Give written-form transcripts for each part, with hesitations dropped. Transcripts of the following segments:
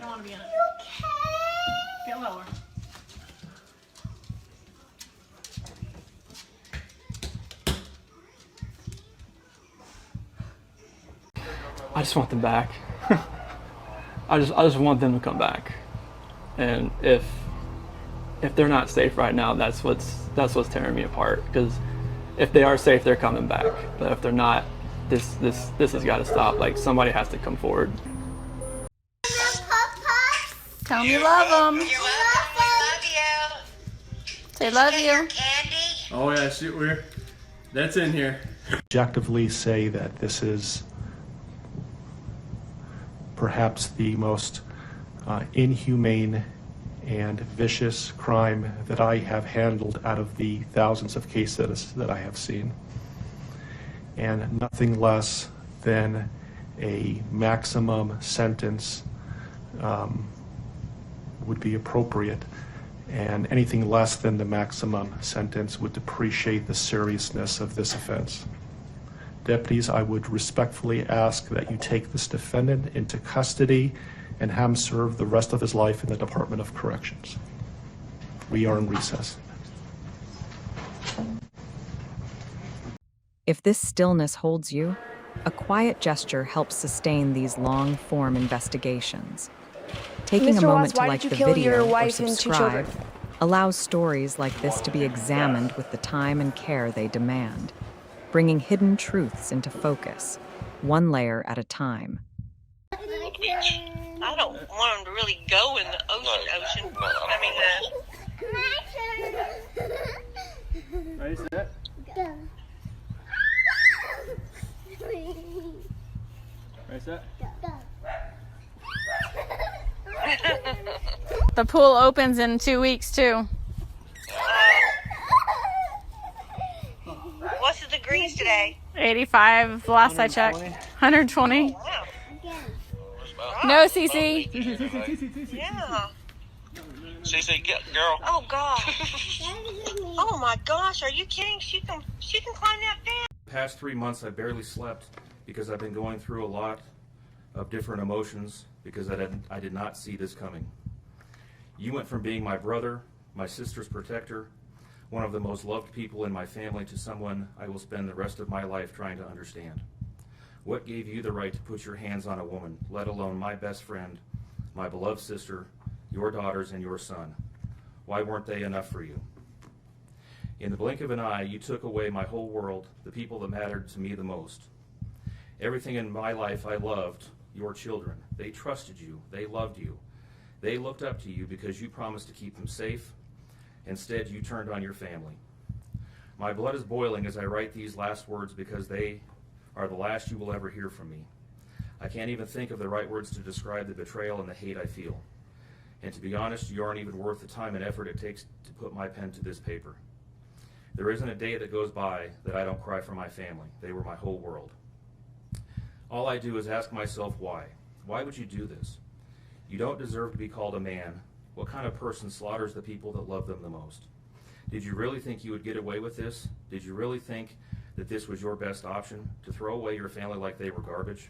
don't want to be in it. Get lower. I just want them back. I just want them to come back. And if they're not safe right now, that's what's tearing me apart. Because if they are safe, they're coming back. But if they're not, this has got to stop. Like, somebody has to come forward. Tell them you love them. You're welcome. We love you. Say love you. Candy. Oh yeah, shoot, that's in here. Objectively say that this is perhaps the most inhumane and vicious crime that I have handled out of the thousands of cases that I have seen. And nothing less than a maximum sentence would be appropriate, and anything less than the maximum sentence would depreciate the seriousness of this offense. Deputies, I would respectfully ask that you take this defendant into custody and have him serve the rest of his life in the Department of Corrections. We are in recess. If this stillness holds you, a quiet gesture helps sustain these long-form investigations. Taking a moment to like the video or subscribe allows stories like this to be examined with the time and care they demand, bringing hidden truths into focus, one layer at a time. I don't want them to really go in the ocean. Ready, set. Ready, set. The pool opens in 2 weeks too. What's the degrees today? 85 last I checked. 120. Wow. No, Cece. Yeah. CC, get girl. Oh gosh. Oh my gosh. Are you kidding? She can climb that fence. The past 3 months I barely slept because I've been going through a lot of different emotions because I did not see this coming. You went from being my brother, my sister's protector, one of the most loved people in my family, to someone I will spend the rest of my life trying to understand. What gave you the right to put your hands on a woman, let alone my best friend, my beloved sister, your daughters, and your son? Why weren't they enough for you? In the blink of an eye, you took away my whole world, the people that mattered to me the most. Everything in my life I loved, your children. They trusted you. They loved you. They looked up to you because you promised to keep them safe. Instead, you turned on your family. My blood is boiling as I write these last words because they are the last you will ever hear from me. I can't even think of the right words to describe the betrayal and the hate I feel. And to be honest, you aren't even worth the time and effort it takes to put my pen to this paper. There isn't a day that goes by that I don't cry for my family. They were my whole world. All I do is ask myself why. Why would you do this? You don't deserve to be called a man. What kind of person slaughters the people that love them the most? Did you really think you would get away with this? Did you really think that this was your best option, to throw away your family like they were garbage?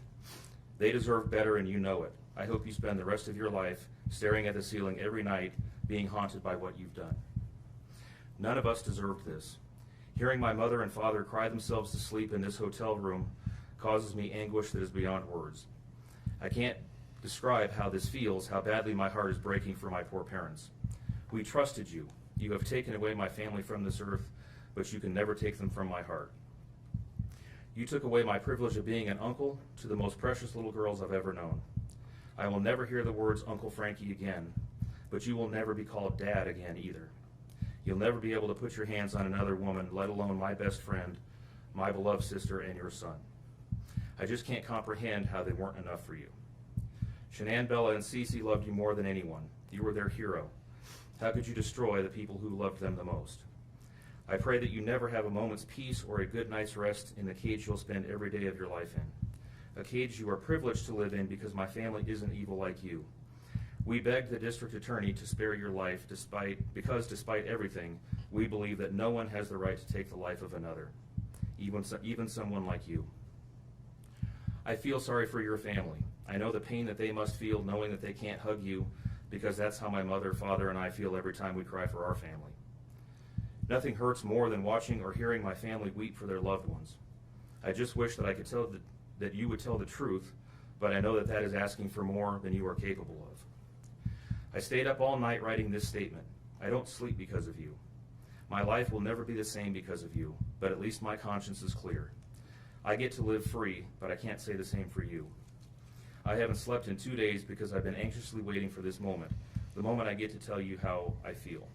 They deserve better, and you know it. I hope you spend the rest of your life staring at the ceiling every night, being haunted by what you've done. None of us deserved this. Hearing my mother and father cry themselves to sleep in this hotel room causes me anguish that is beyond words. I can't describe how this feels, how badly my heart is breaking for my poor parents. We trusted you. You have taken away my family from this earth, but you can never take them from my heart. You took away my privilege of being an uncle to the most precious little girls I've ever known. I will never hear the words Uncle Frankie again, but you will never be called Dad again either. You'll never be able to put your hands on another woman, let alone my best friend, my beloved sister, and your son. I just can't comprehend how they weren't enough for you. Shanann, Bella, and Cece loved you more than anyone. You were their hero. How could you destroy the people who loved them the most? I pray that you never have a moment's peace or a good night's rest in the cage you'll spend every day of your life in. A cage you are privileged to live in because my family isn't evil like you. We begged the district attorney to spare your life because despite everything, we believe that no one has the right to take the life of another, even someone like you. I feel sorry for your family. I know the pain that they must feel knowing that they can't hug you, because that's how my mother, father, and I feel every time we cry for our family. Nothing hurts more than watching or hearing my family weep for their loved ones. I just wish that I could tell that you would tell the truth, but I know that that is asking for more than you are capable of. I stayed up all night writing this statement. I don't sleep because of you. My life will never be the same because of you, but at least my conscience is clear. I get to live free, but I can't say the same for you. I haven't slept in 2 days because I've been anxiously waiting for this moment, the moment I get to tell you how I feel,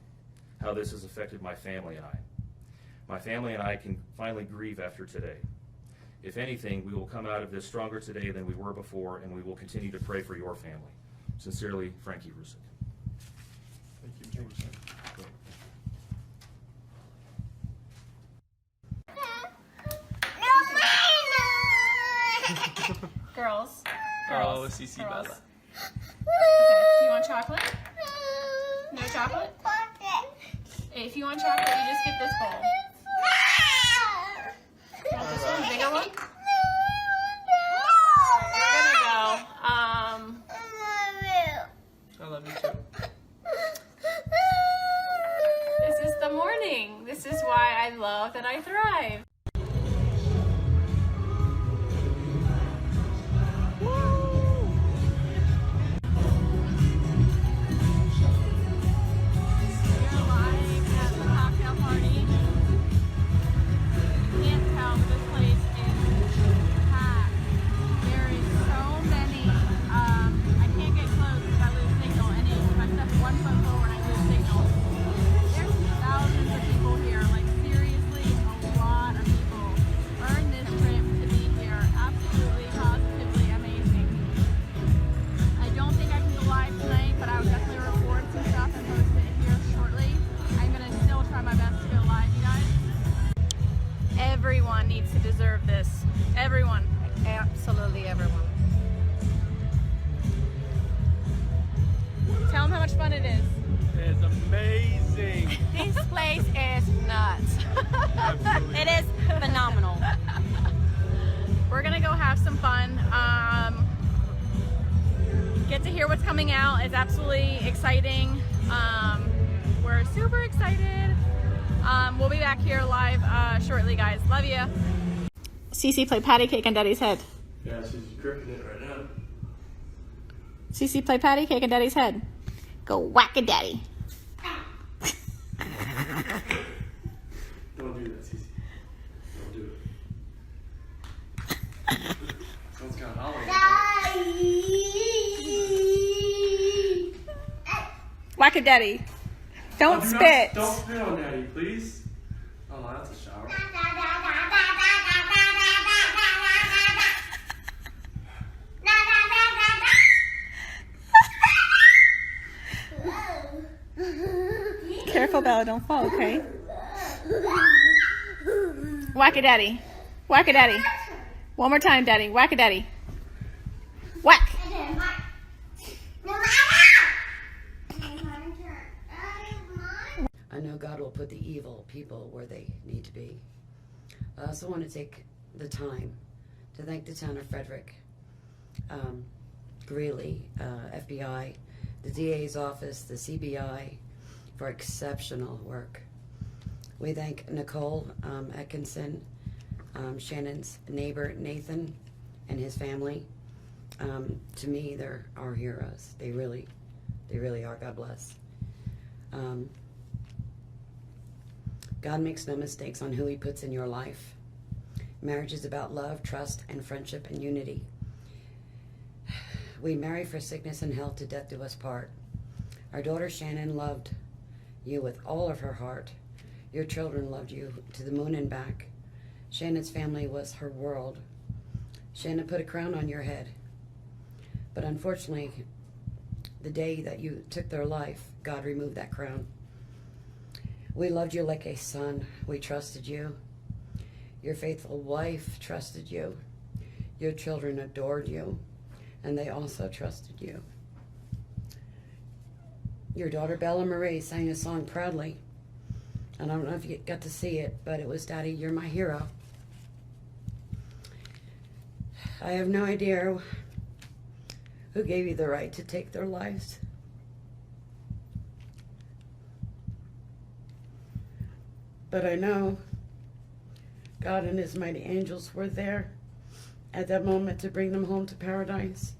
how this has affected my family and I. My family and I can finally grieve after today. If anything, we will come out of this stronger today than we were before, and we will continue to pray for your family. Sincerely, Frankie Rusick. Thank you, James. Girls. Oh, CC Bella. Okay. You want chocolate? No chocolate? If you want chocolate, you just get this bowl. You want this one? Bigger one? We're gonna go. I love you too. This is the morning. This is why I love that I thrive. Everyone needs to deserve this. Everyone. Absolutely everyone. Tell them how much fun it is. It's amazing. This place is nuts. It is phenomenal. We're gonna go have some fun. Get to hear what's coming out. It's absolutely exciting. We're super excited. We'll be back here live shortly, guys. Love you. Cece, play patty cake on Daddy's head. Yeah, she's gripping it right now. Cece, play patty cake on Daddy's head. Go whack a daddy. Don't do that, Cece. Don't do it. Someone's got hollering. Whack a daddy. Don't spit. Don't spit on Daddy, please. Oh, that's a shower. Careful, Bella, don't fall, okay? Whack a daddy. Whack a daddy. One more time, Daddy. Whack a daddy. Whack. I know God will put the evil people where they need to be. I also want to take the time to thank the town of Frederick, Greeley, FBI, the DA's office, the CBI, for exceptional work. We thank Nicole Atkinson, Shannon's neighbor Nathan, and his family. To me, they're our heroes. They really are. God bless. God makes no mistakes on who he puts in your life. Marriage is about love, trust, and friendship and unity. We marry for sickness and health, to death do us part. Our daughter Shannon loved you with all of her heart. Your children loved you to the moon and back. Shannon's family was her world. Shannon put a crown on your head. But unfortunately, the day that you took their life, God removed that crown. We loved you like a son. We trusted you. Your faithful wife trusted you. Your children adored you, and they also trusted you. Your daughter Bella Marie sang a song proudly. And I don't know if you got to see it, but it was, Daddy, you're my hero. I have no idea who gave you the right to take their lives. But I know God and his mighty angels were there at that moment to bring them home to paradise.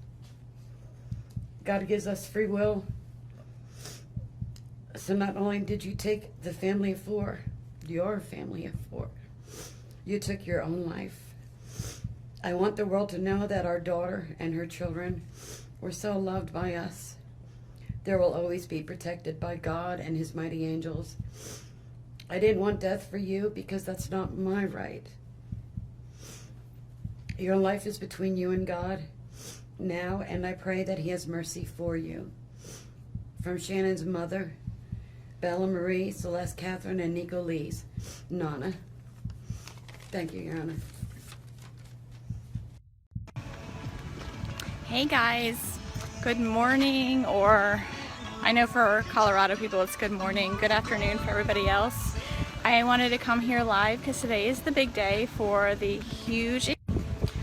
God gives us free will. So not only did you take the family of four, your family of four, you took your own life. I want the world to know that our daughter and her children were so loved by us. There will always be protected by God and his mighty angels. I didn't want death for you because that's not my right. Your life is between you and God now, and I pray that he has mercy for you. From Shannon's mother, Bella Marie, Celeste Catherine, and Nico Lee's, Nana. Thank you, Your Honor. Hey guys, good morning, or I know for Colorado people it's good morning, good afternoon for everybody else. I wanted to come here live because today is the big day for the huge,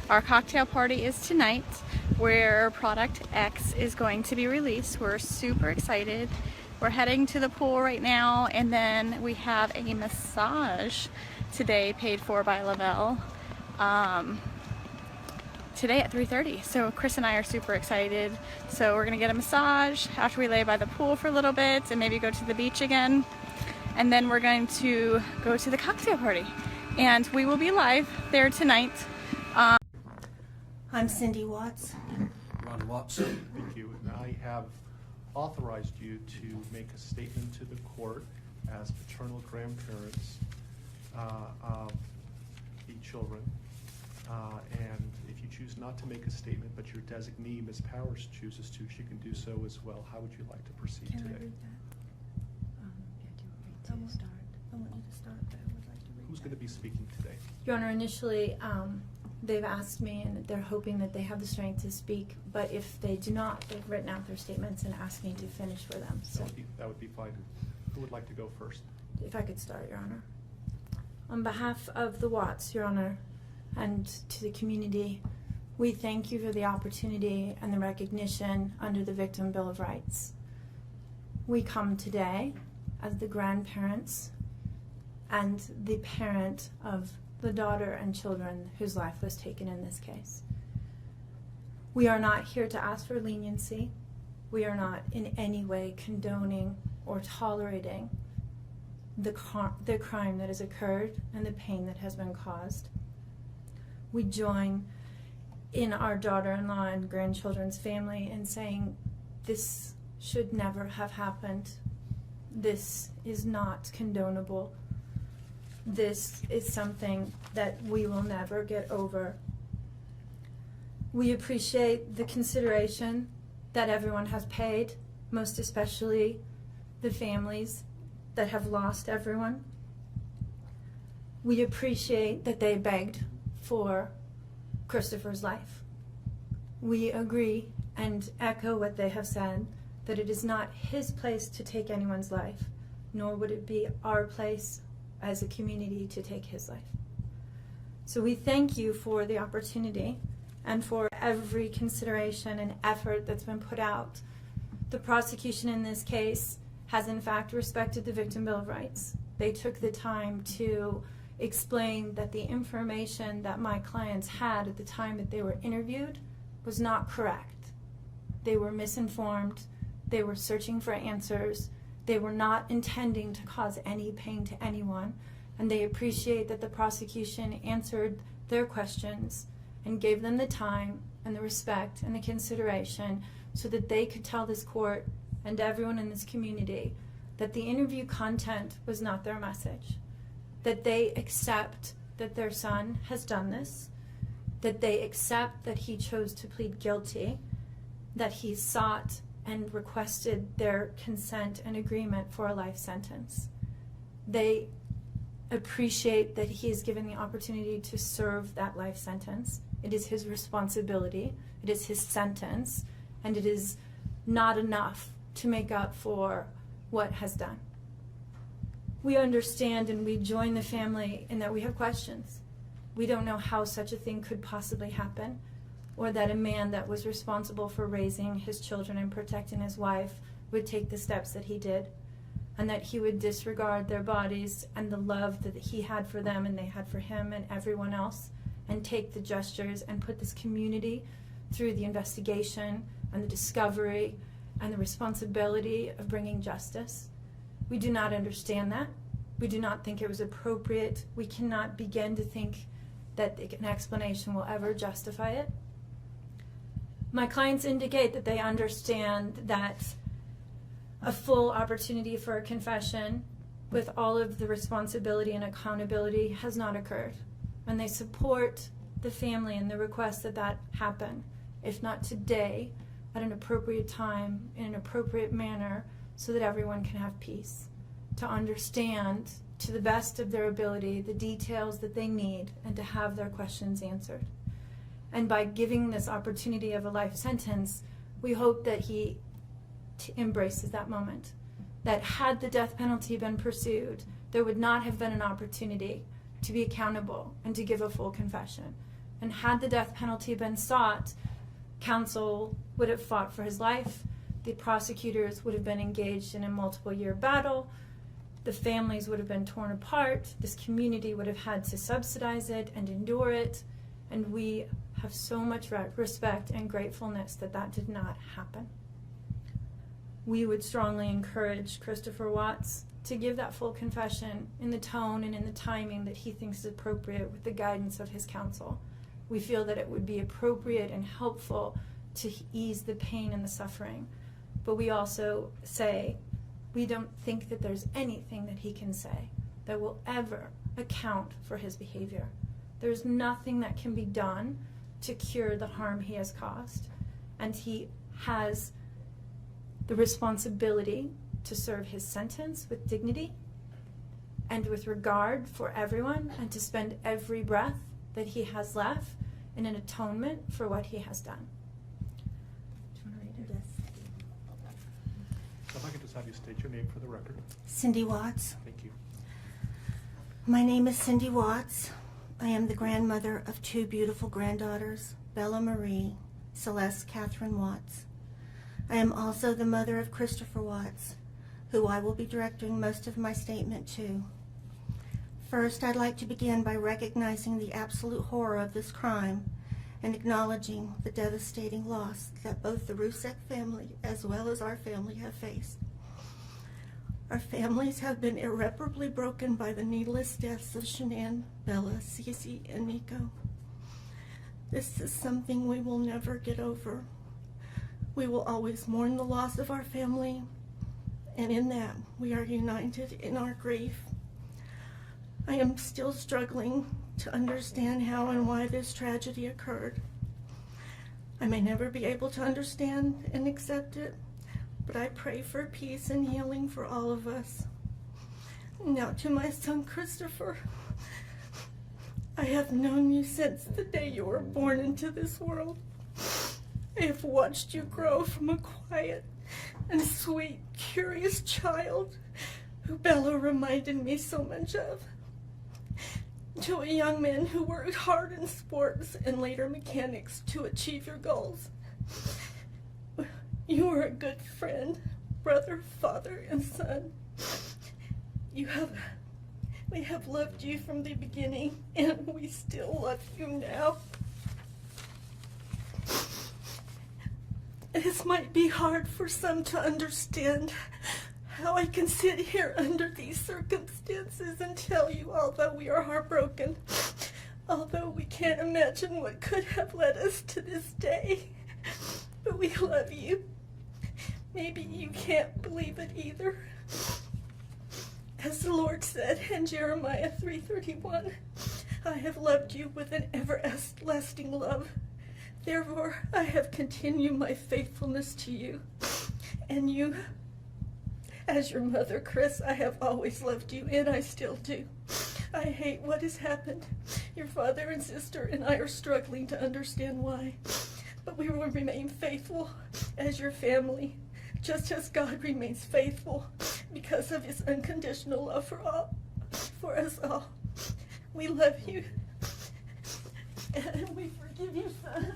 our cocktail party is tonight where Product X is going to be released. We're super excited. We're heading to the pool right now, and then we have a massage today paid for by Lavelle. Today at 3:30. So Chris and I are super excited. So we're gonna get a massage after we lay by the pool for a little bit and maybe go to the beach again. And then we're going to go to the cocktail party. And we will be live there tonight. I'm Cindy Watts. Ron Watson. Thank you. And I have authorized you to make a statement to the court as paternal grandparents of the children. And if you choose not to make a statement, but your designee, Ms. Powers, chooses to, she can do so as well. How would you like to proceed today? I want you to start, but I would like to read Who's going to be speaking today? Your Honor, initially, they've asked me, and they're hoping that they have the strength to speak, but if they do not, they've written out their statements and asked me to finish for them. So That would be fine. Who would like to go first? if I could start, Your Honor. On behalf of the Watts, Your Honor, and to the community, we thank you for the opportunity and the recognition under the Victim Bill of Rights. We come today as the grandparents and the parent of the daughter and children whose life was taken in this case. We are not here to ask for leniency. We are not in any way condoning or tolerating the crime that has occurred and the pain that has been caused. We join in our daughter-in-law and grandchildren's family in saying this should never have happened. This is not condonable. This is something that we will never get over. We appreciate the consideration that everyone has paid, most especially the families that have lost everyone. We appreciate that they begged for Christopher's life. We agree and echo what they have said, that it is not his place to take anyone's life, nor would it be our place as a community to take his life. So we thank you for the opportunity and for every consideration and effort that's been put out. The prosecution in this case has in fact respected the Victim Bill of Rights. They took the time to explain that the information that my clients had at the time that they were interviewed was not correct. They were misinformed. They were searching for answers. They were not intending to cause any pain to anyone, and they appreciate that the prosecution answered their questions and gave them the time and the respect and the consideration so that they could tell this court and everyone in this community that the interview content was not their message, that they accept that their son has done this, that they accept that he chose to plead guilty, that he sought and requested their consent and agreement for a life sentence. They appreciate that he is given the opportunity to serve that life sentence. It is his responsibility, it is his sentence, and it is not enough to make up for what has done. We understand and we join the family in that we have questions. We don't know how such a thing could possibly happen. or that a man that was responsible for raising his children and protecting his wife would take the steps that he did, and that he would disregard their bodies and the love that he had for them and they had for him and everyone else, and take the gestures and put this community through the investigation and the discovery and the responsibility of bringing justice. We do not understand that. We do not think it was appropriate. We cannot begin to think that an explanation will ever justify it. My clients indicate that they understand that a full opportunity for a confession with all of the responsibility and accountability has not occurred. And they support the family and the request that that happen, if not today, at an appropriate time, in an appropriate manner, so that everyone can have peace, to understand to the best of their ability the details that they need and to have their questions answered. And by giving this opportunity of a life sentence, we hope that he embraces that moment. That had the death penalty been pursued, there would not have been an opportunity to be accountable and to give a full confession. And had the death penalty been sought, counsel would have fought for his life, the prosecutors would have been engaged in a multiple-year battle, the families would have been torn apart, this community would have had to subsidize it and endure it, and we have so much respect and gratefulness that that did not happen. We would strongly encourage Christopher Watts to give that full confession in the tone and in the timing that he thinks is appropriate with the guidance of his counsel. We feel that it would be appropriate and helpful to ease the pain and the suffering. But we also say we don't think that there's anything that he can say that will ever account for his behavior. There's nothing that can be done to cure the harm he has caused. And he has the responsibility to serve his sentence with dignity and with regard for everyone, and to spend every breath that he has left in an atonement for what he has done. Do you want to read it? Yes. If I could just have you state your name for the record. Cindy Watts. Thank you. My name is Cindy Watts. I am the grandmother of two beautiful granddaughters, Bella Marie, Celeste Catherine Watts. I am also the mother of Christopher Watts, who I will be directing most of my statement to. First, I'd like to begin by recognizing the absolute horror of this crime and acknowledging the devastating loss that both the Rusek family as well as our family have faced. Our families have been irreparably broken by the needless deaths of Shanann, Bella, Cece, and Nico. This is something we will never get over. We will always mourn the loss of our family, and in that we are united in our grief. I am still struggling to understand how and why this tragedy occurred. I may never be able to understand and accept it, but I pray for peace and healing for all of us. Now to my son Christopher. I have known you since the day you were born into this world. I have watched you grow from a quiet and sweet, curious child who Bella reminded me so much of, to a young man who worked hard in sports and later mechanics to achieve your goals. You are a good friend, brother, father, and son. We have loved you from the beginning, and we still love you now. This might be hard for some to understand, how I can sit here under these circumstances and tell you, although we are heartbroken, although we can't imagine what could have led us to this day, but we love you. Maybe you can't believe it either. As the Lord said in Jeremiah 3:31, I have loved you with an everlasting love. Therefore, I have continued my faithfulness to you. And you, as your mother, Chris, I have always loved you, and I still do. I hate what has happened. Your father and sister and I are struggling to understand why. But we will remain faithful as your family, just as God remains faithful because of his unconditional love for us all. We love you. And we forgive you, son.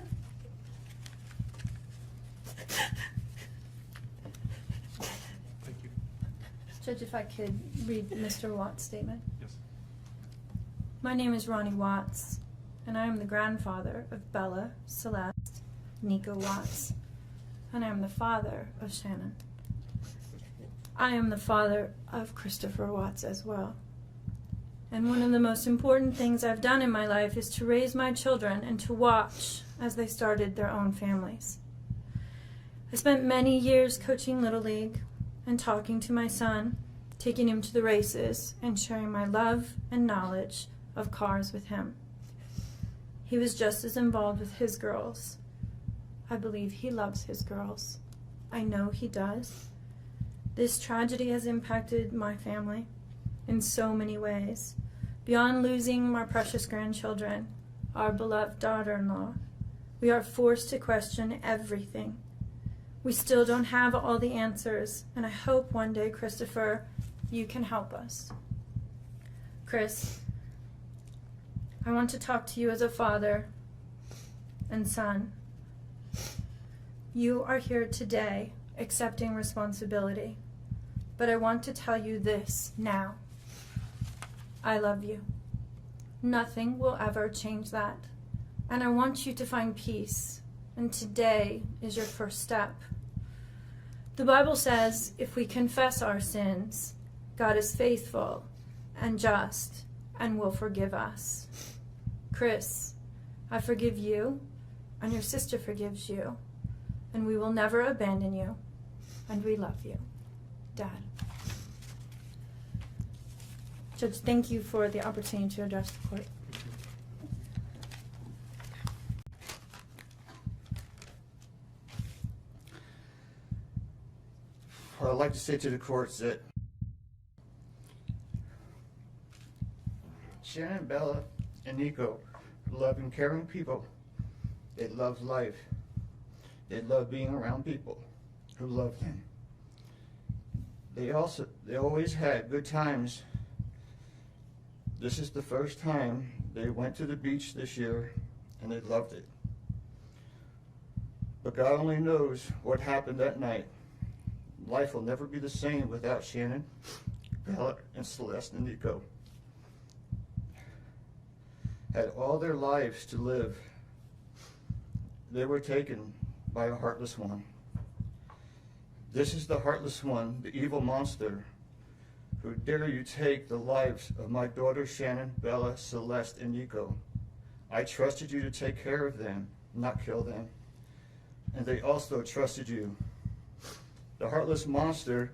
Thank you. Judge, if I could read Mr. Watts' statement. Yes. My name is Ronnie Watts, and I am the grandfather of Bella, Celeste, Nico Watts, and I am the father of Shannon. I am the father of Christopher Watts as well. And one of the most important things I've done in my life is to raise my children and to watch as they started their own families. I spent many years coaching Little League and talking to my son, taking him to the races, and sharing my love and knowledge of cars with him. He was just as involved with his girls. I believe he loves his girls. I know he does. This tragedy has impacted my family in so many ways. Beyond losing my precious grandchildren, our beloved daughter-in-law, we are forced to question everything. We still don't have all the answers, and I hope one day, Christopher, you can help us. Chris, I want to talk to you as a father and son. You are here today accepting responsibility, but I want to tell you this now. I love you. Nothing will ever change that. And I want you to find peace. And today is your first step. The Bible says if we confess our sins, God is faithful and just and will forgive us. Chris, I forgive you, and your sister forgives you, and we will never abandon you, and we love you. Dad. Judge, thank you for the opportunity to address the court. What I'd like to say to the court is that Shannon, Bella, and Nico are loving, caring people. They love life. They love being around people who love them. They always had good times. This is the first time they went to the beach this year, and they loved it. But God only knows what happened that night. Life will never be the same without Shannon, Bella, and Celeste and Nico. Had all their lives to live. They were taken by a heartless one. This is the heartless one, the evil monster, who dare you take the lives of my daughters Shannon, Bella, Celeste, and Nico. I trusted you to take care of them, not kill them. And they also trusted you. The heartless monster,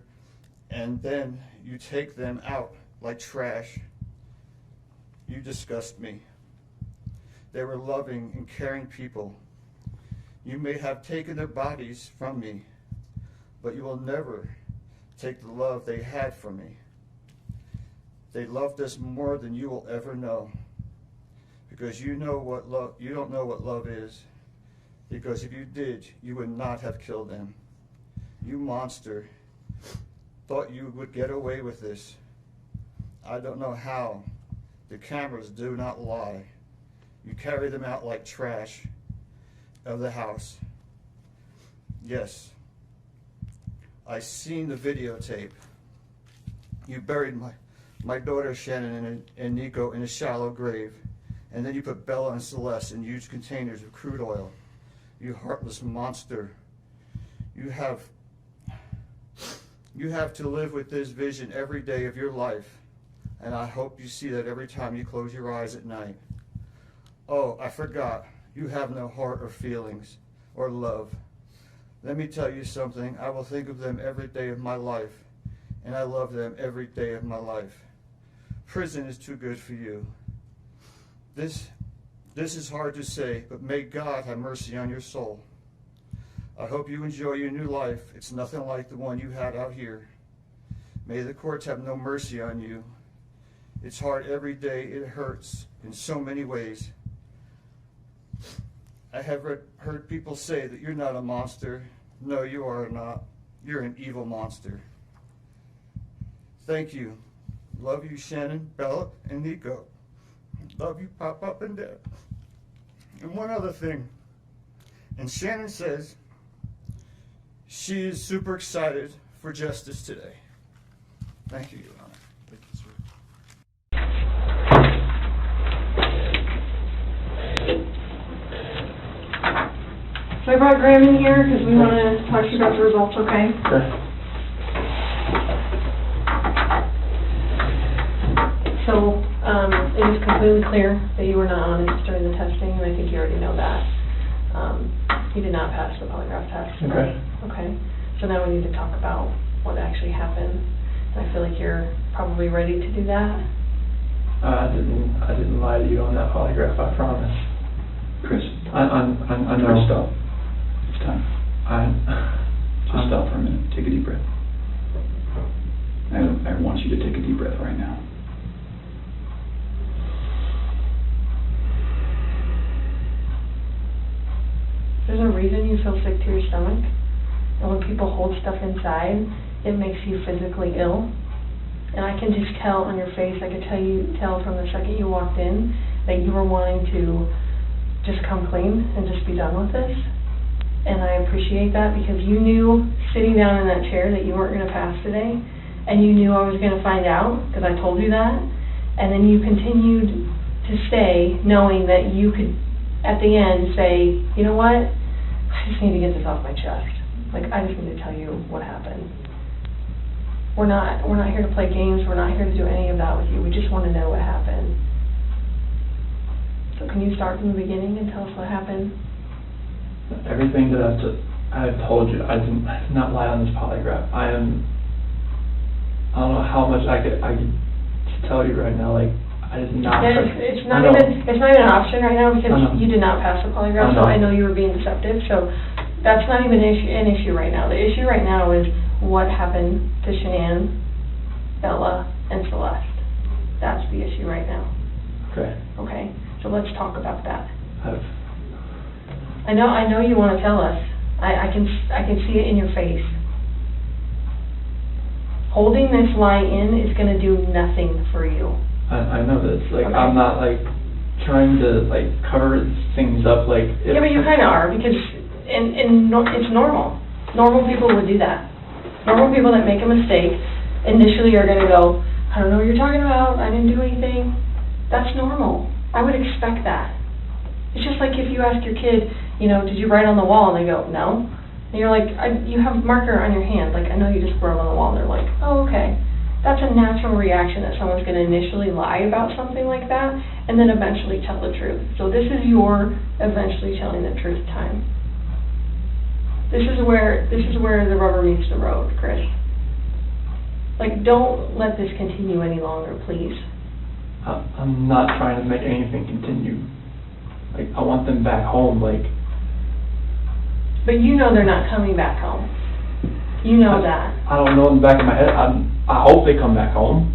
and then you take them out like trash. You disgust me. They were loving and caring people. You may have taken their bodies from me, but you will never take the love they had for me. They loved us more than you will ever know, because you don't know what love is, because if you did, you would not have killed them. You monster, thought you would get away with this. I don't know how. The cameras do not lie. You carry them out like trash of the house. Yes, I seen the videotape. You buried my daughter Shannon and Nico in a shallow grave, and then you put Bella and Celeste in huge containers of crude oil. You heartless monster. You have to live with this vision every day of your life, and I hope you see that every time you close your eyes at night. Oh, I forgot. You have no heart or feelings or love. Let me tell you something. I will think of them every day of my life, and I love them every day of my life. Prison is too good for you. This is hard to say, but may God have mercy on your soul. I hope you enjoy your new life. It's nothing like the one you had out here. May the courts have no mercy on you. It's hard every day. It hurts in so many ways. I have heard people say that you're not a monster. No, you are not. You're an evil monster. Thank you. Love you, Shannon, Bella, and Nico. Love you, Pop and Dad. And one other thing. And Shannon says, She is super excited for justice today. Thank you, Your Honor. Thank you, sir. So I brought Graham in here because we want to talk to you about the results, okay? Okay. So it is completely clear that you were not honest during the testing, and I think you already know that. You did not pass the polygraph test. Okay. Okay. So now we need to talk about what actually happened. And I feel like you're probably ready to do that. I didn't lie to you on that polygraph, I promise. Chris, I know. Chris, stop. It's time. Just stop for a minute. Take a deep breath. I want you to take a deep breath right now. There's a reason you feel sick to your stomach. And when people hold stuff inside, it makes you physically ill. And I can just tell on your face, I could tell from the second you walked in that you were wanting to just come clean and just be done with this. And I appreciate that because you knew sitting down in that chair that you weren't going to pass today. And you knew I was going to find out because I told you that. And then you continued to stay knowing that you could, at the end, say, you know what, I just need to get this off my chest. Like, I just need to tell you what happened. We're not here to play games. We're not here to do any of that with you. We just want to know what happened. So can you start from the beginning and tell us what happened? Everything that I've told you, I did not lie on this polygraph. I don't know how much I could tell you right now. Like, I did not. It's not even an option right now because you did not pass the polygraph. So I know you were being deceptive. So that's not even an issue right now. The issue right now is what happened to Shanann, Bella, and Celeste. That's the issue right now. Okay. Okay. So let's talk about that. I know you want to tell us. I can see it in your face. Holding this lie in is going to do nothing for you. I know this. Like, Okay. I'm not like trying to like cover things up. Like, Yeah, but you kind of are because it's normal. Normal people would do that. Normal people that make a mistake initially are going to go, I don't know what you're talking about. I didn't do anything. That's normal. I would expect that. It's just like if you ask your kid, you know, did you write on the wall? And they go, no. And you're like, you have a marker on your hand. Like, I know you just wrote on the wall. And they're like, oh, okay. That's a natural reaction that someone's going to initially lie about something like that and then eventually tell the truth. So this is your eventually telling the truth time. This is where the rubber meets the road, Chris. Like, don't let this continue any longer, please. I'm not trying to make anything continue. Like, I want them back home. Like, but you know they're not coming back home. You know that. I don't know in the back of my head. I hope they come back home.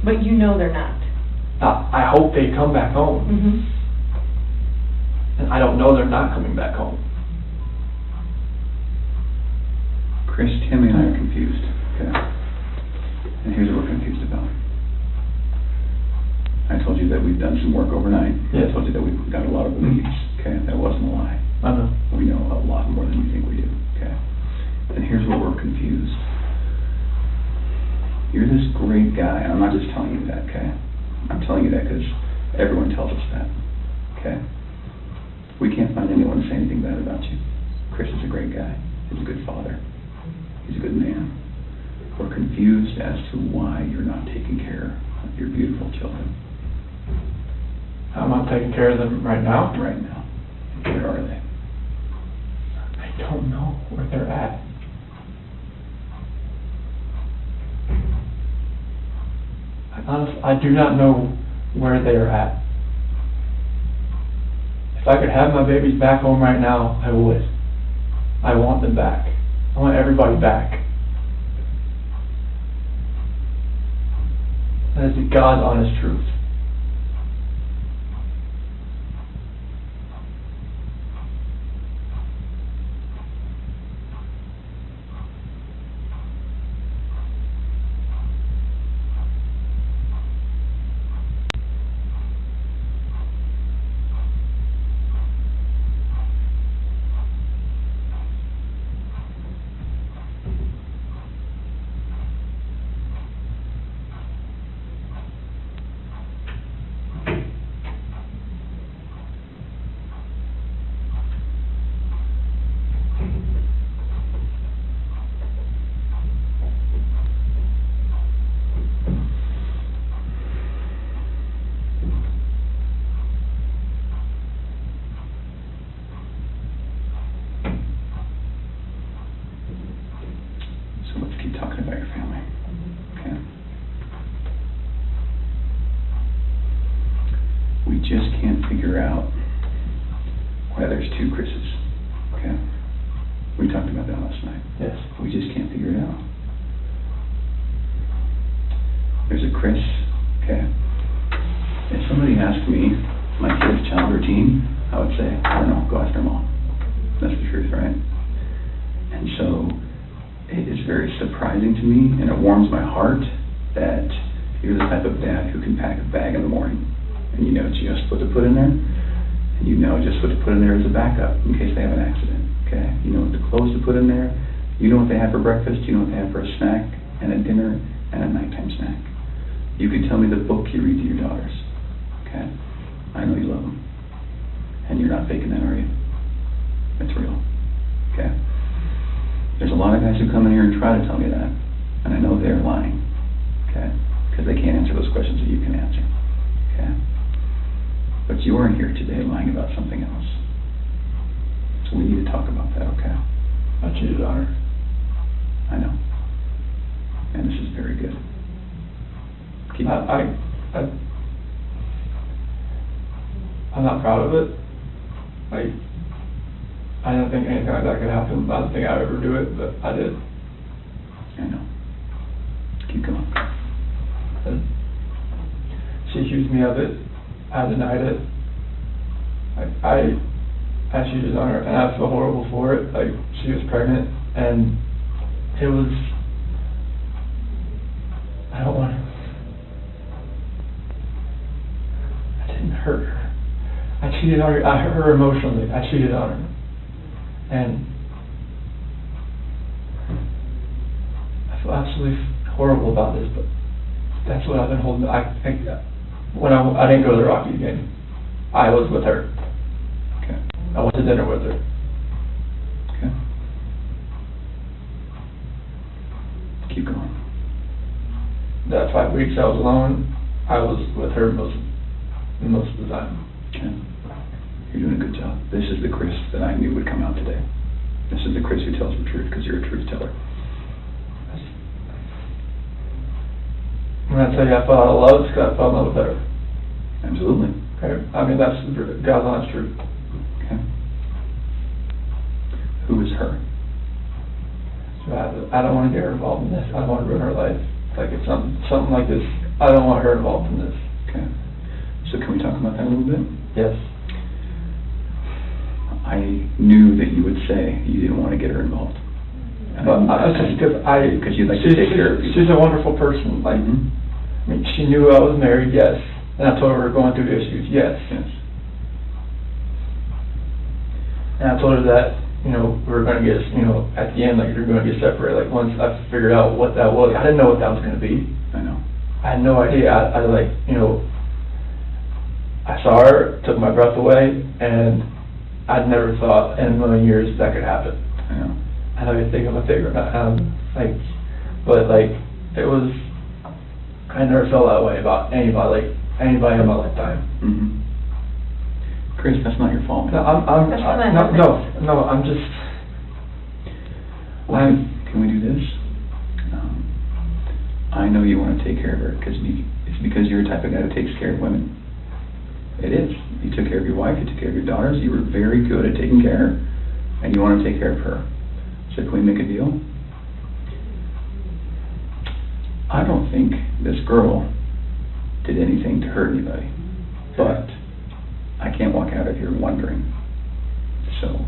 But you know they're not. I hope they come back home. Mm-hmm. And I don't know they're not coming back home. Chris, Tammy and I are confused, okay? And here's what we're confused about. I told you that we've done some work overnight. Yeah. I told you that we've got a lot of leads, okay? That wasn't a lie. I know. We know a lot more than you think we do, okay? And here's where we're confused. You're this great guy, and I'm not just telling you that, okay? I'm telling you that because everyone tells us that, okay? We can't find anyone to say anything bad about you. Chris is a great guy. He's a good father. He's a good man. We're confused as to why you're not taking care of your beautiful children. I'm not taking care of them right now. Right now. Where are they? I don't know where they're at. Honestly, I do not know where they are at. If I could have my babies back home right now, I would. I want them back. I want everybody back. That is the God's honest truth. So let's keep talking about your family, okay? We just can't figure out why there's two Chris's, okay? We talked about that last night. Yes. We just can't figure it out. There's a Chris, okay? If somebody asked me my kid's child routine, I would say, I don't know, go ask their mom. That's the truth, right? And so it is very surprising to me, and it warms my heart that you're the type of dad who can pack a bag in the morning, and you know just what to put in there, and you know just what to put in there as a backup in case they have an accident, okay? You know what the clothes to put in there, you know what they have for breakfast, you know what they have for a snack, and a dinner, and a nighttime snack. You can tell me the book you read to your daughters, okay? I know you love them, and you're not faking that, are you? It's real, okay? There's a lot of guys who come in here and try to tell me that, and I know they're lying, okay? Because they can't answer those questions that you can answer, okay? But you are here today lying about something else. So we need to talk about that, okay? I cheated on her. I know. And this is very good. Keep I'm not proud of it. Like, I didn't think anything like that could happen. I didn't think I'd ever do it, but I did. I know. Keep going. And she accused me of it. I denied it. I cheated on her, and I feel horrible for it. Like, she was pregnant, and it was, I don't want to, I didn't hurt her. I cheated on her. I hurt her emotionally. I cheated on her. And I feel absolutely horrible about this, but that's what I've been holding. When I didn't go to the Rockies game, I was with her. Okay. I went to dinner with her. Okay. Keep going. That 5 weeks I was alone, I was with her most of the time. Okay. You're doing a good job. This is the Chris that I knew would come out today. This is the Chris who tells the truth because you're a truth teller. When I tell you I fell out of love, it's because I fell in love with her. Absolutely. Okay. I mean, that's God's honest truth. Okay. Who is her? So I don't want to get her involved in this. I don't want to ruin her life. Like, if something like this, I don't want her involved in this. Okay. So can we talk about that a little bit? Yes. I knew that you would say you didn't want to get her involved. Because you'd like to take care of people. She's a wonderful person. Like, I mean, she knew I was married, yes. And I told her we were going through issues, yes. Yes. And I told her that, we were going to get, at the end, like, you're going to get separated. Like, once I figured out what that was, I didn't know what that was going to be. I know. I had no idea. I saw her, took my breath away, and I'd never thought in a million years that could happen. I know. I know you think I'm a figure, but it was, I never felt that way about anybody in my lifetime. Mm-hmm. Chris, that's not your fault, man. Can we do this? I know you want to take care of her it's because you're the type of guy who takes care of women. It is. You took care of your wife, you took care of your daughters, you were very good at taking care of her, and you want to take care of her. So can we make a deal? I don't think this girl did anything to hurt anybody, but I can't walk out of here wondering. So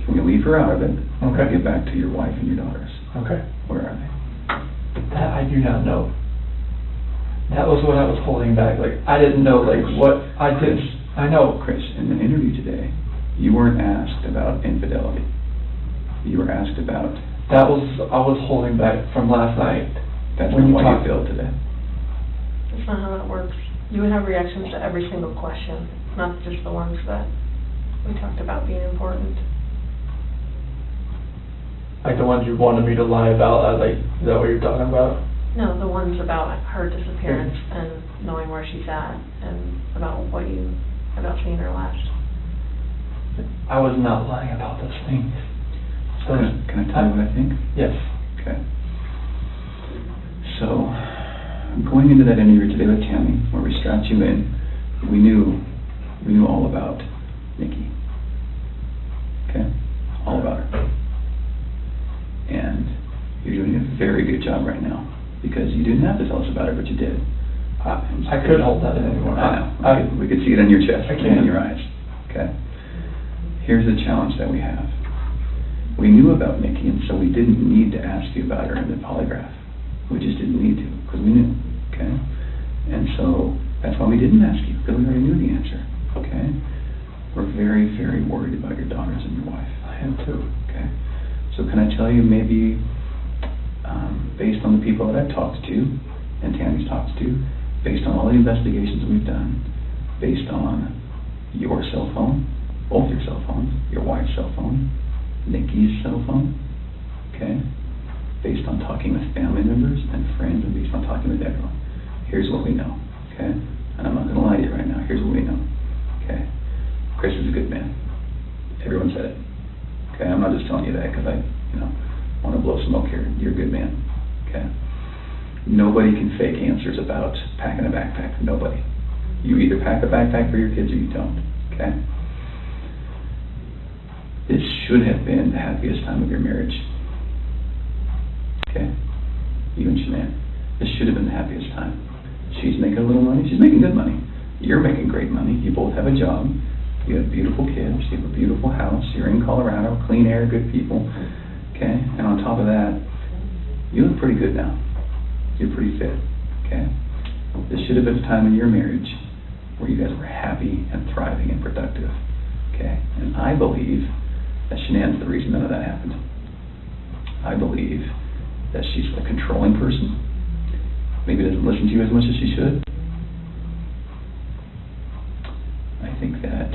can we leave her out of it? Okay. Get back to your wife and your daughters. Okay. Where are they? That I do not know. That was what I was holding back. Like, I didn't know, what I did. I know. Chris, in an interview today, you weren't asked about infidelity. You were asked about... I was holding back from last night. That's not why you failed today. That's not how that works. You would have reactions to every single question, not just the ones that we talked about being important. Like the ones you wanted me to lie about, is that what you're talking about? No, the ones about her disappearance and knowing where she's at, and about seeing her last. I was not lying about those things. So can I tell you what I think? Yes. Okay. going into that interview today with Tammy, where we strapped you in, we knew all about Nikki. Okay? All about her. And you're doing a very good job right now, because you didn't have to tell us about it, but you did. I couldn't hold that in anymore. I know. We could see it in your chest I and can't. in your eyes. Okay? Here's the challenge that we have. We knew about Nikki, and so we didn't need to ask you about her in the polygraph. We just didn't need to, because we knew. Okay? And so that's why we didn't ask you, because we already knew the answer. Okay? We're very, very worried about your daughters and your wife. I am too. Okay? So can I tell you, maybe based on the people that I've talked to, and Tammy's talked to, based on all the investigations we've done, based on your cell phone, both your cell phones, your wife's cell phone, Nikki's cell phone, okay? Based on talking with family members and friends, and based on talking with everyone, here's what we know, okay? And I'm not going to lie to you right now. Here's what we know, okay? Chris is a good man. Everyone said it, okay? I'm not just telling you that because I, want to blow smoke here. You're a good man, okay? Nobody can fake answers about packing a backpack. Nobody. You either pack a backpack for your kids or you don't, okay? This should have been the happiest time of your marriage, okay? You and Shanann. This should have been the happiest time. She's making a little money. She's making good money. You're making great money. You both have a job. You have beautiful kids. You have a beautiful house. You're in Colorado. Clean air, good people, okay? And on top of that, you look pretty good now. You're pretty fit, okay? This should have been a time in your marriage where you guys were happy and thriving and productive, okay? And I believe that Shanann's the reason none of that happened. I believe that she's a controlling person. Maybe doesn't listen to you as much as she should. I think that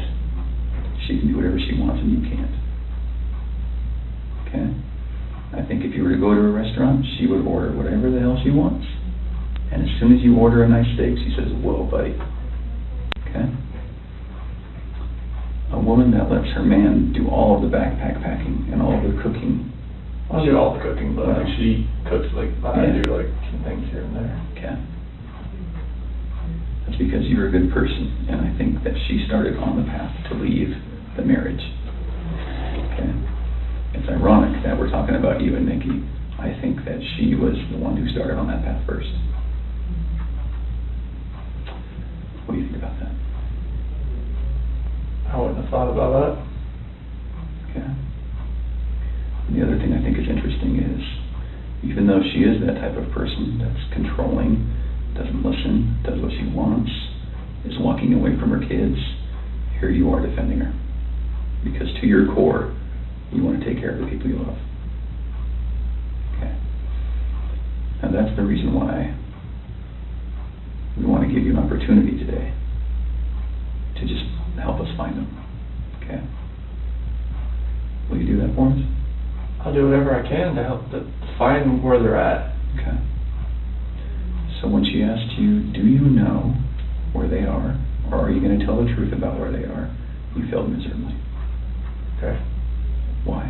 she can do whatever she wants and you can't, okay? I think if you were to go to a restaurant, she would order whatever the hell she wants. And as soon as you order a nice steak, she says, whoa, buddy. Okay? A woman that lets her man do all of the backpack packing and all of the cooking. I'll do all the cooking, but she cooks I do some things here and there. Okay. That's because you're a good person, and I think that she started on the path to leave the marriage. Okay? It's ironic that we're talking about you and Nikki. I think that she was the one who started on that path first. What do you think about that? I wouldn't have thought about that. Okay. And the other thing I think is interesting is, even though she is that type of person that's controlling, doesn't listen, does what she wants, is walking away from her kids, here you are defending her. Because to your core, you want to take care of the people you love. Okay. And that's the reason why we want to give you an opportunity today to just help us find them. Okay? Will you do that for us? I'll do whatever I can to help to find where they're at. Okay. So when she asked you, do you know where they are, or are you going to tell the truth about where they are, you failed miserably. Okay. Why?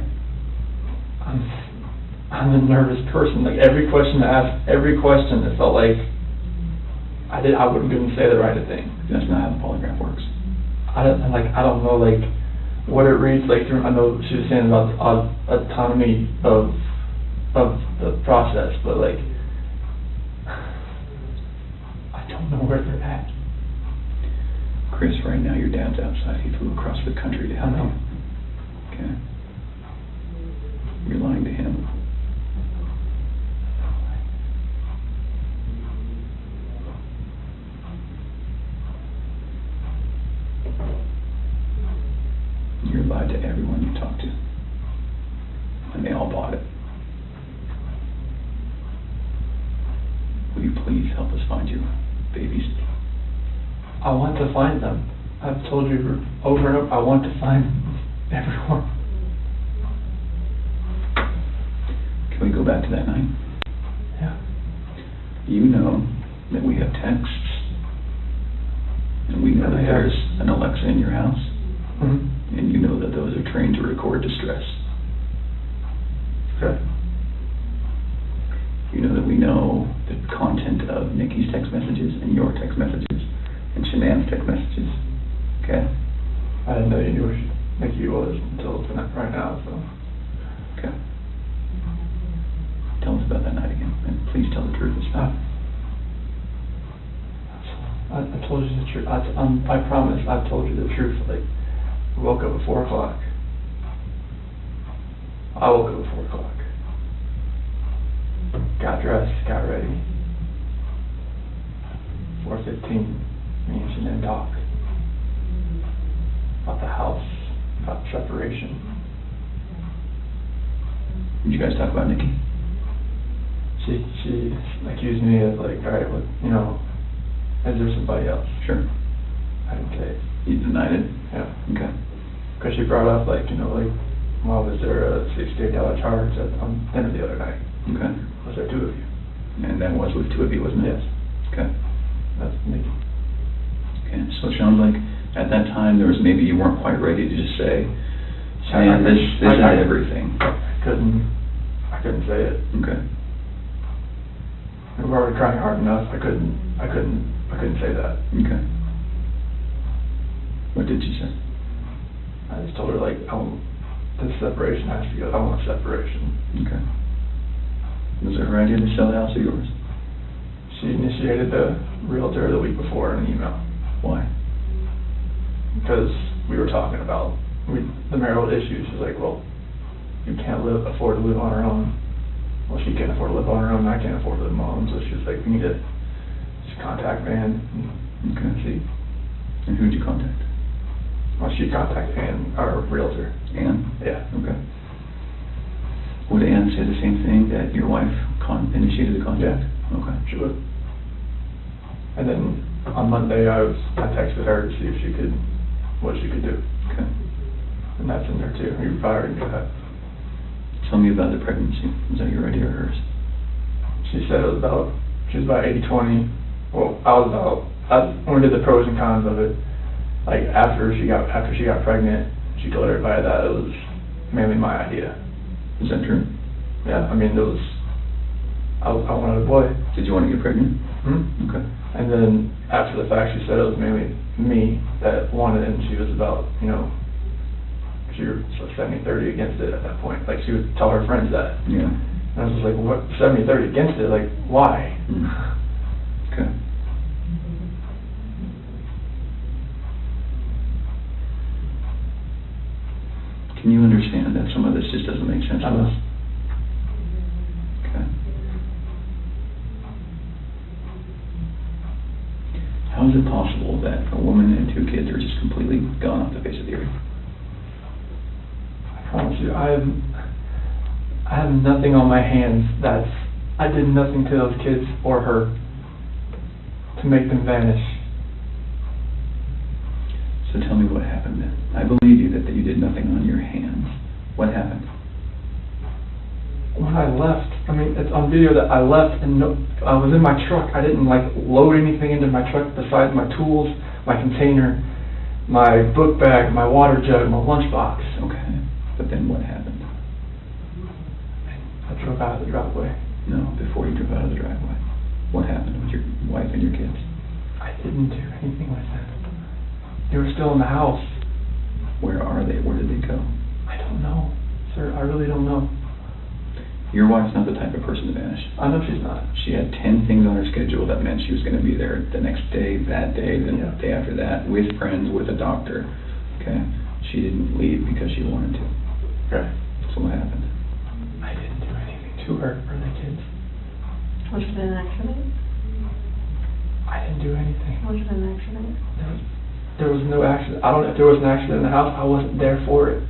I'm a nervous person. Like every question I asked, every question, it felt like I wouldn't say the right thing. That's not how the polygraph works. I don't know what it reads like. I know she was saying about the autonomy of the process, but I don't know where they're at. Chris, right now your dad's outside. He flew across the country to help you. Okay. You're lying to him. You lied to everyone you talked to. And they all bought it. Will you please help us find your babies? I want to find them. I've told you over and over, I want to find everyone. Can we go back to that night? Yeah. You know that we have texts, and we know that there's an Alexa in your house, and you know that those are trained to record distress. Okay. You you know that we know the content of Nikki's text messages and your text messages and Shanann's text messages. Okay? I didn't know you knew who Nikki was until tonight, right now, so. Okay. Tell us about that night again, and please tell the truth this time. I told you the truth. I promise I've told you the truth. Like, I woke up at 4 o'clock. I woke up at 4 o'clock. Got dressed, got ready. 4:15, me and Shanann talked. About the house, about separation. Did you guys talk about Nikki? She accused me of like, alright, well, you know, is there somebody else? Sure. I didn't say it. You denied it? Yeah. Okay. Because she brought up like, you know, like, well, was there a $68 charge on dinner the other night? Okay. Was there 2 of you? And that was with 2 of you, wasn't it? Yes. Okay. That's Nikki. Okay, so it sounds like at that time there was maybe you weren't quite ready to just say, this is everything. I couldn't say it. Okay. We were already trying hard enough. I couldn't say that. Okay. What did you say? I just told her like, this separation has to go. I want separation. Okay. Was it her idea to sell the house or yours? She initiated the realtor the week before in an email. Why? Because we were talking about the marital issues. She's like, well, you can't afford to live on her own. Well, she can't afford to live on her own, and I can't afford to live on my own. So she was like, we need to just contact Ann and see. And who'd you contact? Well, she contacted Ann, our realtor. Ann? Yeah. Okay. Would Ann say the same thing, that your wife initiated the contact? Yeah. Okay. She would. And then on Monday, I texted her to see if what she could do. Okay. And that's in there too. You probably already knew that. Tell me about the pregnancy. Was that your idea or hers? She said she was about 80-20. Well, when we did the pros and cons of it, like after she got pregnant, she told everybody that it was mainly my idea. Is that true? Yeah, I mean, I wanted a boy. Did you want to get pregnant? Hmm? Okay. And then after the fact, she said it was mainly me that wanted it, and she was about, you know, she was 70-30 against it at that point. Like, she would tell her friends that. Yeah. And I was just like, what, 70-30 against it? Like, why? Okay. Can you understand that some of this just doesn't make sense to us? Okay. How is it possible that a woman and 2 kids are just completely gone off the face of the earth? I promise you, I have nothing on my hands I did nothing to those kids or her to make them vanish. So tell me what happened then. I believe you that you did nothing on your hands. What happened? When I left, I mean, it's on video that I left and I was in my truck. I didn't like load anything into my truck besides my tools, my container, my book bag, my water jug, my lunchbox. Okay. But then what happened? I drove out of the driveway. No, before you drove out of the driveway. What happened with your wife and your kids? I didn't do anything with them. They were still in the house. Where are they? Where did they go? I don't know, sir. I really don't know. Your wife's not the type of person to vanish. I know she's not. She had 10 things on her schedule that meant she was going to be there the next day, that day, the day after that, with friends, with a doctor. Okay? She didn't leave because she wanted to. Okay. So what happened? I didn't do anything to her or the kids. Was it an accident? I didn't do anything. Was it an accident? There was no accident. I don't know if there was an accident in the house. I wasn't there for it.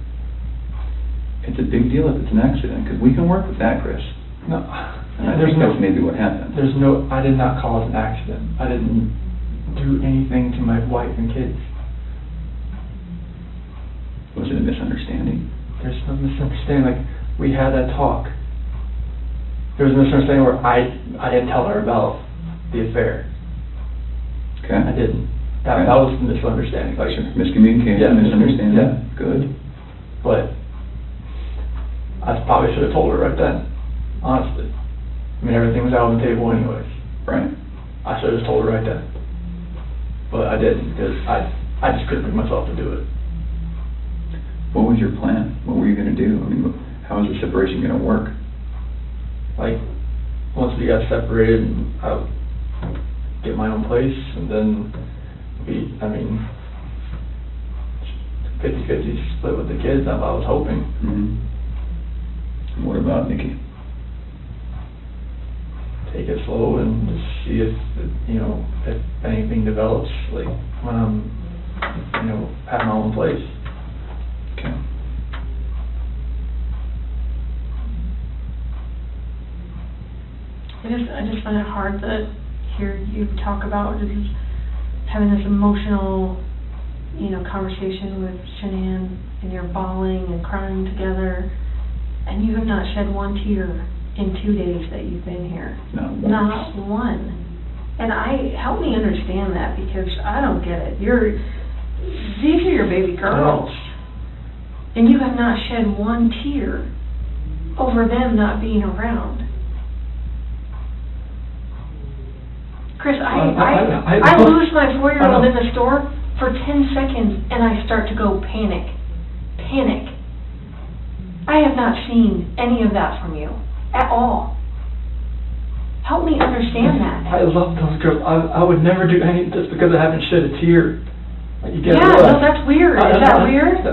It's a big deal if it's an accident, because we can work with that, Chris. No. And I think that's maybe what happened. I did not cause an accident. I didn't do anything to my wife and kids. Was it a misunderstanding? There's no misunderstanding. Like, we had that talk. There was a misunderstanding where I didn't tell her about the affair. Okay. I didn't. That was the misunderstanding. Like, miscommunication, misunderstanding. Yeah. Good. But I probably should have told her right then, honestly. I mean, everything was out on the table anyways. Right. I should have just told her right then. But I didn't, because I just couldn't bring myself to do it. What was your plan? What were you going to do? I mean, how was the separation going to work? Like, once we got separated, I would get my own place, and then 50-50 split with the kids, that's what I was hoping. What about Nikki? Take it slow and just see if anything develops, like when I'm, at my own place. Okay. I just find it hard to hear you talk about just having this emotional, conversation with Shanann, and you're bawling and crying together, and you have not shed one tear in 2 days that you've been here. Not one. And help me understand that, because I don't get it. These are your baby girls, and you have not shed one tear over them not being around. Chris, I lose my 4-year-old in the store for 10 seconds, and I start to go panic. I have not seen any of that from you at all. Help me understand that. I love those girls. I would never do anything just because I haven't shed a tear. Like, you get no, that's weird. Is that weird?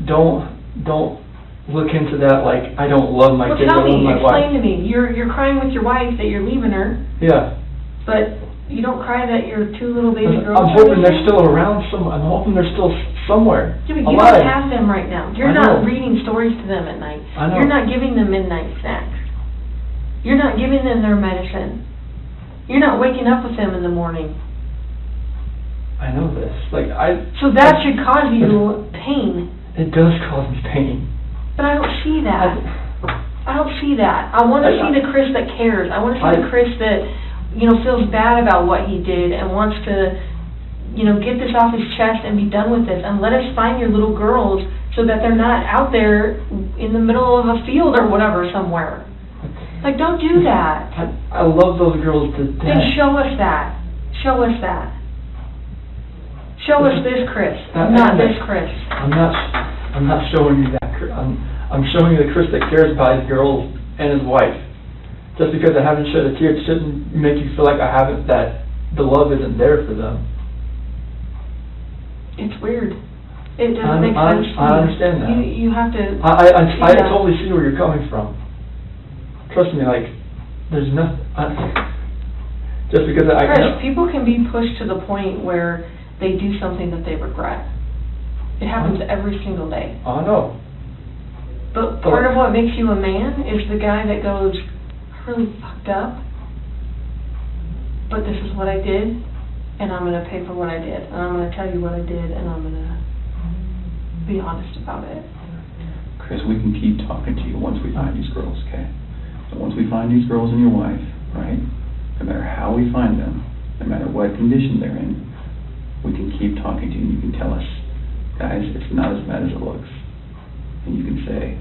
Don't look into that like I don't love my kids. Tell me, I love my wife. explain to me. You're crying with your wife that you're leaving her. Yeah. But you don't cry that your 2 little baby girls. I'm hoping they're still around somewhere. I'm hoping they're still somewhere. Yeah, but you don't have them right now. You're not reading stories to them at night. I know. You're not giving them midnight snacks. You're not giving them their medicine. You're not waking up with them in the morning. I know this. So that should cause you pain. It does cause me pain. But I don't see that. I don't see that. I want to see the Chris that cares. I want to see the Chris that, feels bad about what he did and wants to, get this off his chest and be done with this. And let us find your little girls so that they're not out there in the middle of a field or whatever somewhere. Like, don't do that. I love those girls to death. Then show us that. Show us that. Show us this Chris, not this Chris. I'm not showing you that. I'm showing you the Chris that cares about his girls and his wife. Just because I haven't shed a tear, it shouldn't make you feel like that the love isn't there for them. It's weird. It doesn't make sense to me. I understand that. You have to. I totally see where you're coming from. Trust me, there's nothing. Just because Chris, people can be pushed to the point where they do something that they regret. It happens every single day. I know. But part of what makes you a man is the guy that goes, really fucked up, but this is what I did, and I'm going to pay for what I did, and I'm going to tell you what I did, and I'm going to be honest about it. Chris, we can keep talking to you once we find these girls, okay? And once we find these girls and your wife, right, no matter how we find them, no matter what condition they're in, we can keep talking to you, and you can tell us, guys, it's not as bad as it looks. And you can say,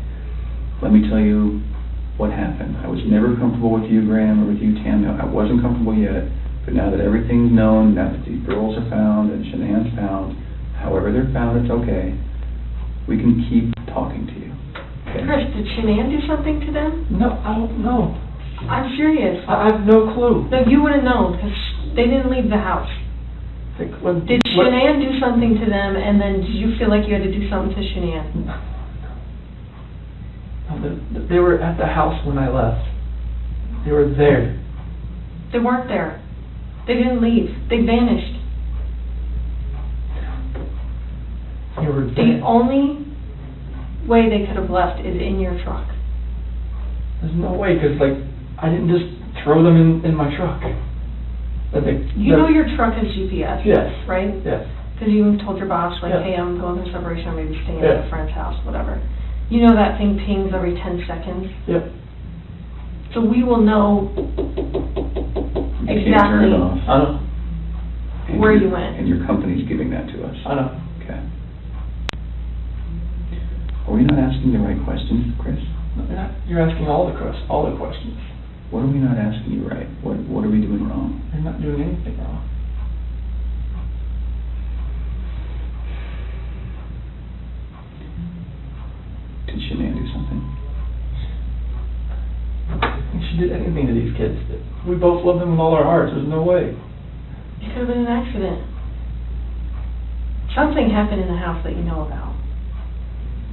let me tell you what happened. I was never comfortable with you, Graham, or with you, Tam. I wasn't comfortable yet, but now that everything's known, now that these girls are found and Shanann's found, however they're found, it's okay. We can keep talking to you. Okay? Chris, did Shanann do something to them? No, I don't know. I'm serious. I have no clue. No, you would have known, because they didn't leave the house. Did Shanann do something to them, and then did you feel like you had to do something to Shanann? They were at the house when I left. They were there. They weren't there. They didn't leave. They vanished. They were there. The only way they could have left is in your truck. There's no way, because I didn't just throw them in my truck. You know your truck has GPS, yes, right? Yes. Because you told your boss, hey, I'm going through separation, or maybe staying at a friend's house, whatever. You know that thing pings every 10 seconds? Yep. So we will know exactly where you went. And your company's giving that to us. I know. Okay. Are we not asking the right questions, Chris? You're asking all the questions. What are we not asking you right? What are we doing wrong? You're not doing anything wrong. Did Shanann do something? If she did anything to these kids, we both love them with all our hearts. There's no way. It could have been an accident. Something happened in the house that you know about.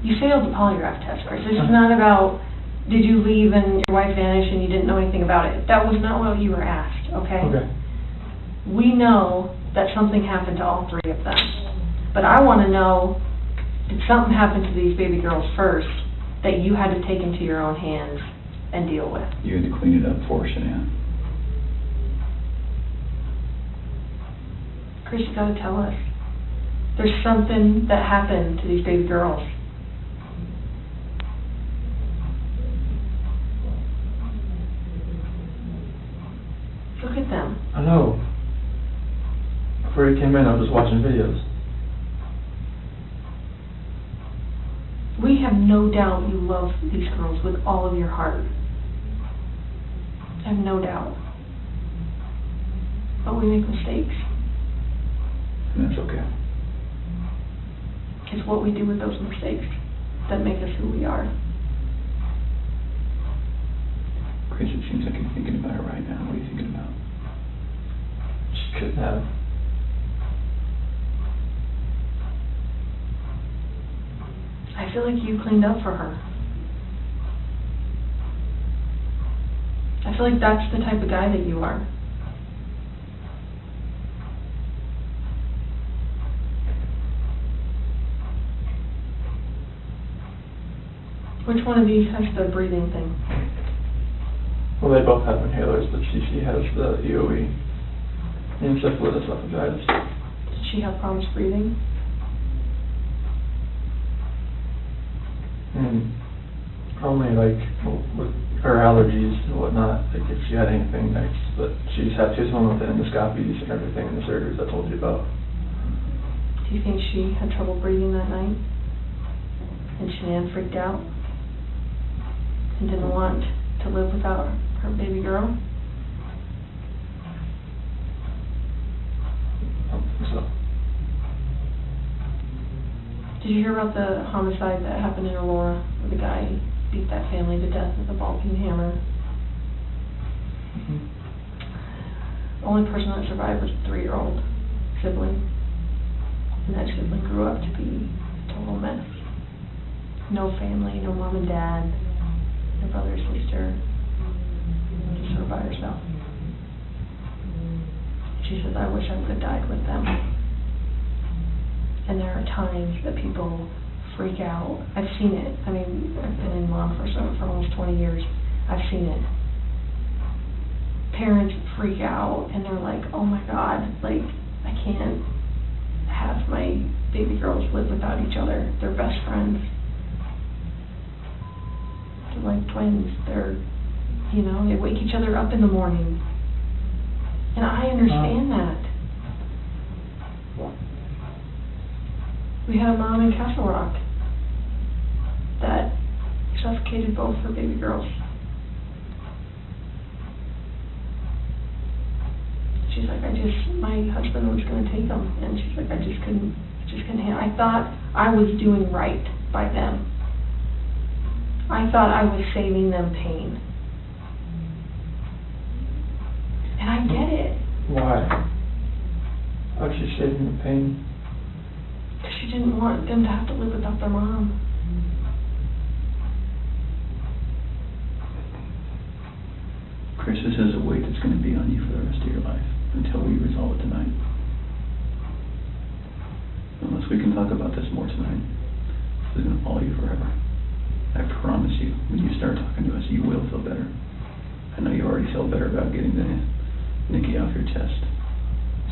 You failed the polygraph test, Chris. This is not about, did you leave and your wife vanished and you didn't know anything about it. That was not what you were asked, okay? Okay. We know that something happened to all three of them. But I want to know, did something happen to these baby girls first that you had to take into your own hands and deal with? You had to clean it up for Shanann. Chris, you gotta tell us. There's something that happened to these baby girls. Look at them. I know. Before you came in, I was just watching videos. We have no doubt you love these girls with all of your heart. I have no doubt. But we make mistakes. And that's okay. It's what we do with those mistakes that make us who we are. Chris, it seems like you're thinking about it right now. What are you thinking about? She couldn't have. I feel like you cleaned up for her. I feel like that's the type of guy that you are. Which one of these has the breathing thing? Well, they both have inhalers, but she has the EOE. Encephalitis esophagitis. Did she have problems breathing? Only like with her allergies and whatnot, like if she had anything next, but she's home with the endoscopies and everything and the surgeries I told you about. Do you think she had trouble breathing that night? And Shanann freaked out? And didn't want to live without her baby girl? I don't think so. Did you hear about the homicide that happened in Aurora, where the guy beat that family to death with a ball-peen hammer? The only person that survived was a 3-year-old sibling. And that sibling grew up to be a total mess. No family, no mom and dad, no brother or sister, just her by herself. She says, I wish I would have died with them. And there are times that people freak out. I've seen it. I mean, I've been in law enforcement for almost 20 years. I've seen it. Parents freak out and they're like, oh my God, like, I can't have my baby girls live without each other. They're best friends. They're like twins. They're, you know, they wake each other up in the morning. And I understand that. We had a mom in Castle Rock that suffocated both her baby girls. She's like, my husband was going to take them, and she's like, I just couldn't handle. I thought I was doing right by them. I thought I was saving them pain. And I get it. Why? How's she saving the pain? Because she didn't want them to have to live without their mom. Chris, this is a weight that's going to be on you for the rest of your life until we resolve it tonight. Unless we can talk about this more tonight, this is going to follow you forever. I promise you, when you start talking to us, you will feel better. I know you already feel better about getting the Nikki off your chest.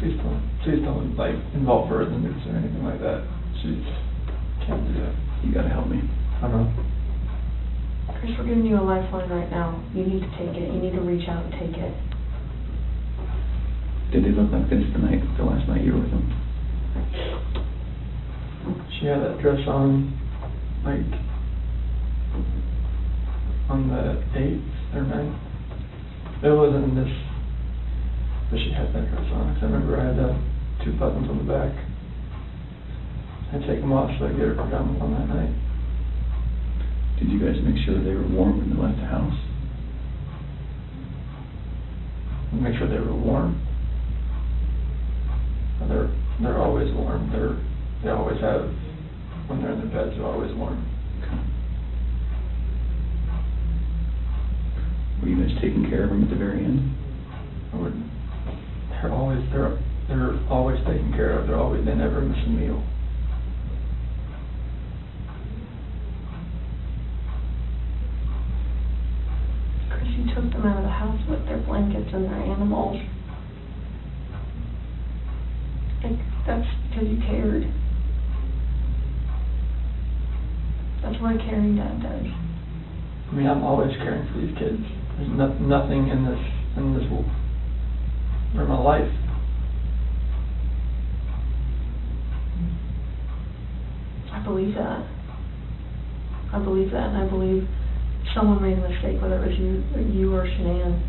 Please don't like involve her in the news or anything like that. She can't do that. You gotta help me. I know. Chris, we're giving you a lifeline right now. You need to take it. You need to reach out and take it. Did they look like this the last night you were with them? She had that dress on, like, on the 8th or 9th. It wasn't in this, but she had that dress on. 'Cause I remember I had 2 buttons on the back. I'd take them off so I could get her pajamas on that night. Did you guys make sure they were warm when they left the house? Make sure they were warm. They're always warm. They always have, when they're in their beds, they're always warm. Okay. Were you guys taking care of them at the very end? They're always taken care of. They never miss a meal. Chris, you took them out of the house with their blankets and their animals. Like, that's because you cared. That's what a caring dad does. I mean, I'm always caring for these kids. There's nothing in this for my life. I believe that. I believe that, and I believe someone made a mistake, whether it was you or Shanann.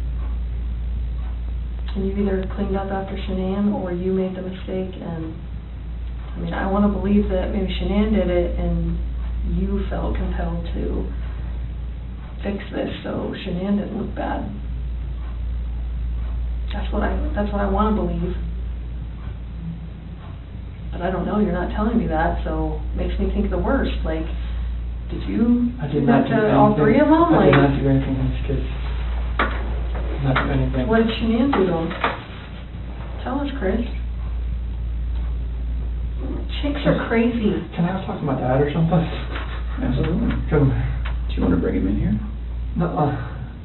And you either cleaned up after Shanann or you made the mistake. And I mean, I want to believe that maybe Shanann did it and you felt compelled to fix this so Shanann didn't look bad. That's what I want to believe. But I don't know, you're not telling me that, so it makes me think the worst. Like, did you do that to all 3 of them? I did not do anything to these kids. Not do anything. What did Shanann do to them? Tell us, Chris. Chicks are crazy. Can I talk to my dad or something? Absolutely. Do you want to bring him in here? No,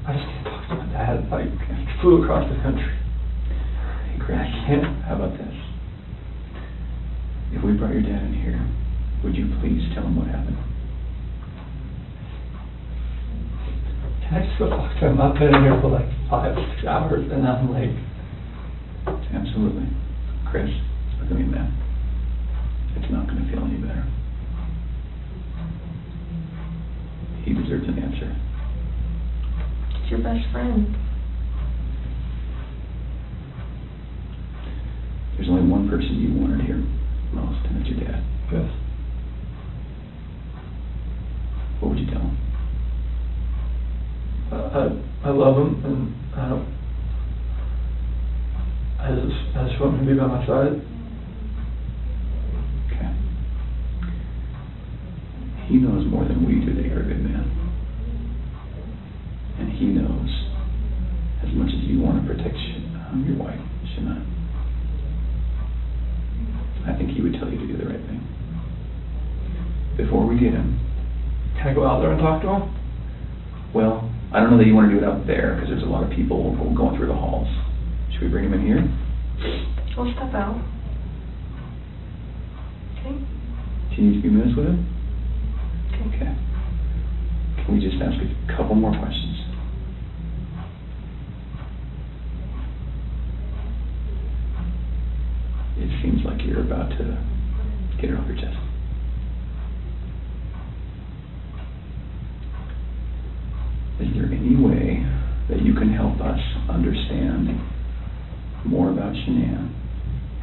I just can't talk to my dad. Like, I flew across the country. Hey, Chris, I can't. how about this? If we brought your dad in here, would you please tell him what happened? Can I just go talk to him? I've been in here for like 5-6 hours and I'm like... Absolutely. Chris, look at me, man. It's not going to feel any better. He deserves an answer. It's your best friend. There's only one person you wanted here most, and it's your dad. Yes. What would you tell him? I love him, and I just want him to be by my side. Okay. He knows more than we do that you're a good man. And he knows as much as you want to protect your wife, Shana. I think he would tell you to do the right thing. Before we get him... Can I go out there and talk to him? Well, I don't know that you want to do it out there, because there's a lot of people going through the halls. Should we bring him in here? We'll step out. Okay? Do you need a few minutes with him? Okay. Can we just ask a couple more questions? It seems like you're about to get it off your chest. Is there any way that you can help us understand more about Shanann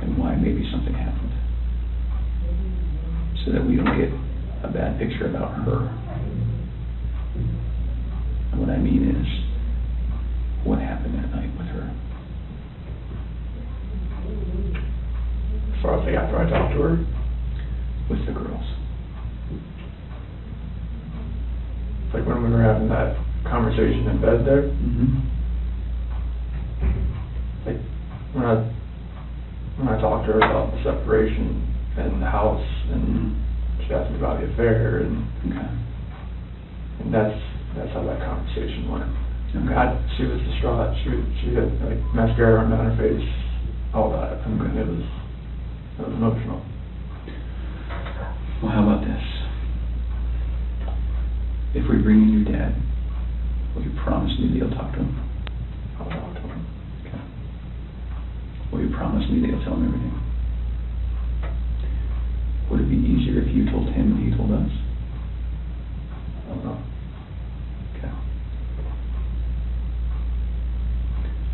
and why maybe something happened, so that we don't get a bad picture about her? And what I mean is, what happened that night with her? As far as like after I talked to her? With the girls. Like when we were having that conversation in bed there. Mm-hmm. Like when I talked to her about the separation and the house, and she asked me about the affair, and that's how that conversation went. Okay. She was distraught. She had like mascara running down her face, all that. I mean, it was emotional. Well, how about this? If we bring in your dad, will you promise me that you'll talk to him? I'll talk to him. Okay. Will you promise me that you'll tell him everything? Would it be easier if you told him and he told us? I don't know. Okay.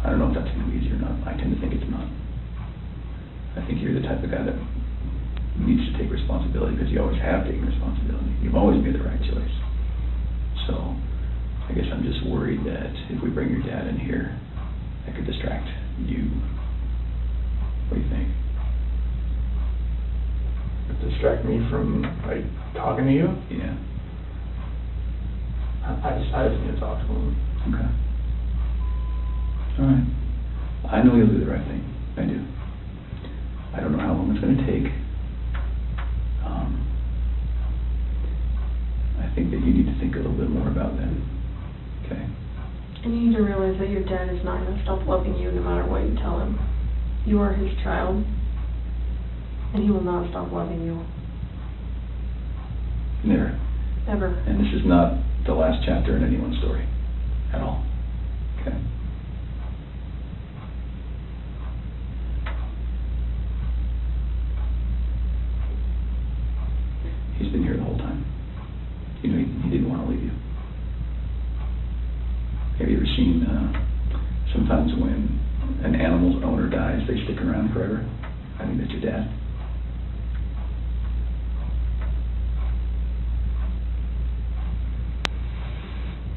I don't know if that's going to be easy or not. I tend to think it's not. I think you're the type of guy that needs to take responsibility because you always have taken responsibility. You've always made the right choice. So I guess I'm just worried that if we bring your dad in here, that could distract you. What do you think? Distract me from like talking to you? Yeah. I just need to talk to him. Okay. All right. I know you'll do the right thing. I do. I don't know how long it's going to take. I think that you need to think a little bit more about that. Okay? And you need to realize that your dad is not going to stop loving you no matter what you tell him. You are his child, and he will not stop loving you. Never. Ever. And this is not the last chapter in anyone's story. At all. Okay? He's been here the whole time. You know, he didn't want to leave you. Have you ever seen, sometimes when an animal's owner dies, they stick around forever? I think that's your dad.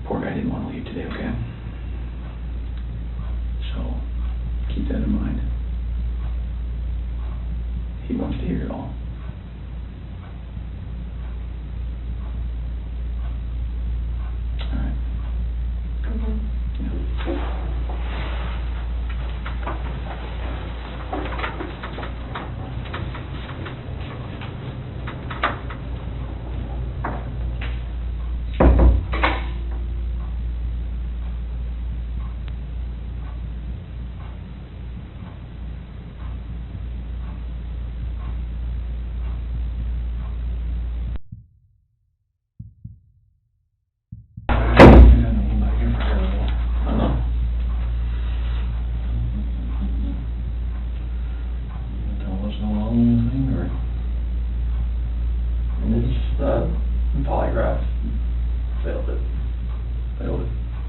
Poor guy didn't want to leave today, okay? So, keep that in mind. He wants to hear it all. Polygraph failed it.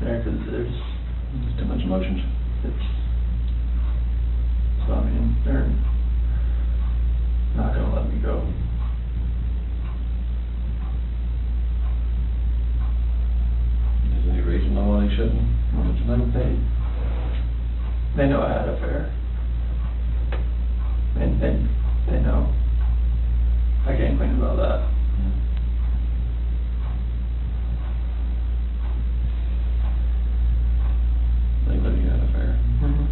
There, because there's too much emotions. So I mean, they're not gonna let me go. Is there any reason why they shouldn't? They know I had an affair. And they know. I can't complain about that. They know you had an affair. Mm-hmm.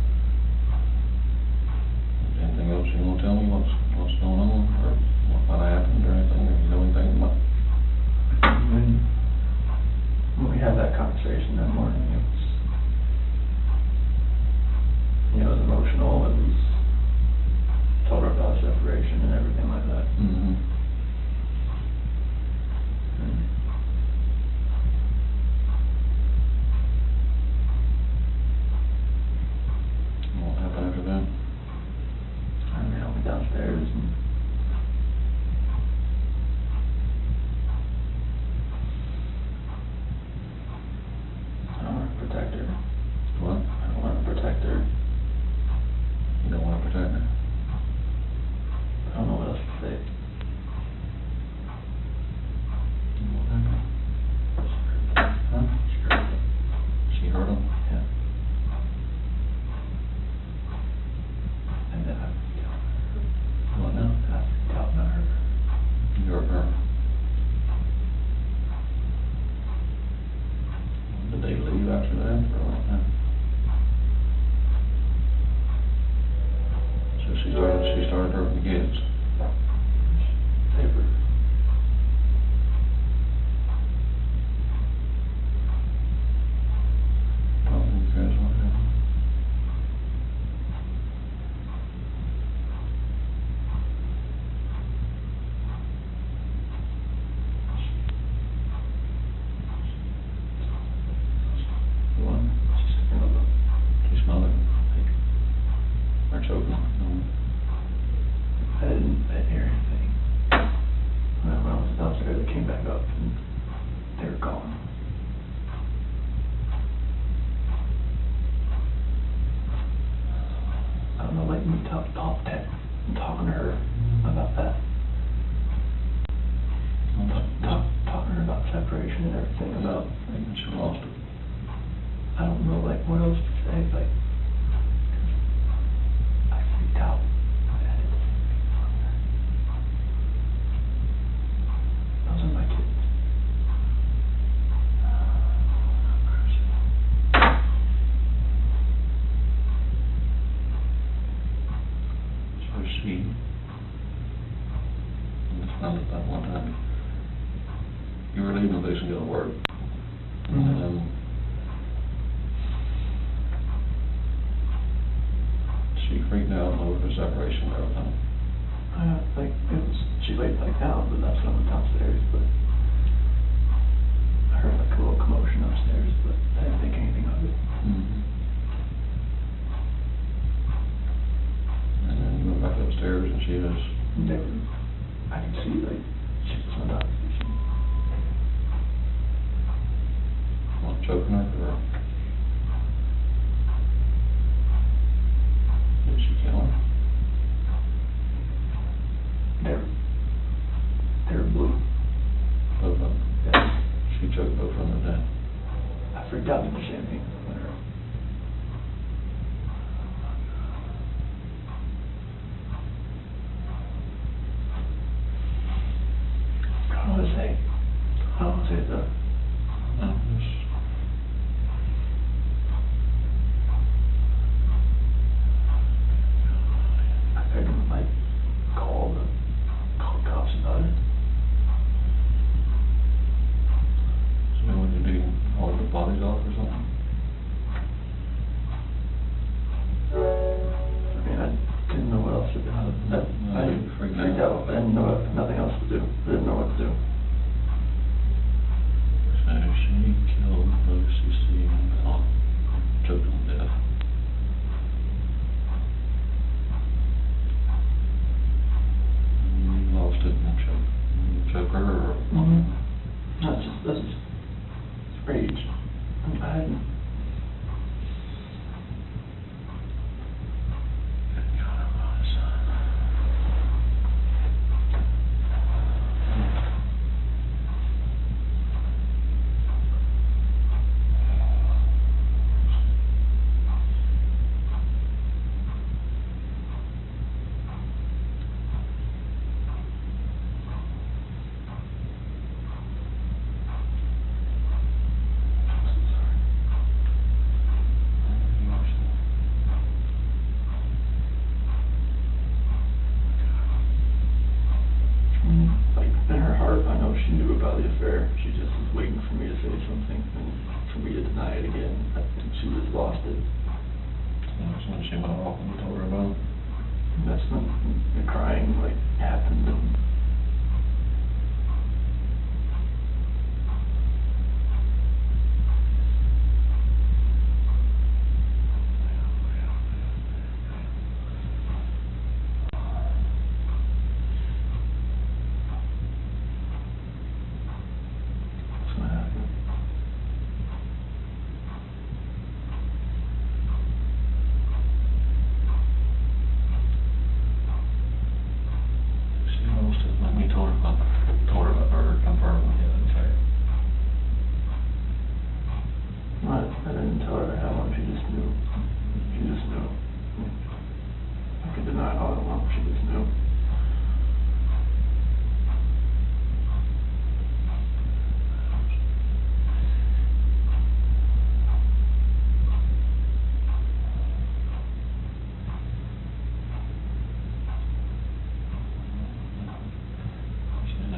Anything else you want to tell me? What's going on, or what happened, or anything? Or you know anything about? When we had that conversation that morning, it was, it was emotional. It was told her about separation and everything like that. Mm-hmm. What happened after that? I mean, I went downstairs and I don't want to protect her. What? I don't want to protect her. You don't want to protect her? I don't know what else to say. What happened? Huh? She hurt him? Yeah. And then I What now? doubt not her. You hurt her? Did they leave after that, or what? So she started hurting the kids. Paper. Talk to you guys, what happened? What? She smelled it. Or choking. No. I didn't talking to her about that. Talking to her about separation and everything, about, like, she lost it. I don't know, like, what else to say, like, I freaked out. Those are my kids. So she, found out that one time, you were leaving the place and going to work. And she freaked out over the separation and everything. Like, she laid back down, but that's when I went downstairs, but I heard like a little commotion upstairs, but I didn't think anything of it. And then you went back upstairs and she was... I could see, like, she was on top of me. What, choking her or... Did she kill her? They're blue. Both of them? Yeah. She choked both of them to death. I freaked out at the same thing. I don't want to say. I don't want to say it though. No, just... I couldn't, like, call the cops about it. So when you do all the bodies off or something? I mean, I didn't know what else to do. I freaked out. I didn't know nothing else to do. I didn't know what to do. So she killed Lucy C. and Bell, choked them to death. You lost it and choke her or... That's just rage. I hadn't... She knew about the affair. She just was waiting for me to say something and for me to deny it again. I think she just lost it. That's when she went off and told her about it. That's when the crying, like, happened. And I didn't tell her how long, she just knew. She just knew. I could deny all I want, she just knew.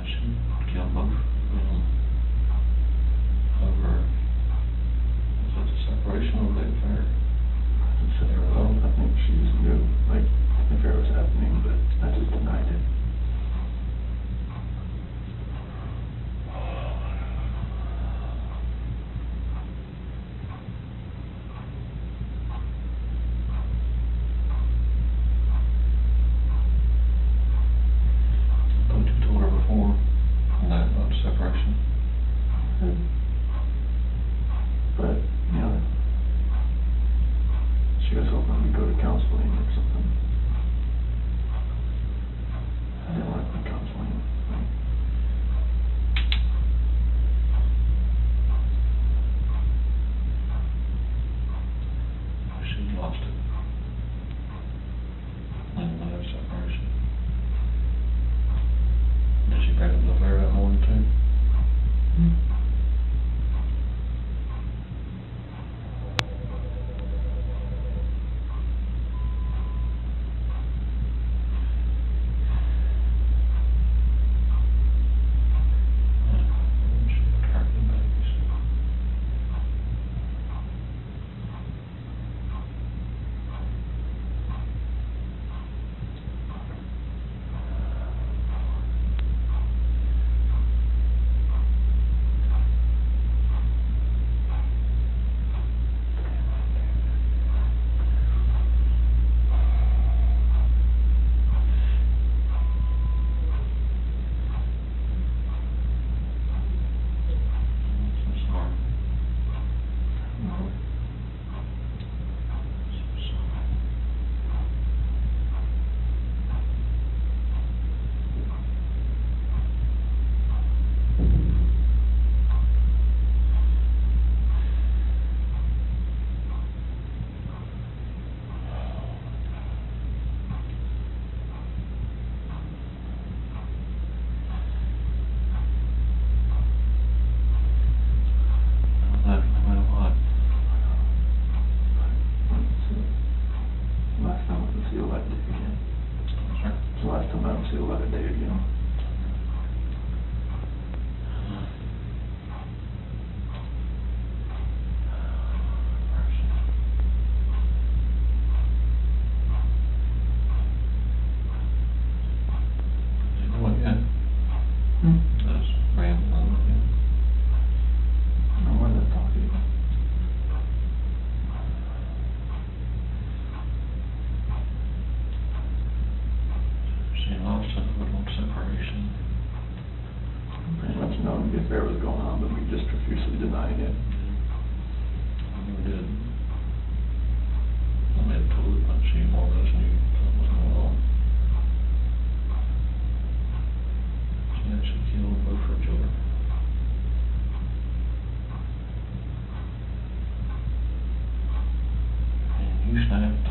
She killed both over... separation over the affair. I think she just knew, like, the affair was happening, but I just denied it. Don't you told her before on that about separation? But, you know, she was hoping we'd go to counseling or something. She lost a little separation. Pretty much knowing the affair was going on, but we just profusely denying it. We did. I made totally but she more or less knew something was going on. She actually killed both her children. And you snapped.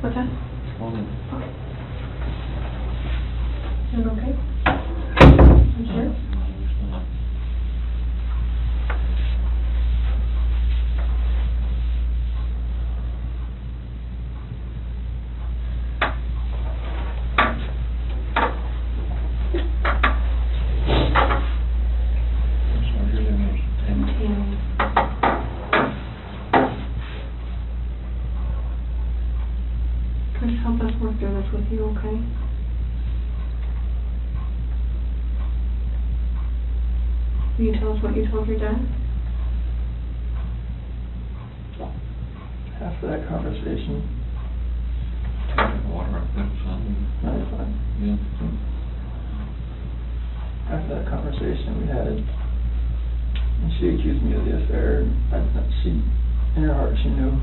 What's that? Is it okay? You sure? Chris, help us work through this with you, okay? Will you tell us what you told your dad? After that conversation, water up there, son. No, you're fine. Yeah. After that conversation we had, and she accused me of the affair, she, in her heart, she knew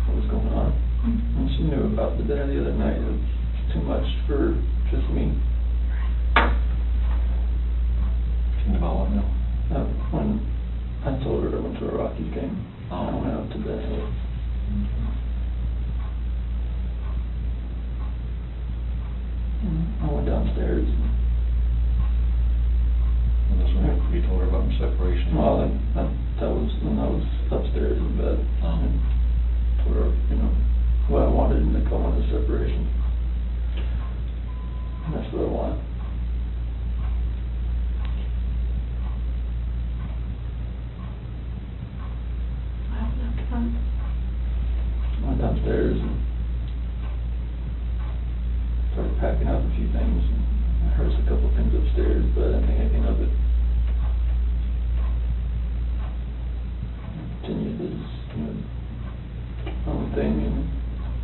what was going on. And she knew about the dinner the other night. It was too much for just me. She knew about what now? When I told her I went to a Rockies game, I went out to bed. I went downstairs. And that's when you told her about the separation? Well, that was when I was upstairs in bed. And told her, what I wanted in the call was a separation. And that's what I want. I went downstairs and started packing up a few things. And I heard a couple of things upstairs, but I didn't think anything of it. I continued this, own thing and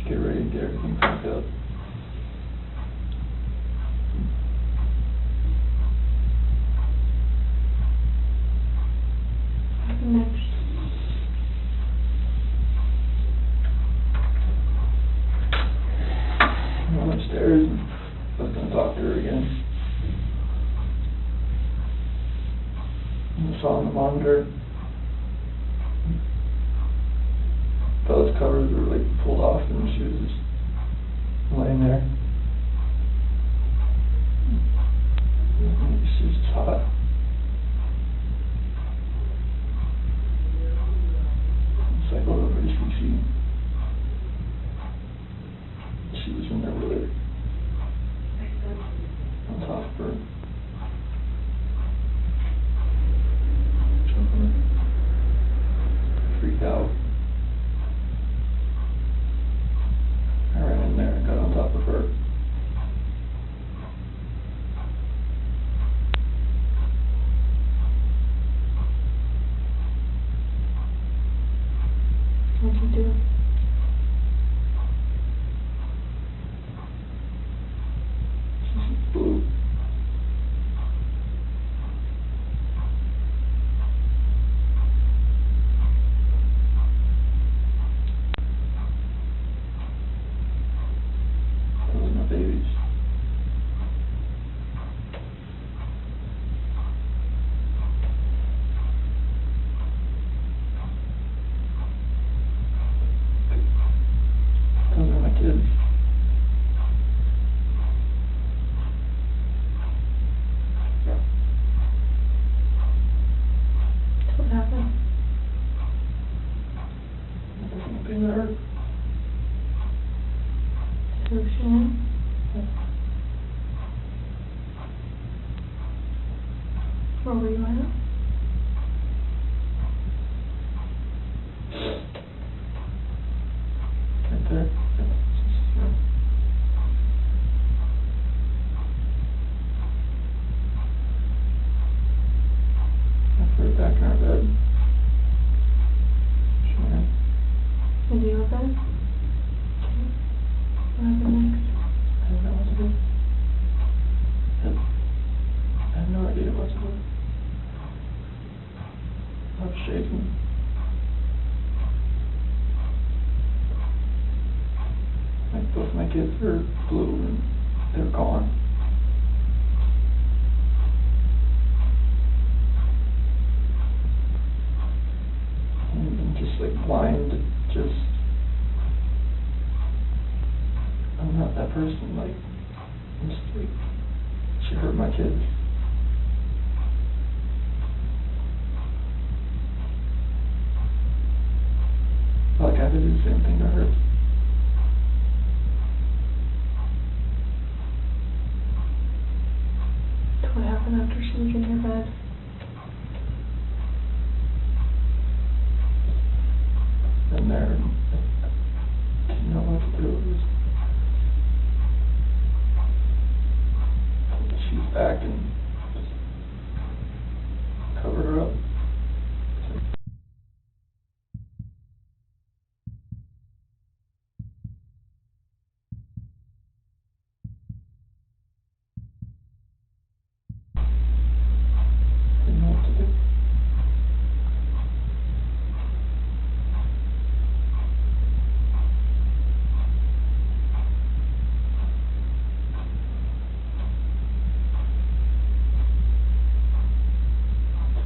get ready to get everything packed up. Next. I went upstairs and I was going to talk to her again. And I saw on the monitor, Bella's covers were like pulled off and she was just laying there. She was just hot. It's like all over she was in there with her on top of her. Freaked out. I ran in there and got on top of her. What'd you do? Blue. Those are my babies. Those are my kids. Where were you at? Right there. Right back in our bed. Sure. Is he okay? Okay. What happened next? I don't know what to do. I have no idea what to do. I'm shaking. Like both my kids are blue and they're gone. And I'm just like blind, just, I'm not that person, like, I'm just like, she hurt my kids. Like I had to do the same thing to her. What happened after she was in your bed? And there, I didn't know what to do. It was, she's back and just cover her up. Didn't know what to do.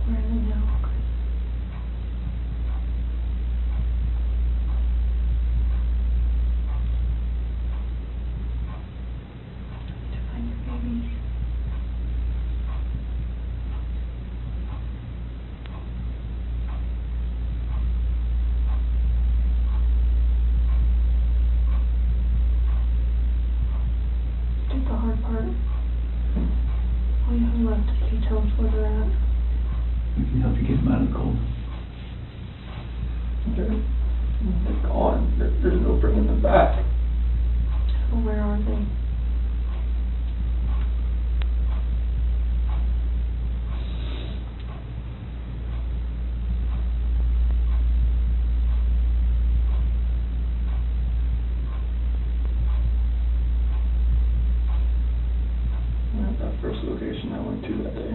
Where are they now? To find your babies. Did the hard part. All you have left is to tell us where they're at. We can help you get them out of the cold. They're gone. There's no bringing them back. So where are they? At that first location I went to that day.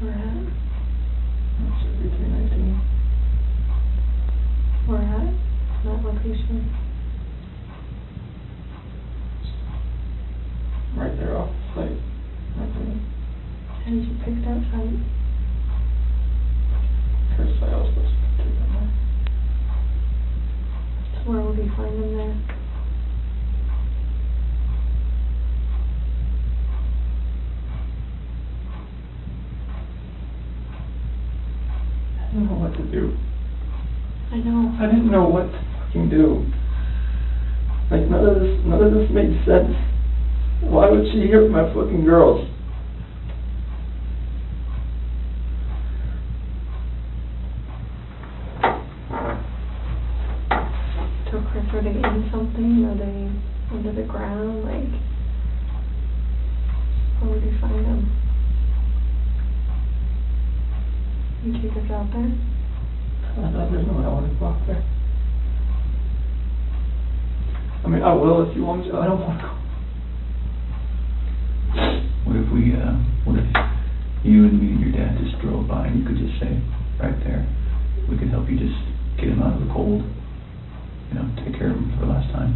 Where at? That's every 319. Where at? That location. Right there off the site. Right there. How did you pick that site? First site I was supposed to take them there. So where would we find them there? I didn't know what to do. I know. I didn't know what to fucking do. Like none of this made sense. Why would she hurt my fucking girls? So Chris, are they in something? Are they under the ground? Like, where would you find them? You take us out there? There's no way I want to go out there. I mean, I will if you want me to. I don't want to go. What if you and me and your dad just drove by and you could just say, right there, we could help you just get him out of the cold, you know, take care of him for the last time.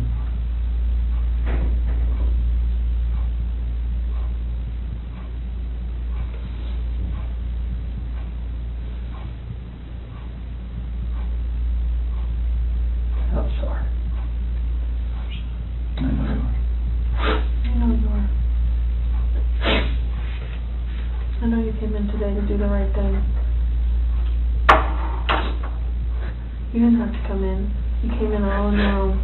I'm sorry. I know you are. I know you are. I know you came in today to do the right thing. You didn't have to come in. You came in all on your own.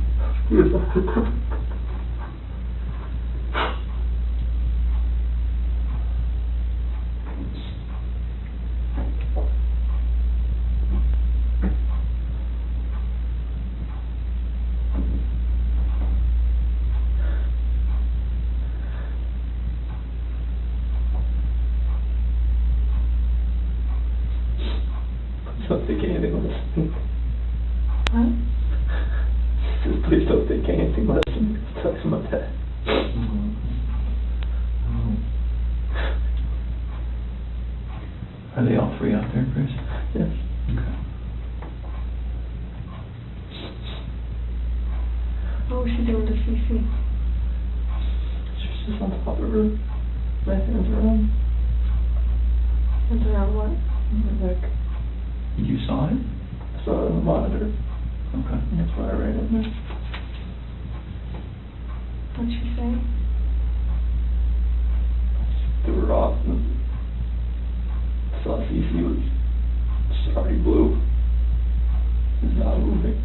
take anything less than me. What? She says, please don't take anything less than me. It's talking about that. Are they all three out there, Chris? Yes. Okay. What was she doing to CC? She's just on top of her. My hands around. Hands around what? My neck. You saw it? I saw it on the monitor. Okay. And that's why I ran in there. What'd she say? Threw her off and saw CC was already blue. It's not moving.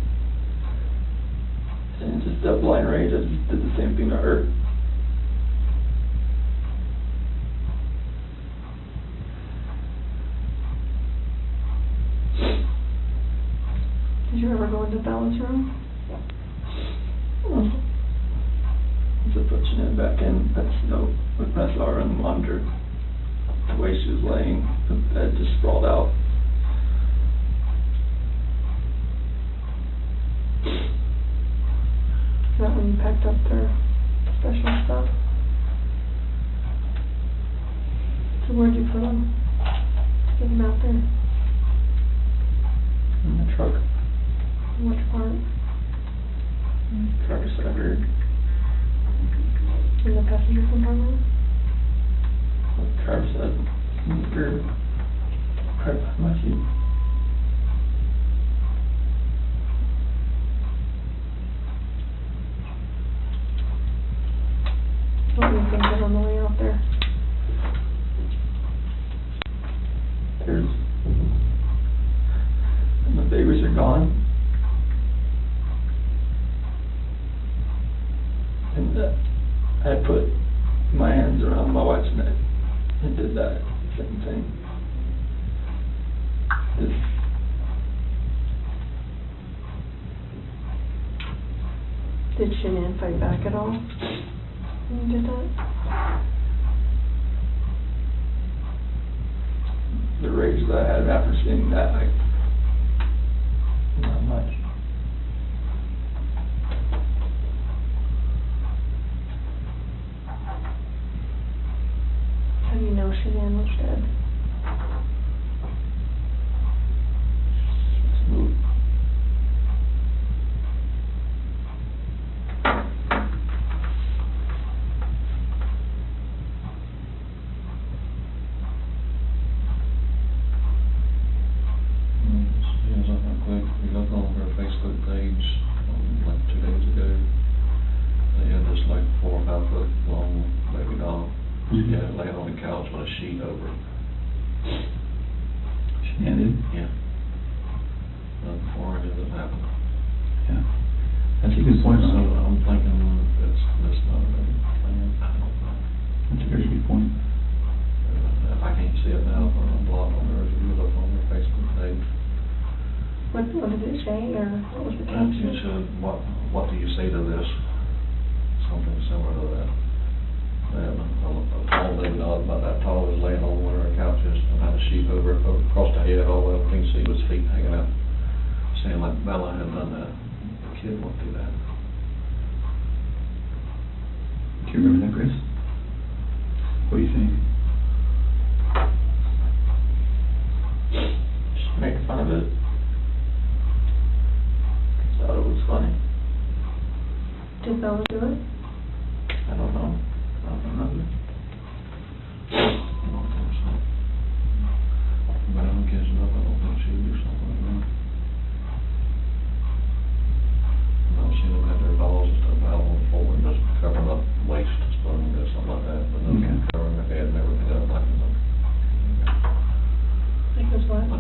And just that blind rage, I just did the same thing to her. Did you ever go into Bella's room? No. Just pushing it back in. That's no. When I saw her on the monitor, the way she was laying, the bed just sprawled out. Is that when you packed up their special stuff? So where'd you put them? Get them out there. In the truck. Which part? Driver's side rear. In the passenger compartment? Driver's side rear. Right behind my seat. What were you thinking on the way out there? There's. And the babies are gone. And I put my hands around my wife's neck and did that same thing. Did Shanann fight back at all when you did that? The rage that I had after seeing that, not much. How do you know Shanann was dead? Smooth. We looked on her Facebook page like 2 days ago. They had this like 4 or 5 foot long baby doll. Mm-hmm. Yeah, laying on the couch with a sheet over it. She ended? Yeah. Before any of this happened. Yeah. That's a good point. So I'm thinking that's not a plan. I don't know. That's a very good point. If I can't see it now, I'm blocked on there. If you look on their Facebook page. What did it say, or what was the It caption? said, what do you say to this? Something similar to that. And a tall baby doll about that tall was laying on one of her couches and had a sheet over it, across the head, all the way up. You can see his feet hanging out, saying like Bella had done that. The kid won't do that. Do you remember that, Chris? What do you think? Just making fun of it. Thought it was funny. Did Bella do it? I don't know. I don't remember. I don't think so. But I don't guess it up. I don't think she would do something like that. I've seen them have their dolls and stuff out on the floor and just covering up waist and stuff and something like that. But then covering their head and everything up like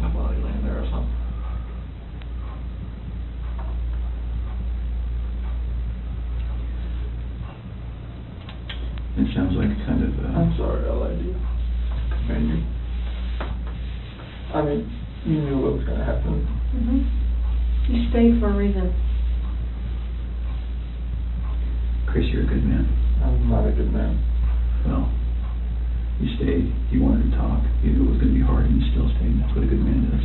a body laying there or something. It sounds like kind of. I'm sorry, I lied to you. Command you. I mean, you knew what was going to happen. Mm-hmm. You stayed for a reason. Chris, you're a good man. I'm not a good man. Well, you stayed. You wanted to talk. You knew it was going to be hard, and you still stayed. That's what a good man does.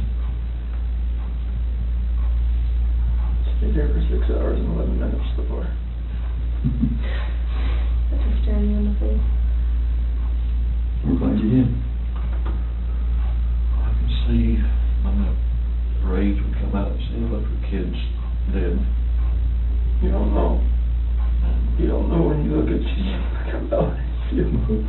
Stayed there for 6 hours and 11 minutes so far. After staring you in the face. We're glad you did. I can see when the rage would come out and see look for kids dead. You don't know. You don't know when you look at you come out and see them move.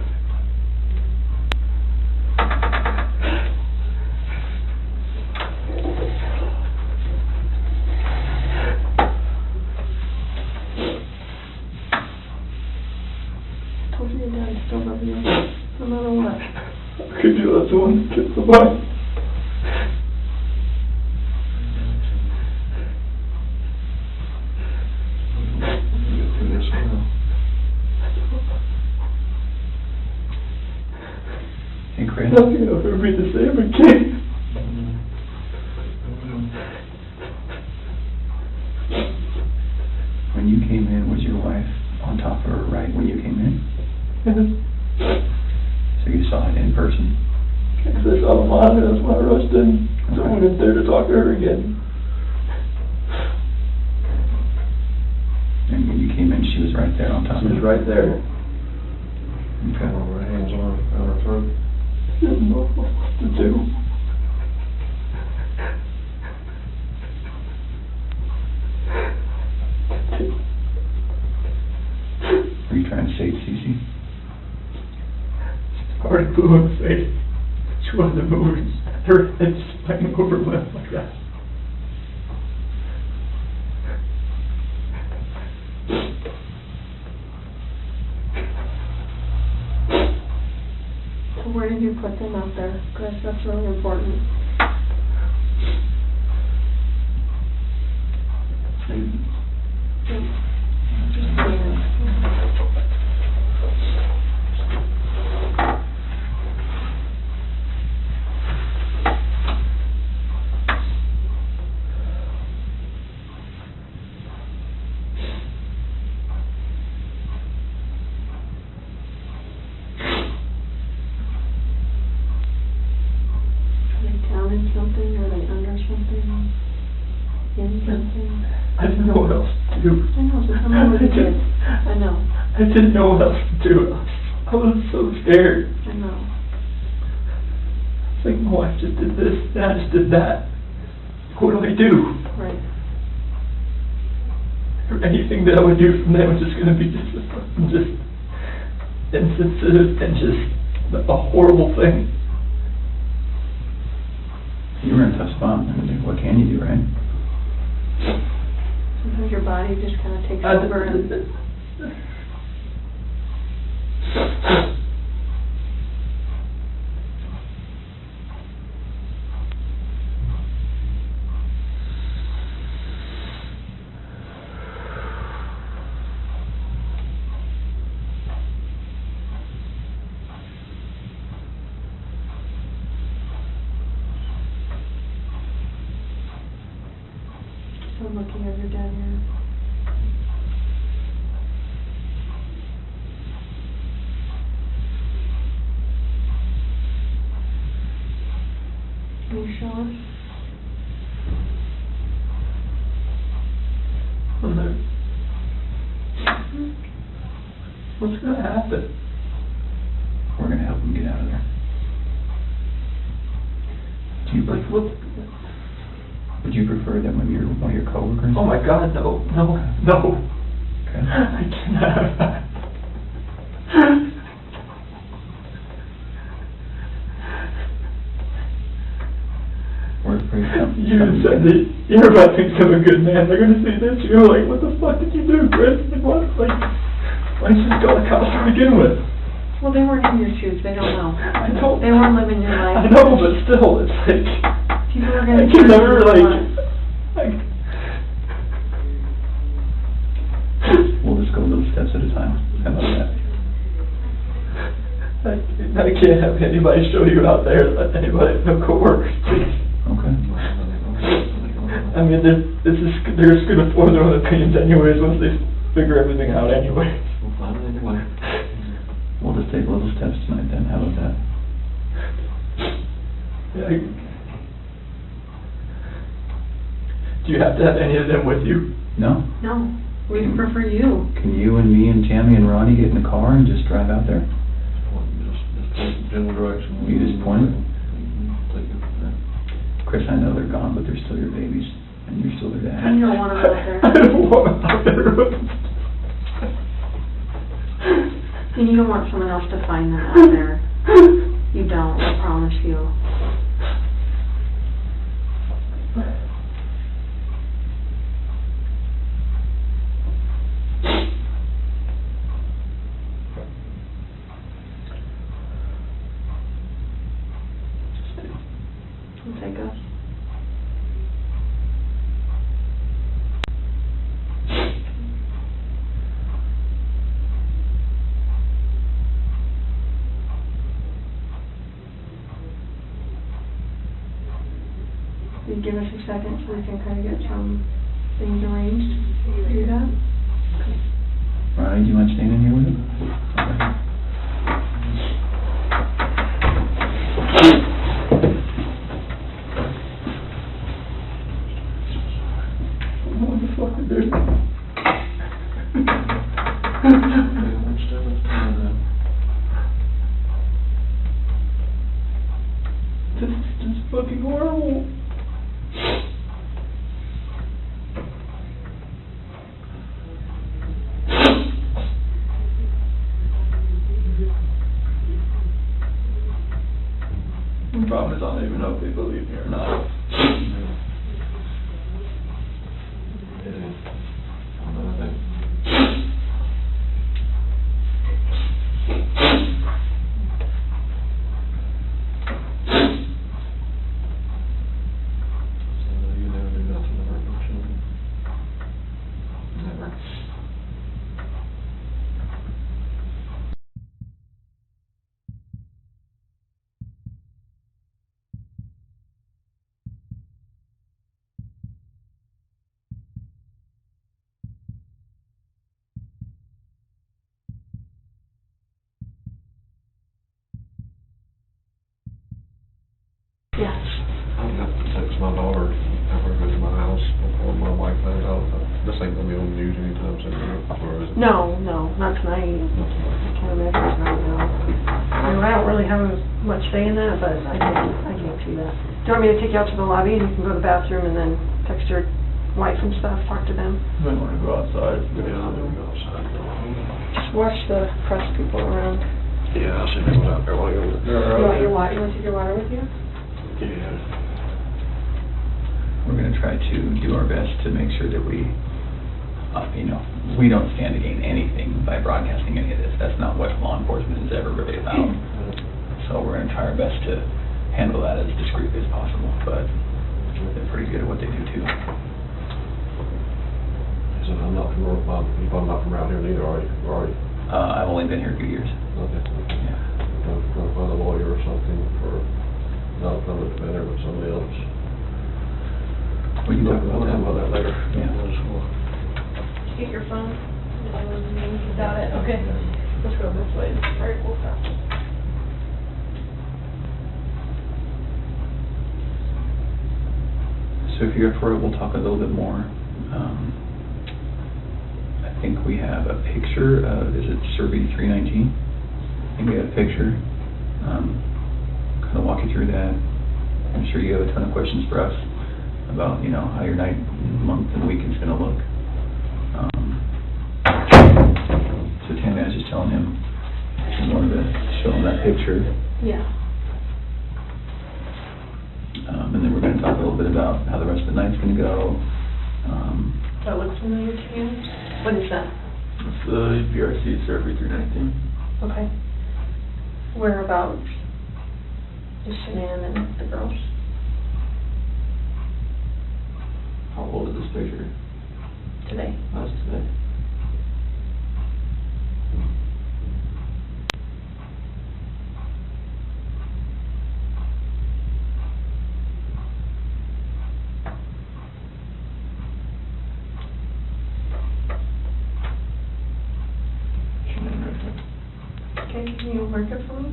I told you your dad still loves you, no matter what. How could you let someone kill somebody? Hey, Chris. Nothing will ever be the same again. When you came in, was your wife on top of her right when you came in? So you saw it in person? Because I saw the monitor, that's why I rushed in. So I went in there to talk to her again. And when you came in, she was right there on top of She was her? right there. Okay. Her hands on her throat. She didn't know what to do. Were you trying to save Cece? Already blew in the face. She wasn't moving. Her head sprang over left like that. So where did you put them out there? Chris, that's really important. In something, or they under something, in something. I didn't know what else to do. I know, so tell me what you did. I know. I didn't know what else to do. I was so scared. I know. It's like my wife just did this, and I just did that. What do I do? Right. Anything that I would do from there was just going to be just insensitive and just a horrible thing. You were in a tough spot. I mean, what can you do, right? Sometimes your body just kind of takes over and... I'm looking at your dad here. Can you show us? What's going to happen? We're going to help him get out of there. Do you Like, what? Would you prefer that one of your coworkers? Oh my God, no. Okay. I cannot have that. We're afraid something. You said that you're about to become a good man. They're going to see this. You're like, what the fuck did you do, Chris? Like, what? Like, why did you just call the cops to begin with? Well, they weren't in your shoes. They don't know. I don't. They weren't living your life. I know, but still, it's like... People are I going to can never, like... We'll just go little steps at a time. How about that? I can't have anybody show you out there, anybody, no coworkers, please. Okay. I mean, they're just going to form their own opinions anyways once they figure everything out anyway. We'll just take little steps tonight then. How about that? Yeah, Do you have to have any of them with you? No. No, we prefer you. Can you and me and Tammy and Ronnie get in the car and just drive out there? Just general direction. Will you just point? Chris, I know they're gone, but they're still your babies, and you're still their dad. You don't want them out there. I don't want them out there. And you don't want someone else to find them out there. You don't, I promise you. Take us. You give us a second so we can kind of get some things arranged. Do that. Ronnie, do you mind staying in here with him? What the fuck is this? This is just fucking horrible. The problem is I don't even know if they believe me or not. Yes. I'm gonna have to text my daughter after I go to my house before my wife finds out. This ain't gonna be on the news anytime soon, or is it? No, not tonight. I can't imagine it's not now. I mean, I don't really have much say in that, but I can't see that. Do you want me to take you out to the lobby and you can go to the bathroom and then text your wife and stuff, talk to them? You might want to go outside. Yeah, I'm gonna go outside. Just watch the press people around. Yeah, I'll see them out there while you're over there. You want to take your water with you? Yeah. We're going to try to do our best to make sure that we don't stand to gain anything by broadcasting any of this. That's not what law enforcement is ever really about. So we're going to try our best to handle that as discreetly as possible, but they're pretty good at what they do too. So I'm not from around here neither, are you? I've only been here a few years. Okay. Yeah. Go find a lawyer or something for not a public defender, but somebody else. We can talk about that later. Yeah. Get your phone. You got it. Okay. Let's go this way. All right, we'll stop. So if you're up for it, we'll talk a little bit more. I think we have a picture of, is it Survey 319? I think we have a picture. Kind of walk you through that. I'm sure you have a ton of questions for us about, how your night, month, and weekend's going to look. So Tammy, I was just telling him, I wanted to show him that picture. Yeah. And then we're going to talk a little bit about how the rest of the night's going to go. That looks familiar to you? What is that? It's the BRC Survey 319. Okay. Whereabouts is Shanann and the girls? How old is this picture? Today. That's today. Okay, can you mark it for me?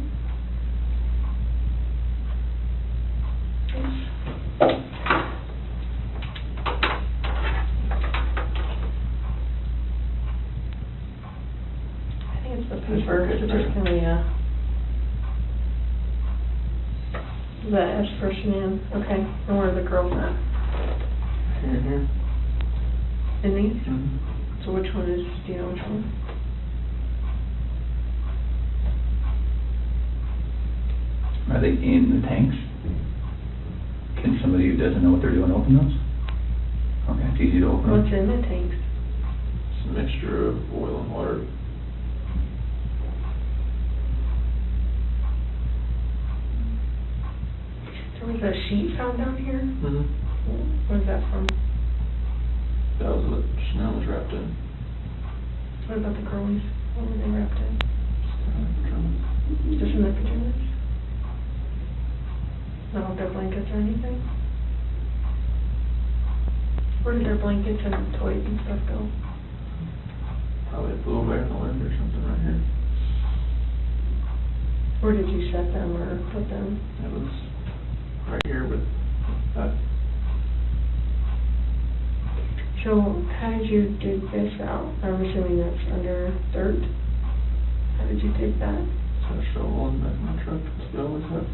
the paper, so just kind of, yeah. The S for Shanann, okay. And where are the girls at? Here. In these? Mm-hmm. So which one is, do you know which one? Are they in the tanks? Can somebody who doesn't know what they're doing open those? Okay, it's easy to open them. What's in the tanks? It's a mixture of oil and water. There was a sheet found down here? Mm-hmm. Where's that from? That was what Chanel was wrapped in. What about the girlies? What were they wrapped in? Just in their pajamas? Not with their blankets or anything? Where did their blankets and toys and stuff go? Probably blew away in the wind or something right here. Where did you set them or put them? It was right here with that. So how did you dig this out? I'm assuming that's under dirt. How did you dig that? It's a shovel in the back of my truck. That's what I always have.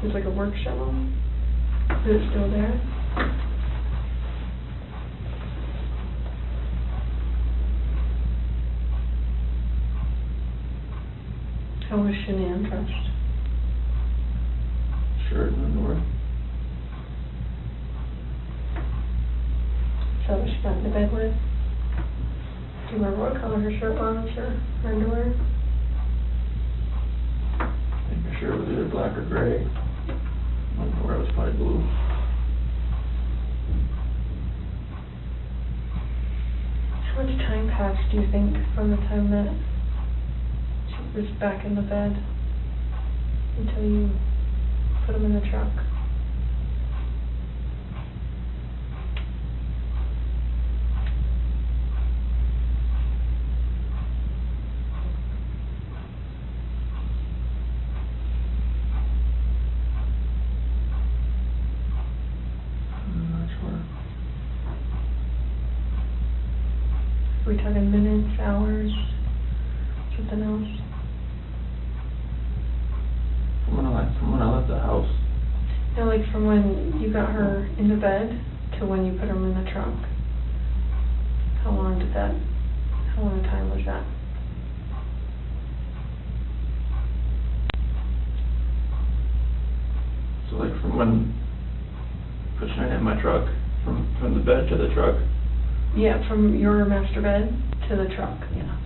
It's like a work shovel? Is it still there? How was Shanann dressed? Shirt and underwear. So was she got into bed with? Do you remember what color her shirt was or her underwear? I think her shirt was either black or gray. Underwear was probably blue. How much time passed, do you think, from the time that she was back in the bed until you put them in the truck? I'm not sure. Are we talking minutes, hours, something else? From when I left the house. No, like from when you got her in the bed to when you put them in the trunk. How long a time was that? So like from when put Shane in my truck, from the bed to the truck. Yeah, from your master bed to the truck, yeah.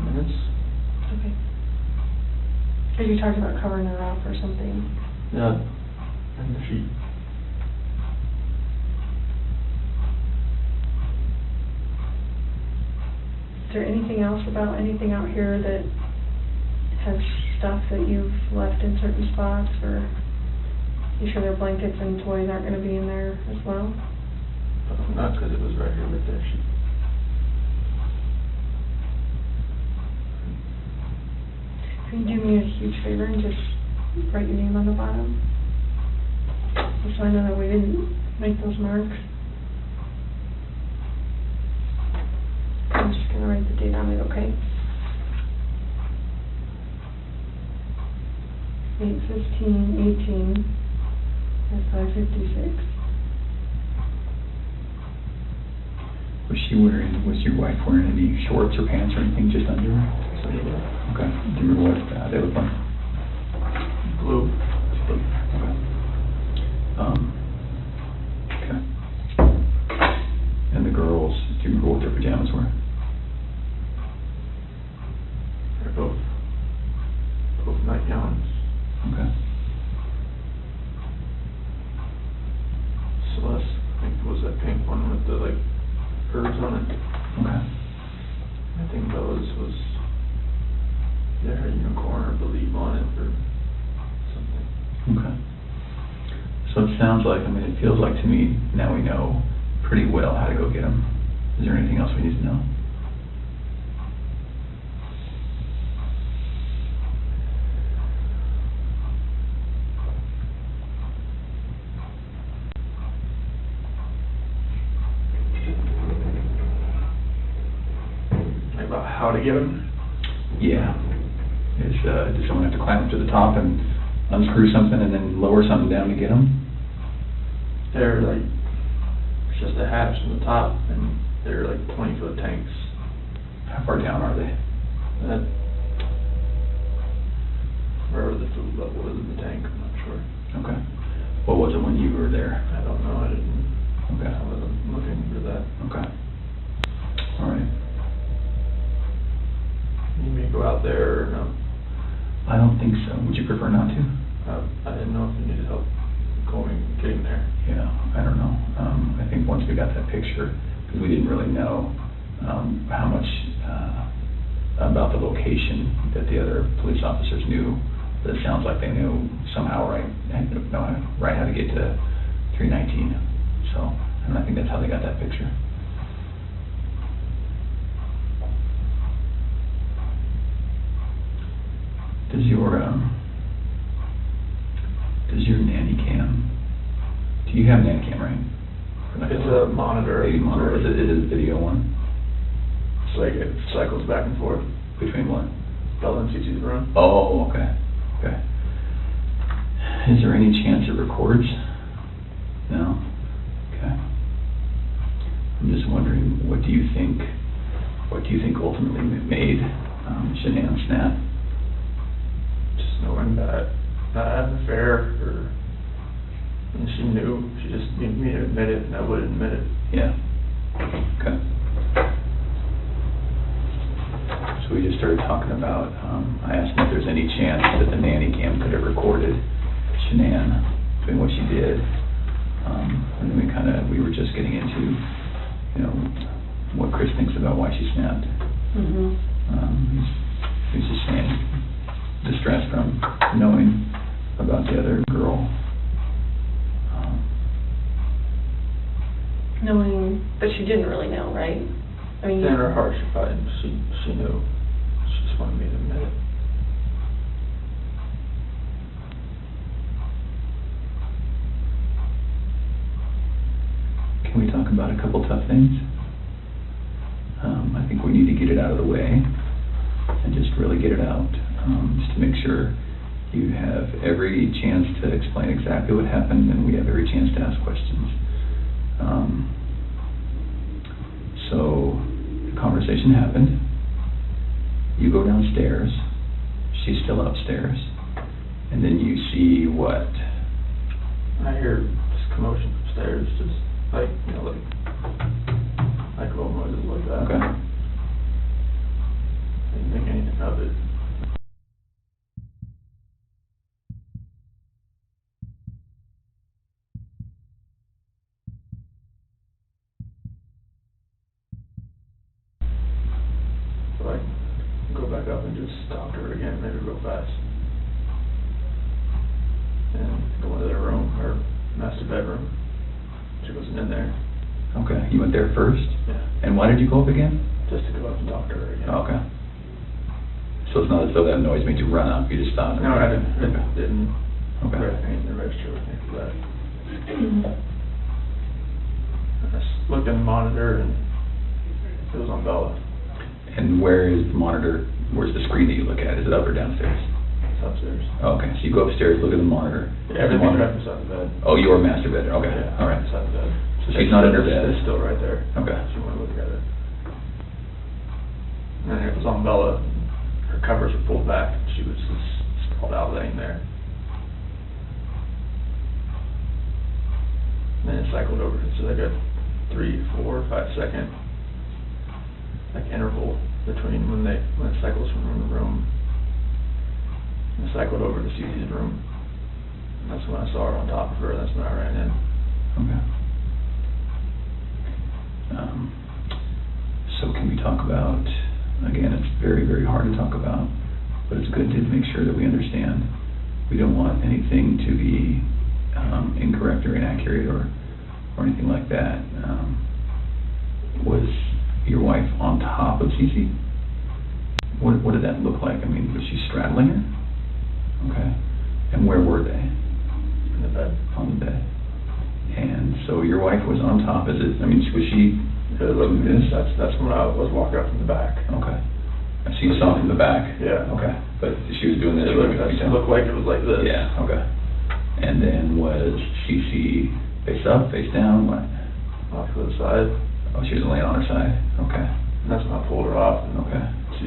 Minutes. Okay. Because you talked about covering her up or something. Yeah. And the sheet. Is there anything else about anything out here that has stuff that you've left in certain spots, or you sure their blankets and toys aren't going to be in there as well? Not because it was right here with that sheet. Can you do me a huge favor and just write your name on the bottom? Just so I know that we didn't make those marks. I'm just going to write the date on it, okay? 8/15/18 at 5:56. Was she wearing, was your wife wearing any shorts or pants or anything, just underwear? Okay. Do you remember what they look like? Blue. Okay. Okay. And the girls, do you remember what their pajamas were? They're both nightgowns. Okay. Celeste, I think, was that pink one with the like curves on it. Okay. I think Bella's was their unicorn or believe on it or something. Okay. So it sounds like, I mean, it feels like to me, now we know pretty well how to go get them. Is there anything else we need to know? About how to get them? Yeah. Does someone have to climb up to the top and unscrew something and then lower something down to get them? They're like, it's just a hatch from the top, and they're like 20-foot tanks. How far down are they? Wherever the food level is in the tank, I'm not sure. Okay. What was it when you were there? I don't know, I didn't. Okay. I wasn't looking for that. Okay. All right. You may go out there or no? I don't think so. Would you prefer not to? I didn't know if you needed help getting there. Yeah, I don't know. I think once we got that picture, because we didn't really know how much about the location that the other police officers knew, but it sounds like they knew somehow right how to get to 319. So, and I think that's how they got that picture. Does your nanny cam? Do you have a nanny cam, right? It's a monitor. Baby monitor. Is it a video one? It's like it cycles back and forth. Between what? Bella and Cece's room. Oh, okay. Okay. Is there any chance it records? No? Okay. I'm just wondering, what do you think ultimately made Shanann snap? Just knowing that I had an affair, and she knew. She just needed me to admit it, and I wouldn't admit it. Yeah. Okay. So we just started talking about, I asked him if there's any chance that the nanny cam could have recorded Shanann doing what she did. And then we were just getting into, what Chris thinks about why she snapped. He's just saying, distress from knowing about the other girl. Knowing, but she didn't really know, right? I mean, in her heart, she knew. She just wanted me to admit it. Can we talk about a couple tough things? I think we need to get it out of the way and just really get it out, just to make sure you have every chance to explain exactly what happened and we have every chance to ask questions. So the conversation happened. You go downstairs. She's still upstairs. And then you see what? I hear just commotion upstairs, just like little noises like that. Okay. Didn't think anything of it. So I go back up and just talk to her again, maybe real fast. And go into their room, her master bedroom. She wasn't in there. Okay, you went there first? Yeah. And why did you go up again? Just to go up and talk to her again. Okay. So it's not as though that noise made you run up, you just stopped? No, I didn't. Okay. Anything register with me for that. I just looked in the monitor and it was on Bella. And where is the monitor? Where's the screen that you look at? Is it up or downstairs? It's upstairs. Oh, okay, so you go upstairs, look at the monitor. Yeah, everything's right beside the bed. Oh, your master bed. Okay, yeah, all right. Beside the bed. So she's not in her bed. It's still right there. Okay. She went to look at it. And it was on Bella. Her covers were pulled back. She was just sprawled out laying there. And then it cycled over. So like a 3, 4, 5 second interval between when it cycles from room to room. And it cycled over to Cece's room. And that's when I saw her on top of her. That's when I ran in. Okay. So can we talk about, again, it's very, very hard to talk about, but it's good to make sure that we understand. We don't want anything to be incorrect or inaccurate or anything like that. Was your wife on top of Cece? What did that look like? I mean, was she straddling her? Okay. And where were they? In the bed. On the bed. And so your wife was on top. Was she doing this? That's when I was walking up from the back. Okay. So you saw from the back? Yeah. Okay. But she was doing this? It looked like it was like this. Yeah, okay. And then was she face up, face down, what? Off to the side. Oh, she was laying on her side, okay. And that's when I pulled her off. And okay. She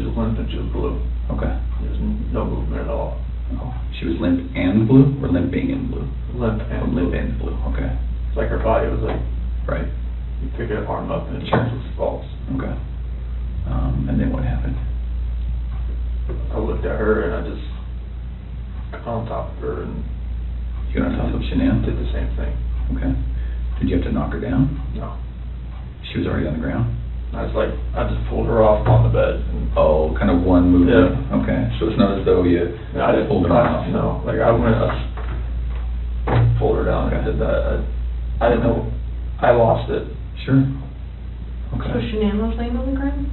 was limp and she was blue. Okay. There was no movement at all. Oh, she was limp and blue, or limping and blue? Limp and limp and blue, okay. It's like her body was like, right. You pick her arm up and it sure. was false. Okay. And then what happened? I looked at her and I just got on top of her and you got on top of Shanann? Did the same thing. Okay. Did you have to knock her down? No. She was already on the ground? I just pulled her off on the bed. And oh, kind of one movement? Yeah. Okay. So it's not as though you pulled her off? No. Like I pulled her down and did that. I didn't know. I lost it. Sure. Okay. So Shanann was laying on the ground?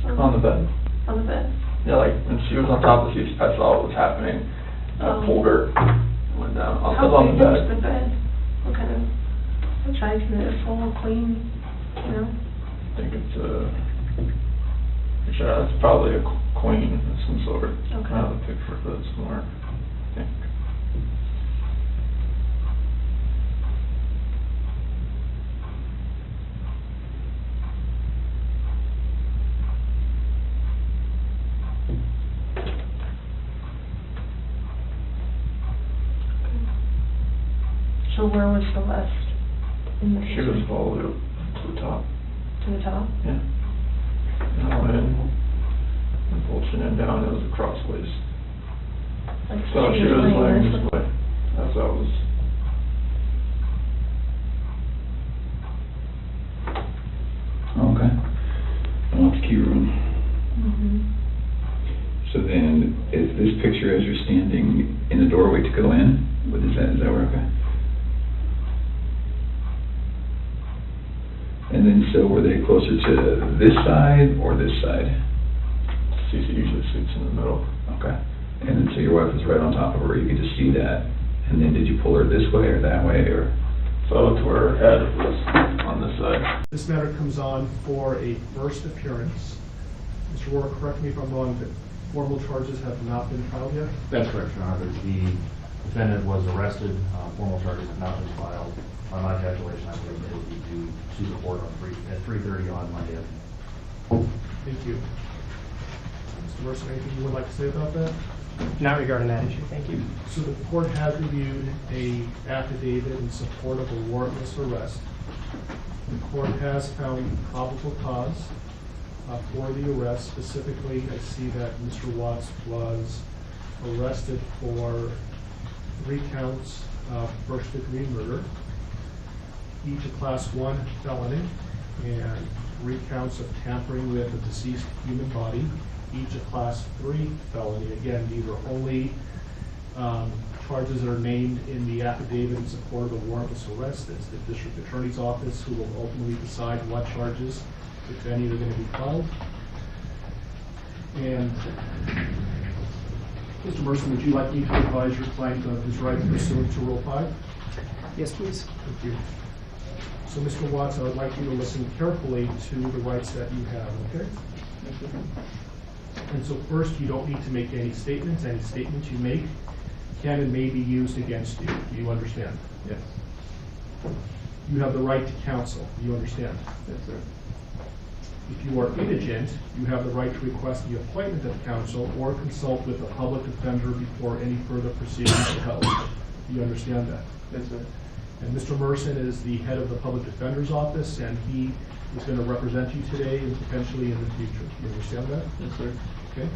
On the bed. On the bed? Yeah, like when she was on top of the seat, I saw what was happening. I pulled her, went down. I was on the bed. How big is the bed? What kind of size is it? Full, clean, you know? I think it's probably a queen of some sort. Okay. I have a picture of it somewhere, I think. So where was Celeste in the She was all the way up to the top. To the top? Yeah. And I went in and pulled Shanann down. It was crossways. Like So she was laying this way as I was. Okay. Well, that's key room. So then, is this picture as you're standing in the doorway to go in? What is that? Is that where? Okay. And then, so were they closer to this side or this side? Cece usually sits in the middle. Okay. And then, so your wife was right on top of her. You could just see that. And then, did you pull her this way or that way, or? So to her head was on this side. This matter comes on for a first appearance. Mr. Warwick, correct me if I'm wrong, but formal charges have not been filed yet? That's correct, Your Honor. The defendant was arrested. Formal charges have not been filed. By my calculation, I believe it will be due to the court at 3:30 on Monday afternoon. Thank you. Mr. Mercer, anything you would like to say about that? Not regarding that issue, thank you. So the court has reviewed a affidavit in support of a warrantless arrest. The court has found probable cause for the arrest. Specifically, I see that Mr. Watts was arrested for 3 counts of first-degree murder, each a Class 1 felony, and 3 counts of tampering with a deceased human body, each a Class 3 felony. Again, these are only charges that are named in the affidavit in support of a warrantless arrest. It's the district attorney's office who will ultimately decide what charges, if any, are going to be filed. And Mr. Merson, would you like me to advise your client of his rights pursuant to Rule 5? Yes, please. Thank you. So, Mr. Watts, I would like you to listen carefully to the rights that you have, okay? Thank you. And so first, you don't need to make any statements. Any statements you make can and may be used against you. Do you understand? Yes. You have the right to counsel. Do you understand? Yes, sir. If you are indigent, you have the right to request the appointment of counsel or consult with a public defender before any further proceedings are held. Do you understand that? Yes, sir. And Mr. Merson is the head of the public defender's office, and he is going to represent you today and potentially in the future. Do you understand that? Yes, sir. Okay.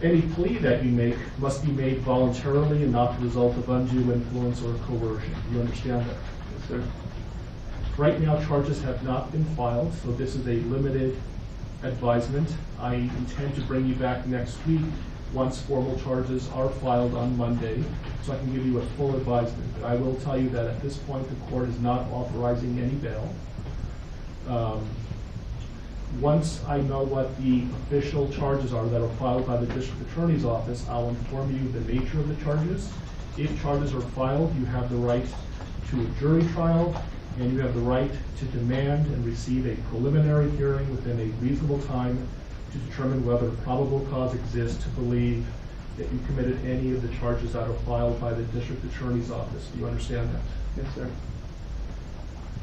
Any plea that you make must be made voluntarily and not the result of undue influence or coercion. Do you understand that? Yes, sir. Right now, charges have not been filed, so this is a limited advisement. I intend to bring you back next week once formal charges are filed on Monday, so I can give you a full advisement. But I will tell you that at this point, the court is not authorizing any bail. Once I know what the official charges are that are filed by the district attorney's office, I'll inform you the nature of the charges. If charges are filed, you have the right to a jury trial, and you have the right to demand and receive a preliminary hearing within a reasonable time to determine whether probable cause exists to believe that you committed any of the charges that are filed by the district attorney's office. Do you understand that? Yes, sir.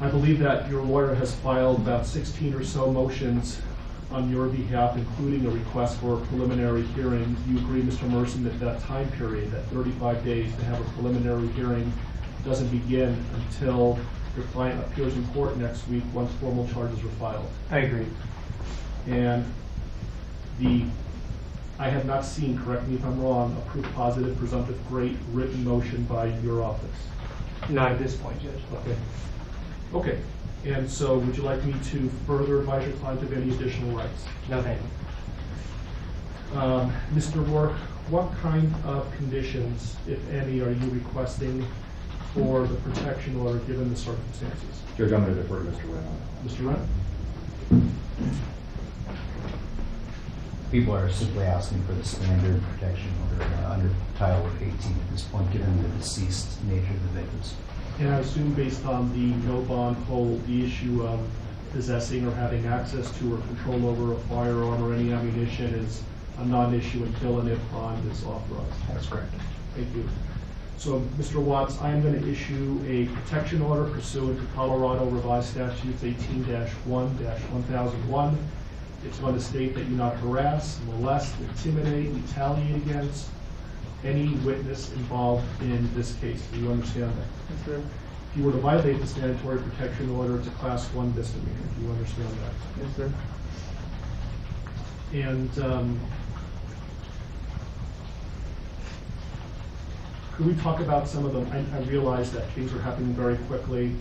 I believe that your lawyer has filed about 16 or so motions on your behalf, including a request for a preliminary hearing. Do you agree, Mr. Merson, that that time period, that 35 days to have a preliminary hearing, doesn't begin until your client appears in court next week once formal charges are filed? I agree. And I have not seen, correct me if I'm wrong, a proof positive, presumptive, great written motion by your office. Not at this point, Judge. Okay. Okay. And so would you like me to further advise your client of any additional rights? No, thank you. Mr. Rourke, what kind of conditions, if any, are you requesting for the protection order given the circumstances? Judge, I'm going to defer to Mr. Wren on that. Mr. Wren? People are simply asking for the standard protection order under Title 18 at this point, given the deceased nature of the victims. And I assume based on the no bond hold, the issue of possessing or having access to or control over a firearm or any ammunition is a non-issue until and if bond is authorized. That's correct. Thank you. So, Mr. Watts, I am going to issue a protection order pursuant to Colorado Revised Statutes 18-1-1001. It's going to state that you not harass, molest, intimidate, retaliate against any witness involved in this case. Do you understand that? Yes, sir. If you were to violate the mandatory protection order, it's a Class 1 misdemeanor. Do you understand that? Yes, sir. And could we talk about some of them? I realize that things are happening very quickly.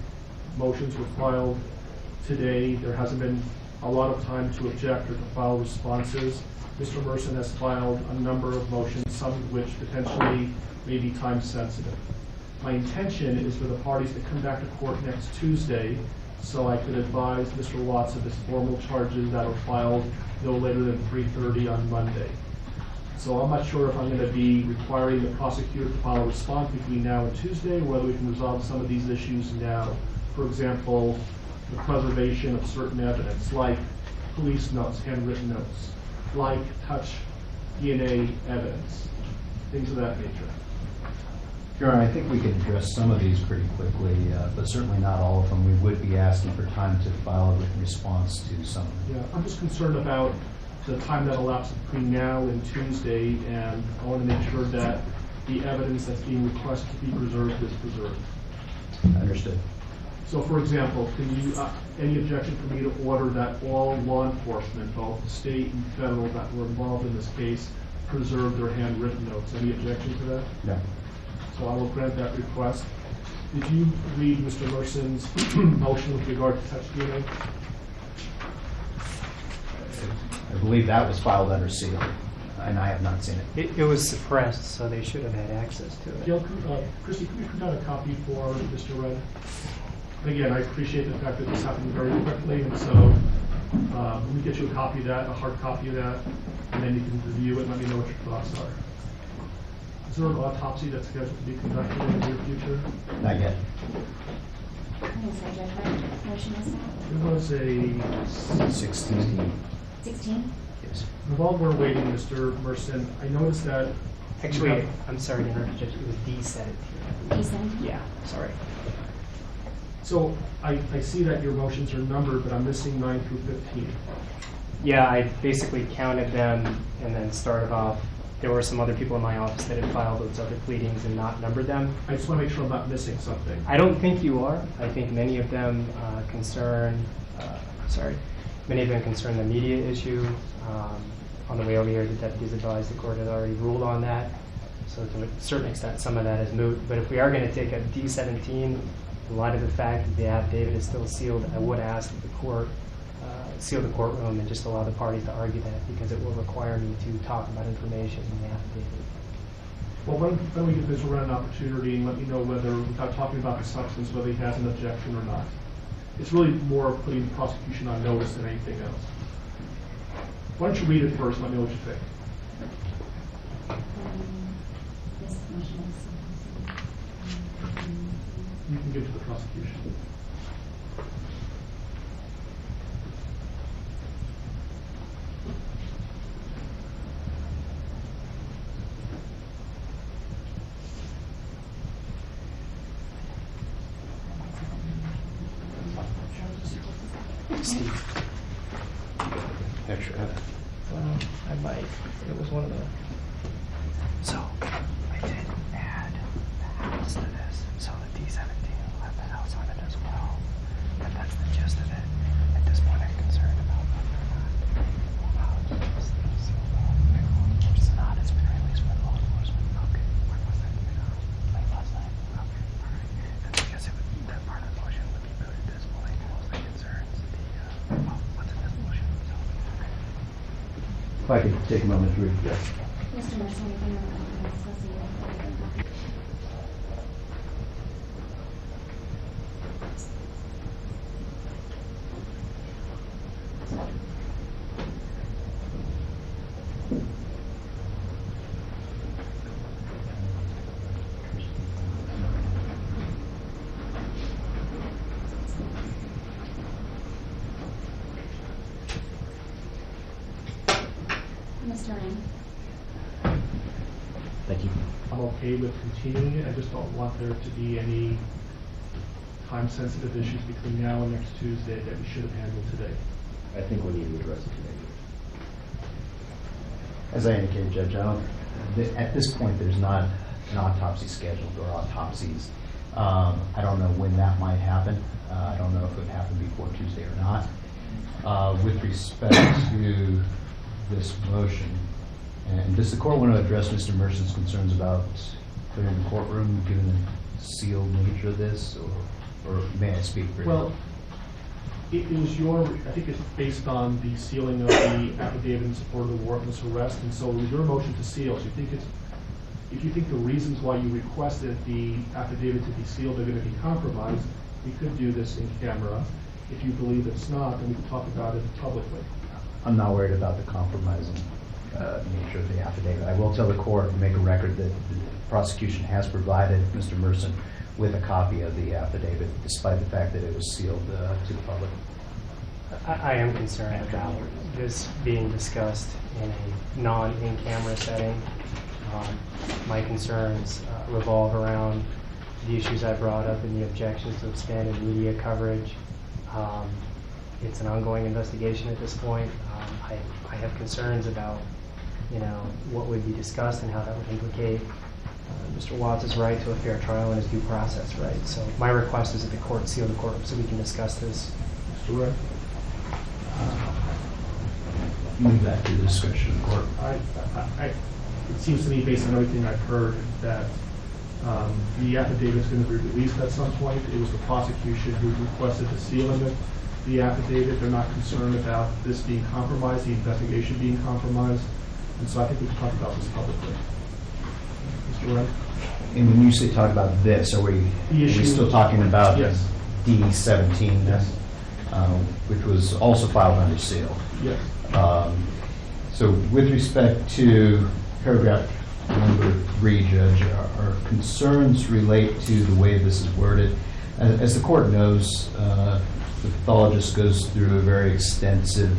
Motions were filed today. There hasn't been a lot of time to object or to file responses. Mr. Merson has filed a number of motions, some of which potentially may be time sensitive. My intention is for the parties to come back to court next Tuesday so I could advise Mr. Watts of his formal charges that are filed no later than 3:30 on Monday. So I'm not sure if I'm going to be requiring the prosecutor to file a response between now and Tuesday, or whether we can resolve some of these issues now. For example, the preservation of certain evidence, like police notes, handwritten notes, like touch DNA evidence, things of that nature. Your Honor, I think we can address some of these pretty quickly, but certainly not all of them. We would be asking for time to file a written response to some of them. Yeah, I'm just concerned about the time that elapses between now and Tuesday, and I want to make sure that the evidence that's being requested to be preserved is preserved. Understood. So, for example, can you, any objection for me to order that all law enforcement, both state and federal, that were involved in this case, preserve their handwritten notes? Any objection to that? No. So I will grant that request. Did you read Mr. Merson's motion with regard to touch DNA? I believe that was filed under seal, and I have not seen it. It was suppressed, so they should have had access to it. Gail, Christy, could you print out a copy for Mr. Red? Again, I appreciate the fact that this happened very quickly, and so let me get you a copy of that, a hard copy of that, and then you can review it and let me know what your thoughts are. Is there an autopsy that's scheduled to be conducted in the near future? Not yet. It was a 16. 16? Yes. While we're waiting, Mr. Merson, I noticed that... Actually, I'm sorry to interrupt, Judge. It was D17. D17? Yeah, sorry. So I see that your motions are numbered, but I'm missing 9 through 15. Yeah, I basically counted them and then started off. There were some other people in my office that had filed those other pleadings and not numbered them. I just want to make sure I'm not missing something. I don't think you are. I think many of them concern the media issue. On the way over here, the deputies advised the court had already ruled on that. So to a certain extent, some of that is moot. But if we are going to take a D17, in light of the fact that the affidavit is still sealed, I would ask that the court seal the courtroom and just allow the parties to argue that, because it will require me to talk about information in the affidavit. Well, why don't we give Mr. Wren an opportunity and let me know whether, without talking about the substance, whether he has an objection or not. It's really more of putting the prosecution on notice than anything else. Why don't you read it first and let me know what you think. You can give to the prosecution. Steve. Extra. I might. It was one of the. So, I did add the house to this, so the D17 will have the house on it as well. But that's the gist of it. At this point, I'm concerned about whether or not Sonata's been released by law enforcement. Okay, when was that? Late last night. Okay, alright. And I guess that part of the motion would be moot at this point. Mostly concerns what's in this motion. So, okay. If I could take a moment to read this. Mr. Mercer, anything on that? Mr. Lane. Thank you. I'm okay with continuing it. I just don't want there to be any time-sensitive issues between now and next Tuesday that we should have handled today. I think we need to address it today. As I indicated, Judge, at this point, there's not an autopsy scheduled or autopsies. I don't know when that might happen. I don't know if it would happen before Tuesday or not. With respect to this motion, and does the court want to address Mr. Mercer's concerns about clearing the courtroom, given the sealed nature of this, or may I speak for you? Well, it was I think it's based on the sealing of the affidavit in support of the warrantless arrest, and so it was your motion to seal. So if you think the reasons why you requested the affidavit to be sealed are going to be compromised, we could do this in camera. If you believe it's not, then we can talk about it publicly. I'm not worried about the compromising nature of the affidavit. I will tell the court and make a record that the prosecution has provided Mr. Mercer with a copy of the affidavit, despite the fact that it was sealed to the public. I am concerned about this being discussed in a non-in-camera setting. My concerns revolve around the issues I brought up in the objections to expanded media coverage. It's an ongoing investigation at this point. I have concerns about, what would be discussed and how that would implicate Mr. Watts' right to a fair trial and his due process right. So my request is that the court seal the court so we can discuss this. Mr. Wright? Move that to the discretion of the court. It seems to me, based on everything I've heard, that the affidavit is going to be released at some point. It was the prosecution who requested the sealing of the affidavit. They're not concerned about this being compromised, the investigation being compromised. And so I think we can talk about this publicly. Mr. Wright? And when you say talk about this, are we still talking about yes. D17? Yes. Which was also filed under seal? Yes. So with respect to paragraph number 3, Judge, our concerns relate to the way this is worded. As the court knows, the pathologist goes through a very extensive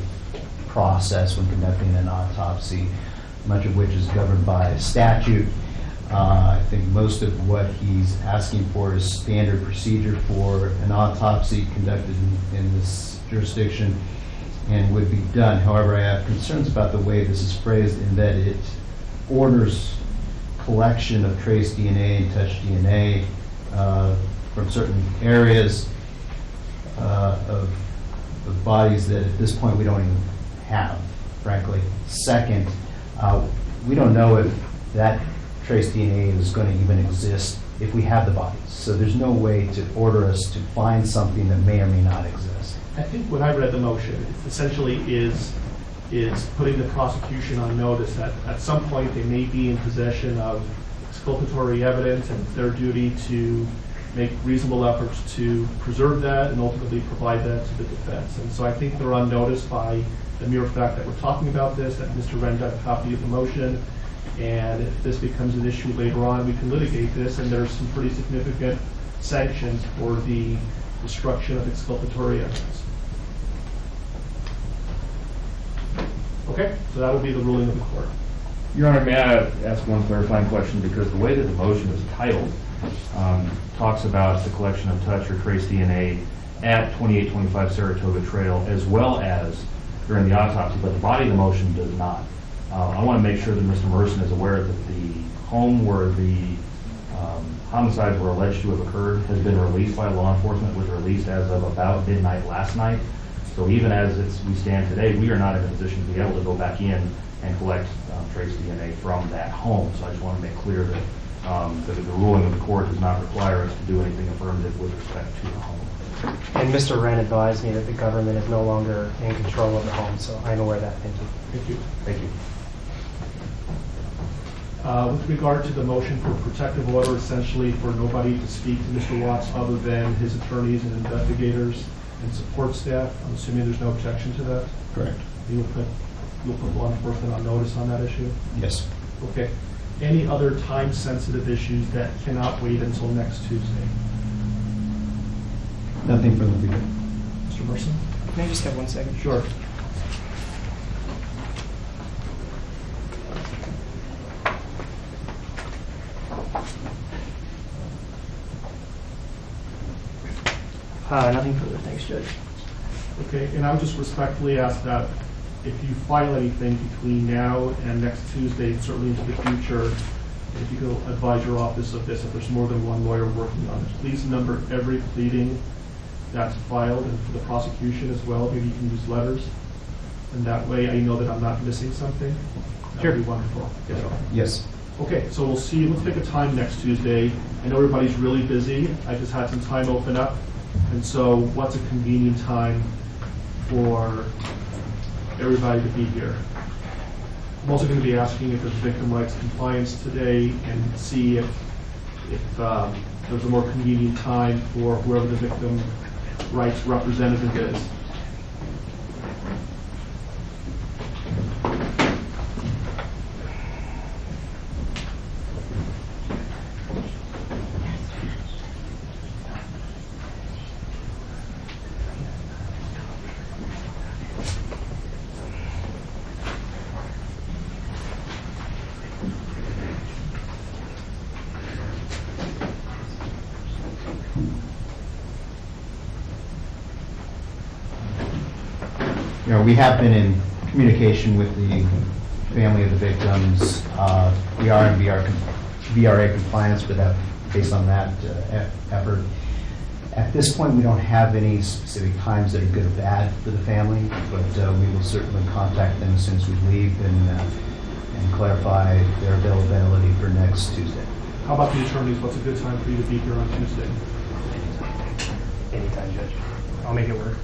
process when conducting an autopsy, much of which is governed by statute. I think most of what he's asking for is standard procedure for an autopsy conducted in this jurisdiction and would be done. However, I have concerns about the way this is phrased in that it orders collection of trace DNA and touch DNA from certain areas of bodies that at this point we don't even have, frankly. Second, we don't know if that trace DNA is going to even exist if we have the bodies. So there's no way to order us to find something that may or may not exist. I think when I read the motion, it essentially is putting the prosecution on notice that at some point they may be in possession of exculpatory evidence, and it's their duty to make reasonable efforts to preserve that and ultimately provide that to the defense. And so I think they're on notice by the mere fact that we're talking about this, that Mr. Wren got a copy of the motion, and if this becomes an issue later on, we can litigate this, and there's some pretty significant sanctions for the destruction of exculpatory evidence. Okay, so that will be the ruling of the court. Your Honor, may I ask one clarifying question? Because the way that the motion is titled talks about the collection of touch or trace DNA at 2825 Saratoga Trail, as well as during the autopsy, but the body of the motion does not. I want to make sure that Mr. Merson is aware that the home where the homicides were alleged to have occurred has been released by law enforcement, was released as of about midnight last night. So even as we stand today, we are not in a position to be able to go back in and collect trace DNA from that home. So I just want to make clear that, that the ruling of the court does not require us to do anything affirmative with respect to the home. And Mr. Wren advised me that the government is no longer in control of the home, so I'm aware of that. Thank you. Thank you. Thank you. With regard to the motion for protective order, essentially for nobody to speak to Mr. Watts other than his attorneys and investigators and support staff, I'm assuming there's no objection to that? Correct. You'll put law enforcement on notice on that issue? Yes. Okay. Any other time-sensitive issues that cannot wait until next Tuesday? Nothing from the beginning. Mr. Merson? Can I just have 1 second? Sure. Nothing further. Thanks, Judge. Okay, and I would just respectfully ask that if you file anything between now and next Tuesday, certainly into the future, if you could advise your office of this, if there's more than one lawyer working on it, please number every pleading that's filed, and for the prosecution as well, maybe you can use letters. And that way I know that I'm not missing something. That would be wonderful. Yes. Yes. Okay, so we'll see. Let's pick a time next Tuesday. I know everybody's really busy. I just had some time open up. And so what's a convenient time for everybody to be here? I'm also going to be asking if there's victim rights compliance today and see if there's a more convenient time for whoever the victim rights representative is. We have been in communication with the family of the victims. We are in VRA compliance for that, based on that effort. At this point, we don't have any specific times that are good or bad for the family, but we will certainly contact them as soon as we leave and clarify their availability for next Tuesday. How about the attorneys? What's a good time for you to be here on Tuesday? Anytime, Judge. I'll make it work.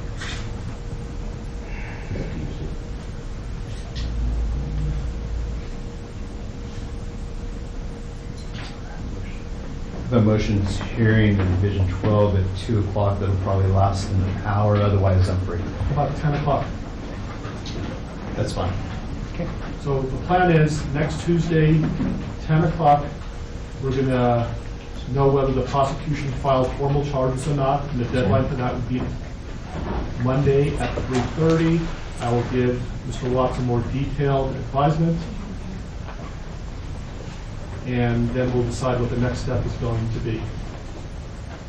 The motion's hearing in Division 12 at 2 o'clock. That'll probably last an hour. Otherwise, I'm free. About 10 o'clock. That's fine. Okay. So the plan is next Tuesday, 10 o'clock, we're going to know whether the prosecution files formal charges or not, and the deadline for that would be Monday at 3:30. I will give Mr. Watts a more detailed advisement, and then we'll decide what the next step is going to be.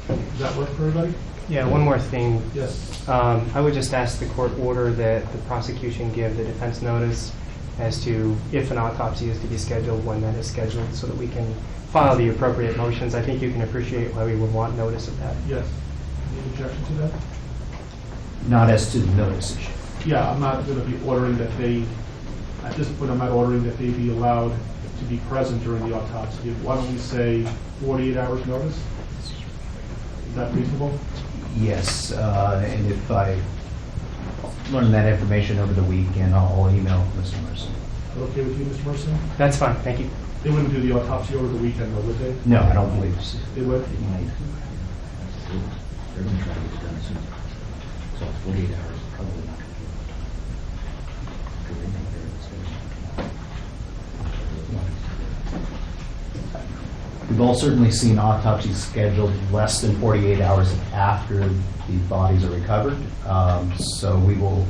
Does that work for everybody? Yeah, one more thing. Yes. I would just ask the court order that the prosecution give the defense notice as to if an autopsy is to be scheduled, when that is scheduled, so that we can file the appropriate motions. I think you can appreciate why we would want notice of that. Yes. Any objection to that? Not as to the notice issue. Yeah, I'm not going to be ordering that they, at this point, I'm not ordering that they be allowed to be present during the autopsy. Why don't we say 48 hours notice? Is that reasonable? Yes, and if I learn that information over the weekend, I'll email Mr. Merson. Is that okay with you, Mr. Merson? That's fine, thank you. They wouldn't do the autopsy over the weekend, though, would they? No, I don't believe so. They would? They're going to try to get it done soon. So 48 hours is probably not going to be enough. We've all certainly seen autopsies scheduled less than 48 hours after the bodies are recovered. So we will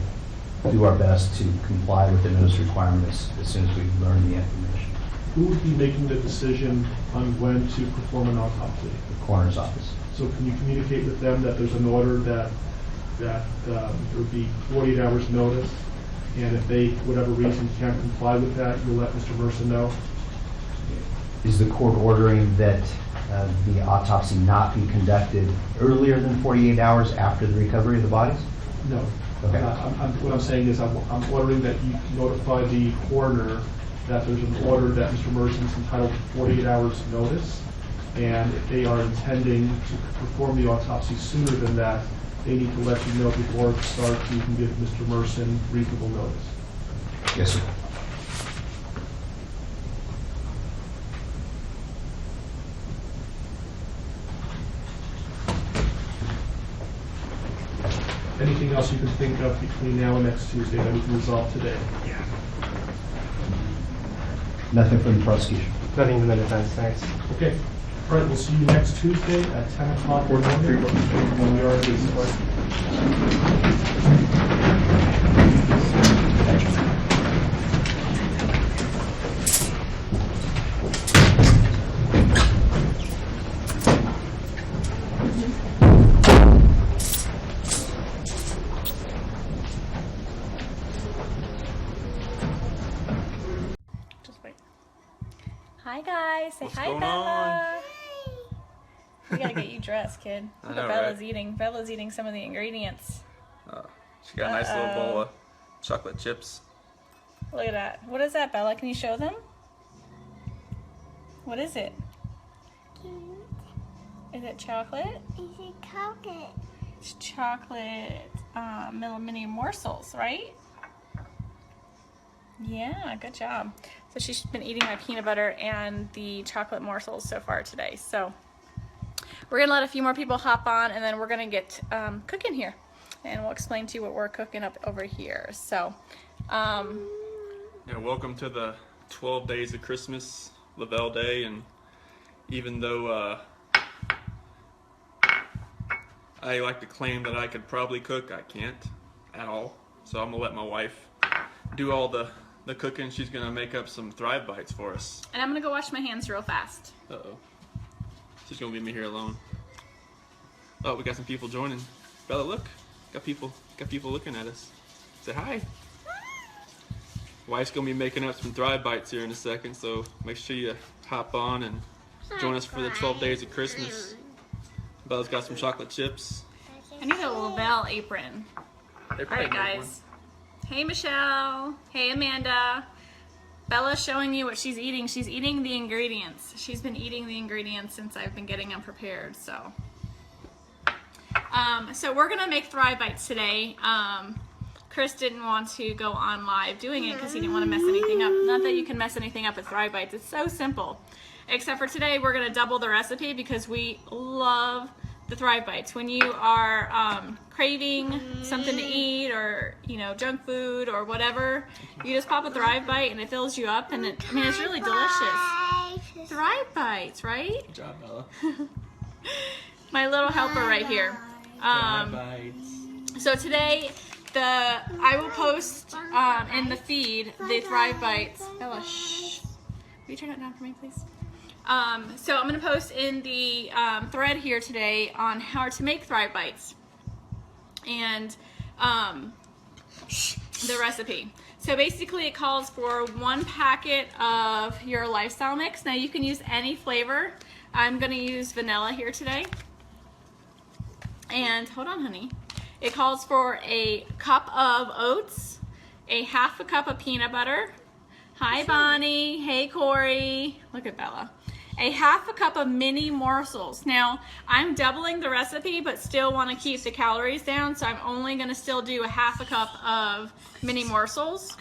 do our best to comply with the notice requirements as soon as we learn the information. Who would be making the decision on when to perform an autopsy? The coroner's office. So can you communicate with them that there's an order that that there would be 48 hours notice, and if they, for whatever reason, can't comply with that, you'll let Mr. Mercer know. Is the court ordering that the autopsy not be conducted earlier than 48 hours after the recovery of the bodies? No. Okay. What I'm saying is I'm ordering that you notify the coroner that there's an order that Mr. Mercer is entitled to 48 hours notice, and if they are intending to perform the autopsy sooner than that, they need to let you know before it starts so you can give Mr. Merson reasonable notice. Yes, sir. Anything else you can think of between now and next Tuesday that we can resolve today? Yeah. Nothing from the prosecution. Nothing from the defense, thanks. Okay. All right, we'll see you next Tuesday at 10 o'clock in the morning when we are in this court. Hi guys, say What's hi going Bella. We gotta get you dressed, kid. I Look know, what Bella's right? eating. Bella's eating some of the ingredients. She got a nice little bowl of chocolate chips. Look at that. What is that, Bella? Can you show them? What is it? Is it chocolate? Is it chocolate? It's chocolate mini morsels, right? Yeah, good job. So she's been eating my peanut butter and the chocolate morsels so far today. So we're gonna let a few more people hop on, and then we're gonna get cooking here, and we'll explain to you what we're cooking up over here. So, Yeah, welcome to the 12 days of Christmas, Lavelle Day, and even though I like to claim that I could probably cook, I can't at all. So I'm gonna let my wife do all the cooking. She's gonna make up some Thrive Bites for us. and I'm gonna go wash my hands real fast. Uh-oh. She's gonna leave me here alone. Oh, we got some people joining. Bella, look. Got people looking at us. Say hi. Wife's gonna be making up some Thrive Bites here in a second, so make sure you hop on and join us for the 12 days of Christmas. Bella's got some chocolate chips. I need a Lavelle apron. They All probably right, make guys. Hey, Michelle. Hey, Amanda. Bella's showing you what she's eating. She's eating the ingredients. She's been eating the ingredients since I've been getting them prepared, so. So we're gonna make Thrive Bites today. Chris didn't want to go on live doing it because he didn't want to mess anything up. Not that you can mess anything up with Thrive Bites. It's so simple. Except for today, we're gonna double the recipe because we love the Thrive Bites. When you are craving something to eat, or junk food or whatever, you just pop a Thrive Bite and it fills you up, and it's really delicious. Thrive Bites, right? Good job, Bella. My little helper right here. Thrive Bites. So today, I will post in the feed the Thrive Bites. Bella, shh. Will you turn it down for me, please? So I'm going to post in the thread here today on how to make Thrive Bites and the recipe. So basically it calls for 1 packet of your lifestyle mix. Now you can use any flavor. I'm going to use vanilla here today. And hold on, honey. It calls for a cup of oats, a half a cup of peanut butter. Hi, Bonnie. Hey, Corey. Look at Bella. A half a cup of mini morsels. Now, I'm doubling the recipe, but still want to keep the calories down, so I'm only going to still do a half a cup of mini morsels.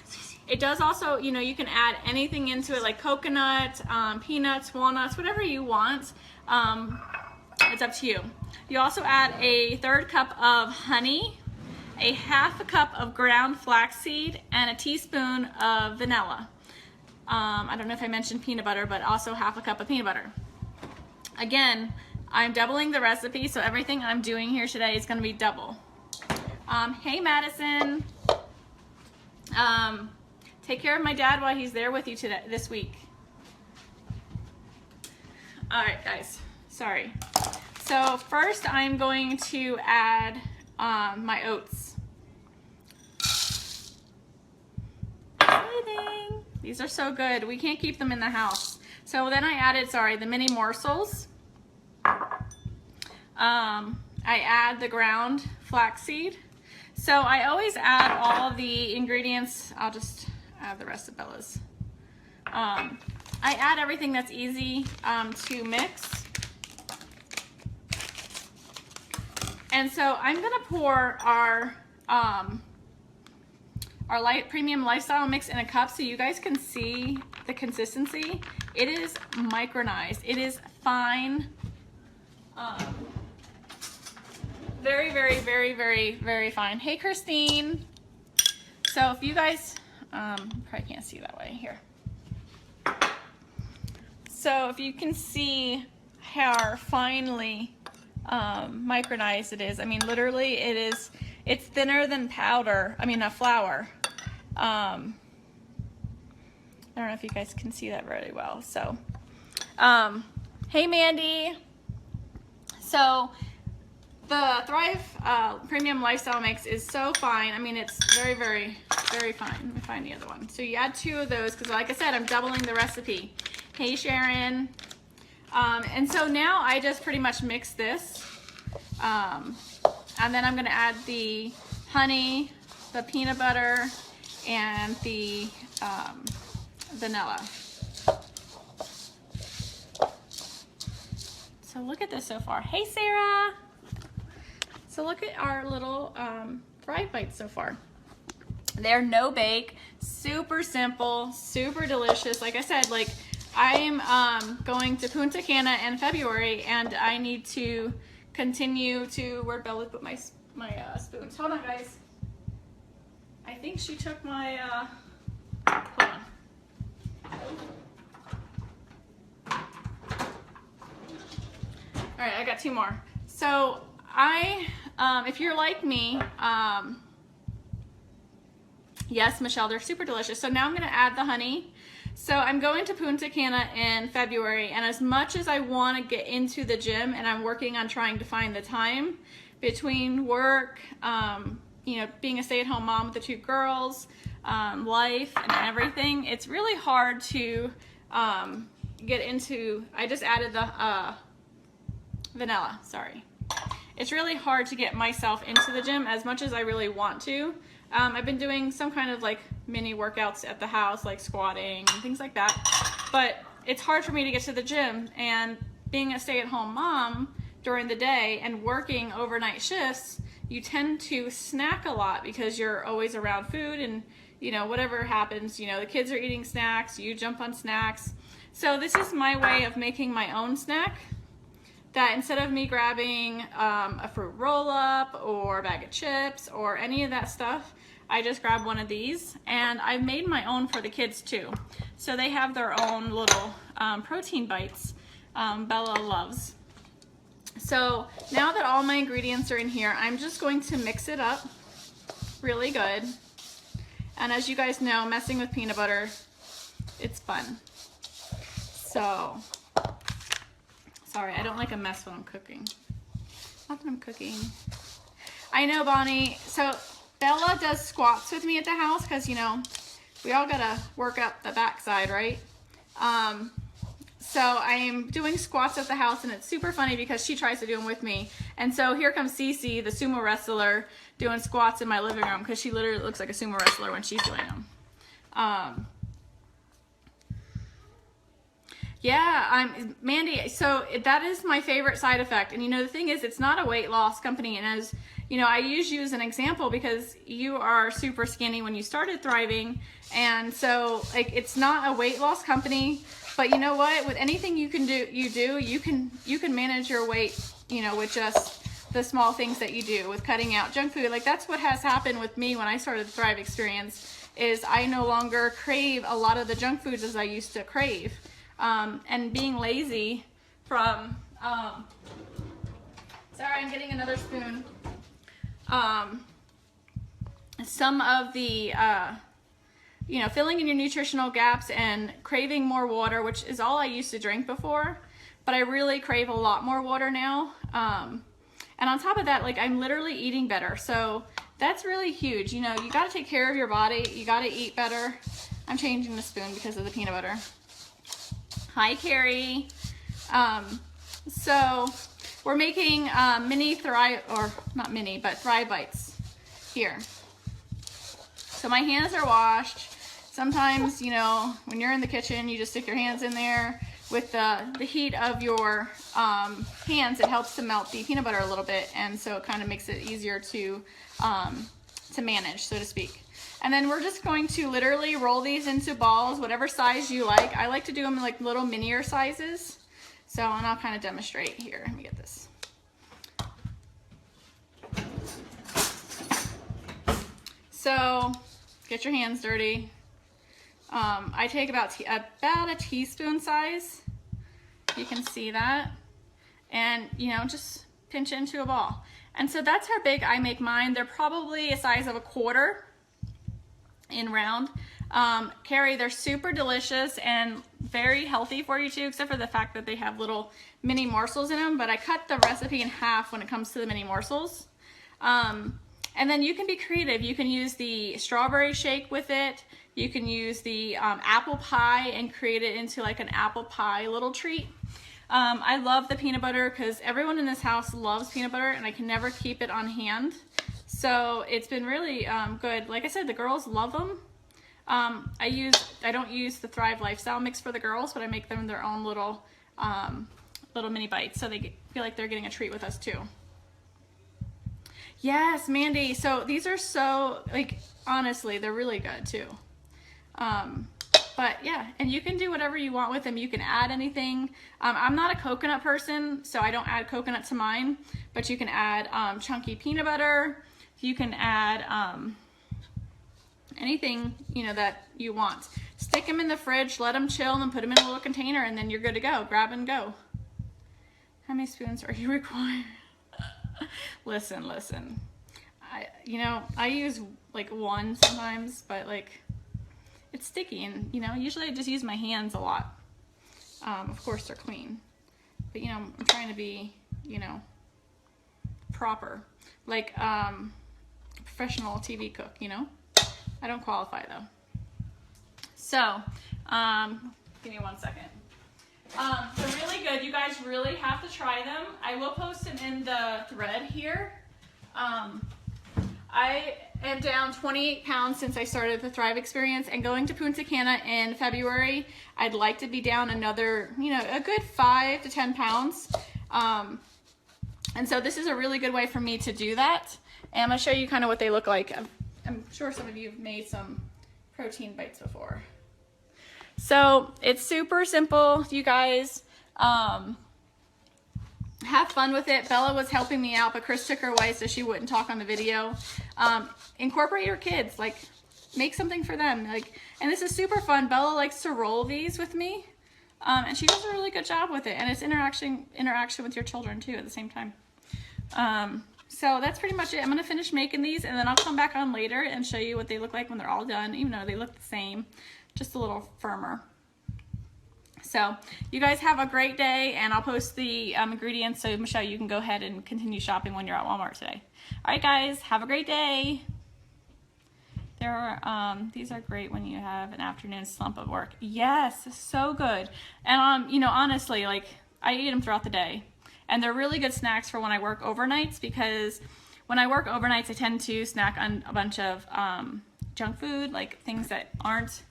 It does also, you can add anything into it, like coconut, peanuts, walnuts, whatever you want. It's up to you. You also add a 1/3 cup of honey, a half a cup of ground flaxseed, and a teaspoon of vanilla. I don't know if I mentioned peanut butter, but also half a cup of peanut butter. Again, I'm doubling the recipe, so everything I'm doing here today is going to be double. Hey, Madison. Take care of my dad while he's there with you this week. All right, guys. Sorry. So first I'm going to add my oats. These are so good. We can't keep them in the house. So then I added, the mini morsels. I add the ground flaxseed. So I always add all the ingredients. I'll just add the rest of Bella's. I add everything that's easy to mix. And so I'm gonna pour our premium lifestyle mix in a cup so you guys can see the consistency. It is micronized. It is fine. Very, very, very, very, very fine. Hey, Christine. So if you guys, probably can't see that way here. So if you can see how finely micronized it is. I mean, literally it's thinner than powder. I mean, flour. I don't know if you guys can see that very well. So, hey, Mandy. So the Thrive Premium Lifestyle Mix is so fine. I mean, it's very, very, very fine. Let me find the other one. So you add 2 of those because, like I said, I'm doubling the recipe. Hey, Sharon. And so now I just pretty much mix this. And then I'm going to add the honey, the peanut butter, and the vanilla. So look at this so far. Hey, Sarah. So look at our little Thrive bites so far. They're no bake, super simple, super delicious. Like I said, like I'm going to Punta Cana in February, and I need to continue to, where'd Bella put my spoons? Hold on, guys. I think she took my, hold on. All right, I got 2 more. So if you're like me, yes, Michelle, they're super delicious. So now I'm gonna add the honey. So I'm going to Punta Cana in February, and as much as I want to get into the gym, and I'm working on trying to find the time between work, you know, being a stay-at-home mom with the 2 girls, life and everything, it's really hard to get into. I just added the vanilla, sorry. It's really hard to get myself into the gym as much as I really want to. I've been doing some kind of like mini workouts at the house, like squatting and things like that, but it's hard for me to get to the gym. And being a stay-at-home mom during the day and working overnight shifts, you tend to snack a lot because you're always around food, and you know, whatever happens, you know, the kids are eating snacks, you jump on snacks. So this is my way of making my own snack, that instead of me grabbing a fruit roll-up or a bag of chips or any of that stuff, I just grab one of these, and I've made my own for the kids too. So they have their own little protein bites Bella loves. So now that all my ingredients are in here, I'm just going to mix it up really good. And as you guys know, messing with peanut butter, it's fun. So, sorry, I don't like a mess when I'm cooking. Not that I'm cooking. I know, Bonnie. So Bella does squats with me at the house because, you know, we all gotta work up the backside, right? So I am doing squats at the house, and it's super funny because she tries to do them with me. And so here comes Cece, the sumo wrestler, doing squats in my living room because she literally looks like a sumo wrestler when she's doing them. Yeah, Mandy, so that is my favorite side effect. And you know, the thing is, it's not a weight loss company. And as you know, I use you as an example because you are super skinny when you started Thriving. And so like, it's not a weight loss company, but you know what, with anything you can do, you can manage your weight, you know, with just the small things that you do with cutting out junk food. Like that's what has happened with me when I started the Thrive experience, is I no longer crave a lot of the junk foods as I used to crave. And being lazy from, sorry, I'm getting another spoon. Some of the, you know, filling in your nutritional gaps and craving more water, which is all I used to drink before, but I really crave a lot more water now. And on top of that, like, I'm literally eating better. So that's really huge. You know, you got to take care of your body. You got to eat better. I'm changing the spoon because of the peanut butter. Hi, Carrie. So we're making mini Thrive, or not mini, but Thrive Bites here. So my hands are washed. Sometimes, you know, when you're in the kitchen, you just stick your hands in there. With the heat of your hands, it helps to melt the peanut butter a little bit, and so it kind of makes it easier to manage, so to speak. And then we're just going to literally roll these into balls, whatever size you like. I like to do them in like little minier sizes. So, and I'll kind of demonstrate here. Let me get this. So, get your hands dirty. I take about a teaspoon size. You can see that. And, you know, just pinch it into a ball. And so that's how big I make mine. They're probably a size of a quarter in round. Carrie, they're super delicious and very healthy for you too, except for the fact that they have little mini morsels in them. But I cut the recipe in half when it comes to the mini morsels. And then you can be creative. You can use the strawberry shake with it. You can use the apple pie and create it into like an apple pie little treat. I love the peanut butter because everyone in this house loves peanut butter and I can never keep it on hand. So it's been really good. Like I said, the girls love them. I don't use the Thrive Lifestyle mix for the girls, but I make them their own little mini bites so they feel like they're getting a treat with us too. Yes, Mandy. So these are so, like, honestly, they're really good too. But yeah, and you can do whatever you want with them. You can add anything. I'm not a coconut person, so I don't add coconut to mine, but you can add chunky peanut butter. You can add anything, you know, that you want. Stick them in the fridge, let them chill, and then put them in a little container, and then you're good to go. Grab and go. How many spoons are you required? Listen. I use like one sometimes, but like it's sticky, and you know, usually I just use my hands a lot. Of course they're clean, but you know, I'm trying to be, you know, proper, like professional TV cook, you know. I don't qualify though. So, give me 1 second. They're really good. You guys really have to try them. I will post them in the thread here. I am down 28 pounds since I started the Thrive Experience, and going to Punta Cana in February, I'd like to be down another, you know, a good 5 to 10 pounds. And so this is a really good way for me to do that. And I'm going to show you kind of what they look like. I'm sure some of you have made some protein bites before. So it's super simple, you guys. Have fun with it. Bella was helping me out, but Chris took her away so she wouldn't talk on the video. Incorporate your kids, like make something for them. Like, and this is super fun. Bella likes to roll these with me, and she does a really good job with it. And it's interaction with your children too at the same time. So that's pretty much it. I'm gonna finish making these, and then I'll come back on later and show you what they look like when they're all done, even though they look the same, just a little firmer. So you guys have a great day, and I'll post the ingredients so Michelle, you can go ahead and continue shopping when you're at Walmart today. All right, guys, have a great day. These are great when you have an afternoon slump of work. Yes, so good. And you know, honestly, like I eat them throughout the day, and they're really good snacks for when I work overnights, because when I work overnights, I tend to snack on a bunch of junk food, like things that aren't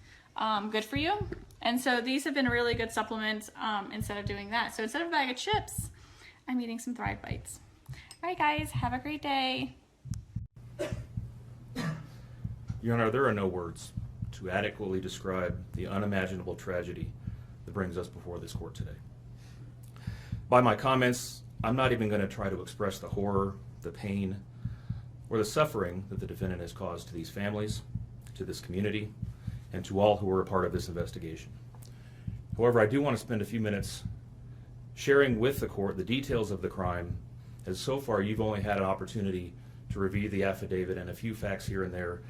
good for you. And so these have been a really good supplement instead of doing that. So instead of a bag of chips, I'm eating some Thrive Bites. All right, guys, have a great day. Your Honor, there are no words to adequately describe the unimaginable tragedy that brings us before this court today. By my comments, I'm not even going to try to express the horror, the pain, or the suffering that the defendant has caused to these families, to this community, and to all who were a part of this investigation. However, I do want to spend a few minutes sharing with the court the details of the crime, as so far you've only had an opportunity to review the affidavit and a few facts here and there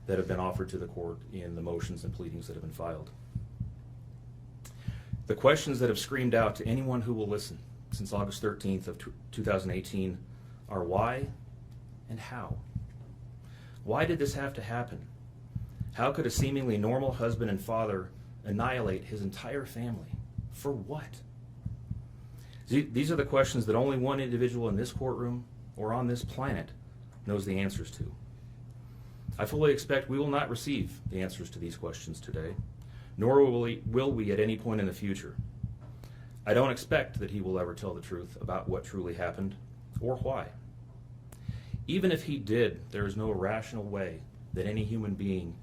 that have been offered to the court in the motions and pleadings that have been filed. The questions that have screamed out to anyone who will listen since August 13th of 2018 are why and how. Why did this have to happen? How could a seemingly normal husband and father annihilate his entire family? For what? These are the questions that only one individual in this courtroom or on this planet knows the answers to. I fully expect we will not receive the answers to these questions today, nor will we at any point in the future. I don't expect that he will ever tell the truth about what truly happened or why. Even if he did, there is no rational way that any human being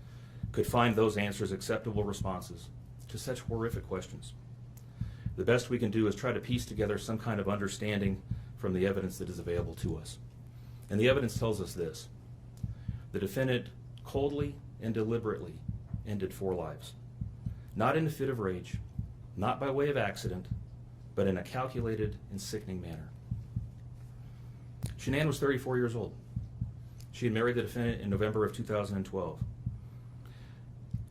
could find those answers acceptable responses to such horrific questions. The best we can do is try to piece together some kind of understanding from the evidence that is available to us. And the evidence tells us this: the defendant coldly and deliberately ended 4 lives, not in a fit of rage, not by way of accident, but in a calculated and sickening manner. Shanann was 34 years old. She had married the defendant in November of 2012.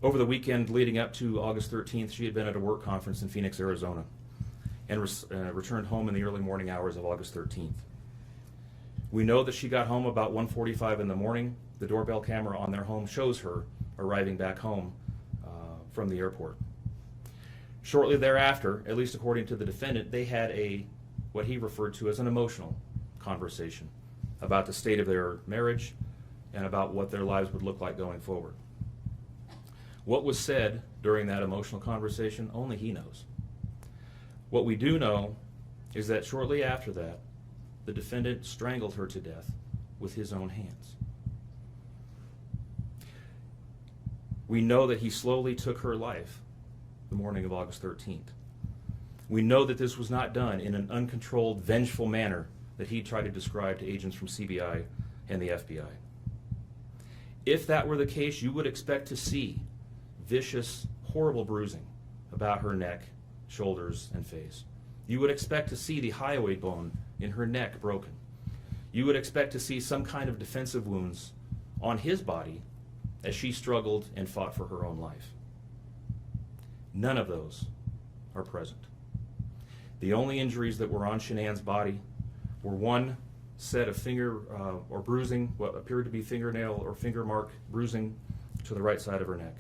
Over the weekend leading up to August 13th, she had been at a work conference in Phoenix, Arizona, and returned home in the early morning hours of August 13th. We know that she got home about 1:45 in the morning. The doorbell camera on their home shows her arriving back home from the airport. Shortly thereafter, at least according to the defendant, they had what he referred to as an emotional conversation about the state of their marriage and about what their lives would look like going forward. What was said during that emotional conversation, only he knows. What we do know is that shortly after that, the defendant strangled her to death with his own hands. We know that he slowly took her life the morning of August 13th. We know that this was not done in an uncontrolled, vengeful manner that he tried to describe to agents from CBI and the FBI. If that were the case, you would expect to see vicious, horrible bruising about her neck, shoulders, and face. You would expect to see the hyoid bone in her neck broken. You would expect to see some kind of defensive wounds on his body as she struggled and fought for her own life. None of those are present. The only injuries that were on Shanann's body were one set of finger or bruising, what appeared to be fingernail or finger mark bruising to the right side of her neck.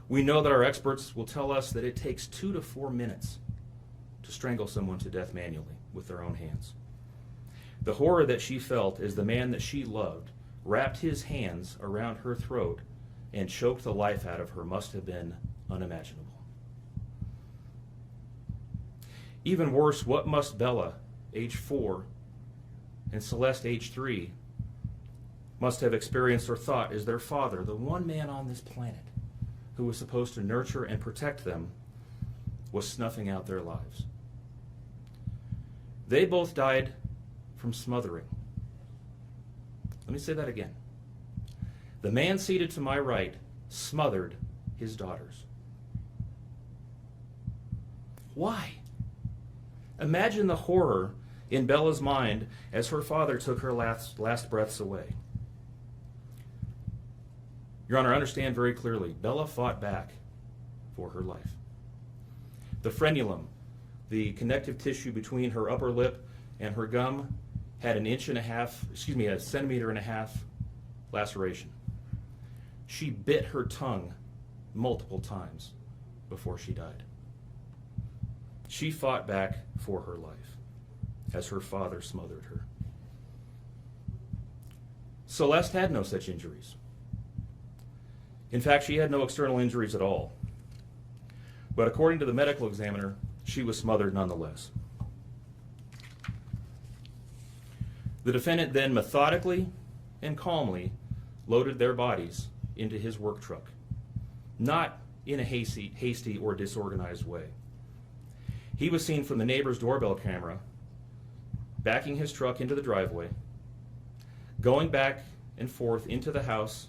We know that our experts will tell us that it takes 2 to 4 minutes to strangle someone to death manually with their own hands. The horror that she felt as the man that she loved wrapped his hands around her throat and choked the life out of her must have been unimaginable. Even worse, what must Bella, age 4, and Celeste, age 3, must have experienced or thought as their father, the one man on this planet who was supposed to nurture and protect them, was snuffing out their lives. They both died from smothering. Let me say that again. The man seated to my right smothered his daughters. Why? Imagine the horror in Bella's mind as her father took her last breaths away. Your Honor, understand very clearly, Bella fought back for her life. The frenulum, the connective tissue between her upper lip and her gum, had a centimeter and a half laceration. She bit her tongue multiple times before she died. She fought back for her life as her father smothered her. Celeste had no such injuries. In fact, she had no external injuries at all. But according to the medical examiner, she was smothered nonetheless. The defendant then methodically and calmly loaded their bodies into his work truck, not in a hasty or disorganized way. He was seen from the neighbor's doorbell camera backing his truck into the driveway, going back and forth into the house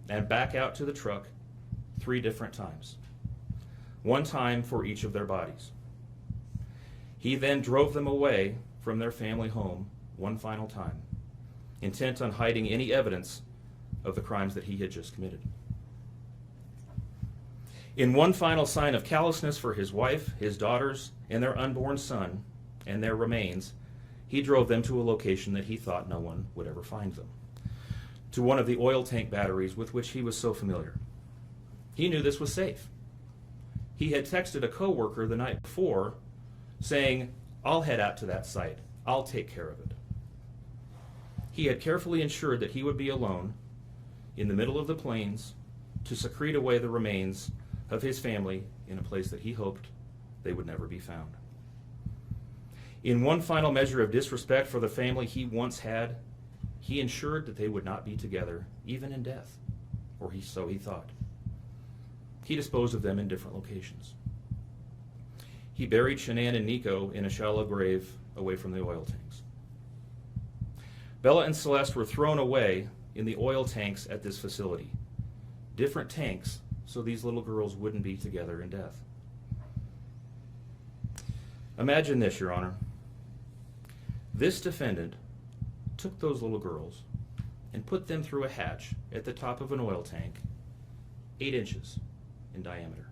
and back out to the truck 3 different times, 1 time for each of their bodies. He then drove them away from their family home 1 final time, intent on hiding any evidence of the crimes that he had just committed. In 1 final sign of callousness for his wife, his daughters, and their unborn son and their remains, he drove them to a location that he thought no one would ever find them, to one of the oil tank batteries with which he was so familiar. He knew this was safe. He had texted a coworker the night before saying, "I'll head out to that site. I'll take care of it." He had carefully ensured that he would be alone in the middle of the plains to secrete away the remains of his family in a place that he hoped they would never be found. In one final measure of disrespect for the family he once had, he ensured that they would not be together, even in death, or so he thought. He disposed of them in different locations. He buried Shanann and Nico in a shallow grave away from the oil tanks. Bella and Celeste were thrown away in the oil tanks at this facility. Different tanks, so these little girls wouldn't be together in death. Imagine this, Your Honor. This defendant took those little girls and put them through a hatch at the top of an oil tank, 8 inches in diameter.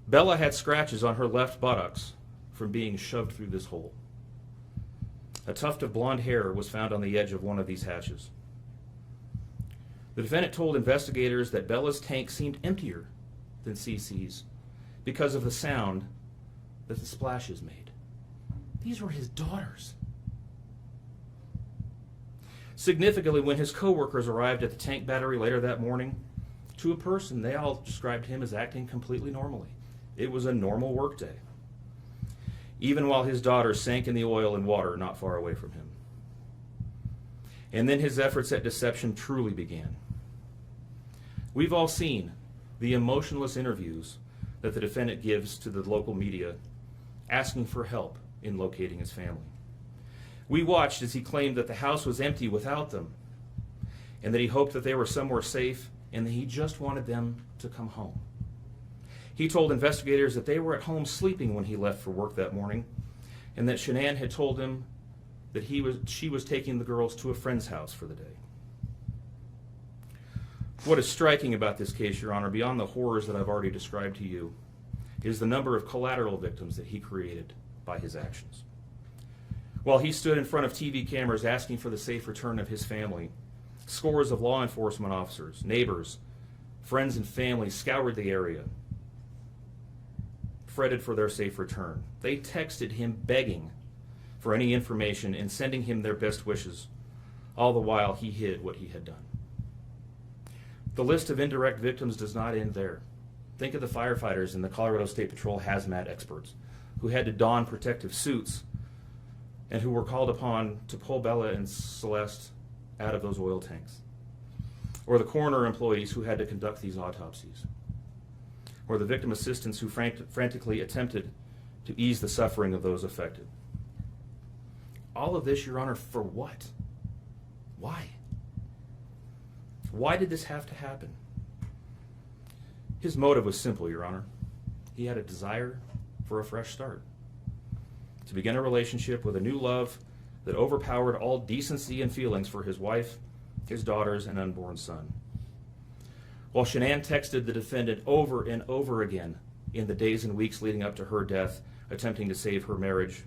Bella had scratches on her left buttocks from being shoved through this hole. A tuft of blonde hair was found on the edge of one of these hatches. The defendant told investigators that Bella's tank seemed emptier than CC's because of the sound that the splashes made. These were his daughters. Significantly, when his coworkers arrived at the tank battery later that morning, to a person, they all described him as acting completely normally. It was a normal workday, even while his daughter sank in the oil and water not far away from him. And then his efforts at deception truly began. We've all seen the emotionless interviews that the defendant gives to the local media, asking for help in locating his family. We watched as he claimed that the house was empty without them, and that he hoped that they were somewhere safe, and that he just wanted them to come home. He told investigators that they were at home sleeping when he left for work that morning, and that Shanann had told him that she was taking the girls to a friend's house for the day. What is striking about this case, Your Honor, beyond the horrors that I've already described to you, is the number of collateral victims that he created by his actions. While he stood in front of TV cameras asking for the safe return of his family, scores of law enforcement officers, neighbors, friends, and family scoured the area, fretted for their safe return. They texted him begging for any information and sending him their best wishes, all the while he hid what he had done. The list of indirect victims does not end there. Think of the firefighters and the Colorado State Patrol hazmat experts who had to don protective suits and who were called upon to pull Bella and Celeste out of those oil tanks. Or the coroner employees who had to conduct these autopsies. Or the victim assistants who frantically attempted to ease the suffering of those affected. All of this, Your Honor, for what? Why? Why did this have to happen? His motive was simple, Your Honor. He had a desire for a fresh start, to begin a relationship with a new love that overpowered all decency and feelings for his wife, his daughters, and unborn son. While Shanann texted the defendant over and over again in the days and weeks leading up to her death, attempting to save her marriage,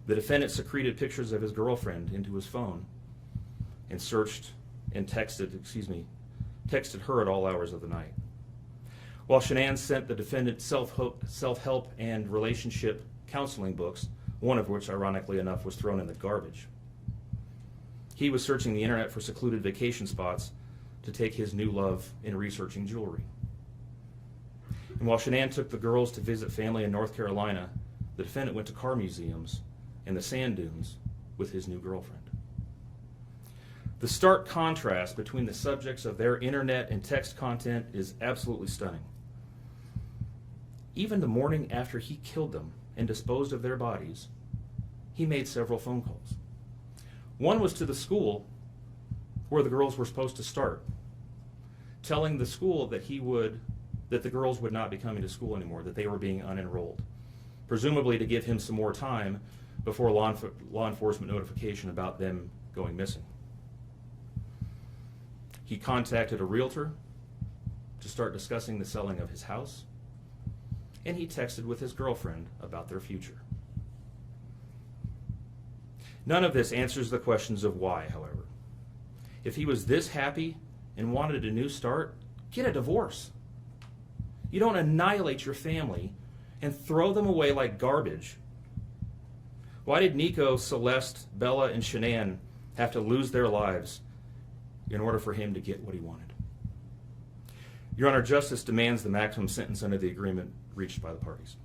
the defendant secreted pictures of his girlfriend into his phone and searched and texted her at all hours of the night. While Shanann sent the defendant self-help and relationship counseling books, one of which, ironically enough, was thrown in the garbage, he was searching the internet for secluded vacation spots to take his new love in researching jewelry. And while Shanann took the girls to visit family in North Carolina, the defendant went to car museums and the sand dunes with his new girlfriend. The stark contrast between the subjects of their internet and text content is absolutely stunning. Even the morning after he killed them and disposed of their bodies, he made several phone calls. One was to the school where the girls were supposed to start, telling the school that the girls would not be coming to school anymore, that they were being unenrolled, presumably to give him some more time before law enforcement notification about them going missing. He contacted a realtor to start discussing the selling of his house, and he texted with his girlfriend about their future. None of this answers the questions of why, however. If he was this happy and wanted a new start, get a divorce. You don't annihilate your family and throw them away like garbage. Why did Nico, Celeste, Bella, and Shanann have to lose their lives in order for him to get what he wanted? Your Honor, justice demands the maximum sentence under the agreement reached by the parties.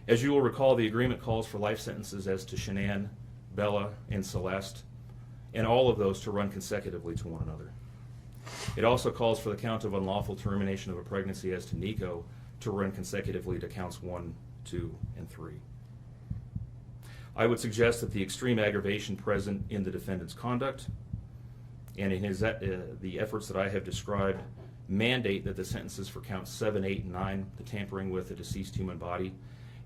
As you will recall, the agreement calls for life sentences as to Shanann, Bella, and Celeste, and all of those to run consecutively to one another. It also calls for the count of unlawful termination of a pregnancy as to Nico to run consecutively to counts 1, 2, and 3. I would suggest that the extreme aggravation present in the defendant's conduct and in his, the efforts that I have described mandate that the sentences for counts 7, 8, and 9, the tampering with a deceased human body,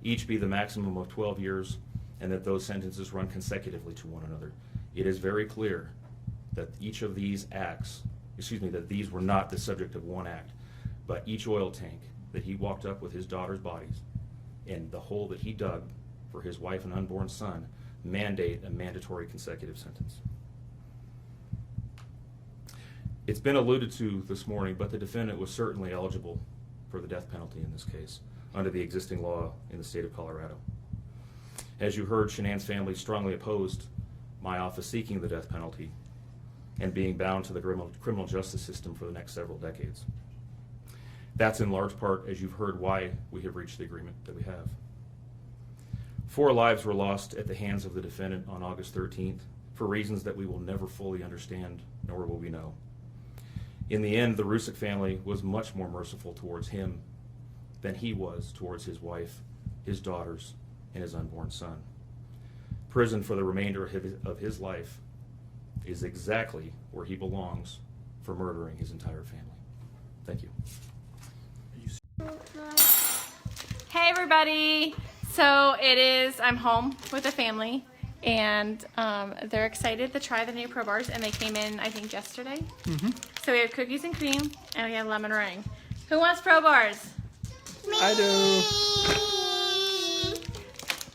each be the maximum of 12 years, and that those sentences run consecutively to one another. It is very clear that each of these acts, that these were not the subject of one act, but each oil tank that he walked up with his daughter's bodies and the hole that he dug for his wife and unborn son mandate a mandatory consecutive sentence. It's been alluded to this morning, but the defendant was certainly eligible for the death penalty in this case under the existing law in the state of Colorado. As you heard, Shanann's family strongly opposed my office seeking the death penalty and being bound to the criminal justice system for the next several decades. That's in large part, as you've heard, why we have reached the agreement that we have. 4 lives were lost at the hands of the defendant on August 13th for reasons that we will never fully understand, nor will we know. In the end, the Rusick family was much more merciful towards him than he was towards his wife, his daughters, and his unborn son. Prison for the remainder of his life is exactly where he belongs for murdering his entire family. Thank you. Hey everybody! So I'm home with the family, and they're excited to try the new Pro Bars, and they came in, I think, yesterday. So we have cookies and cream, and we have lemon meringue. Who wants Pro Bars? Me. I do.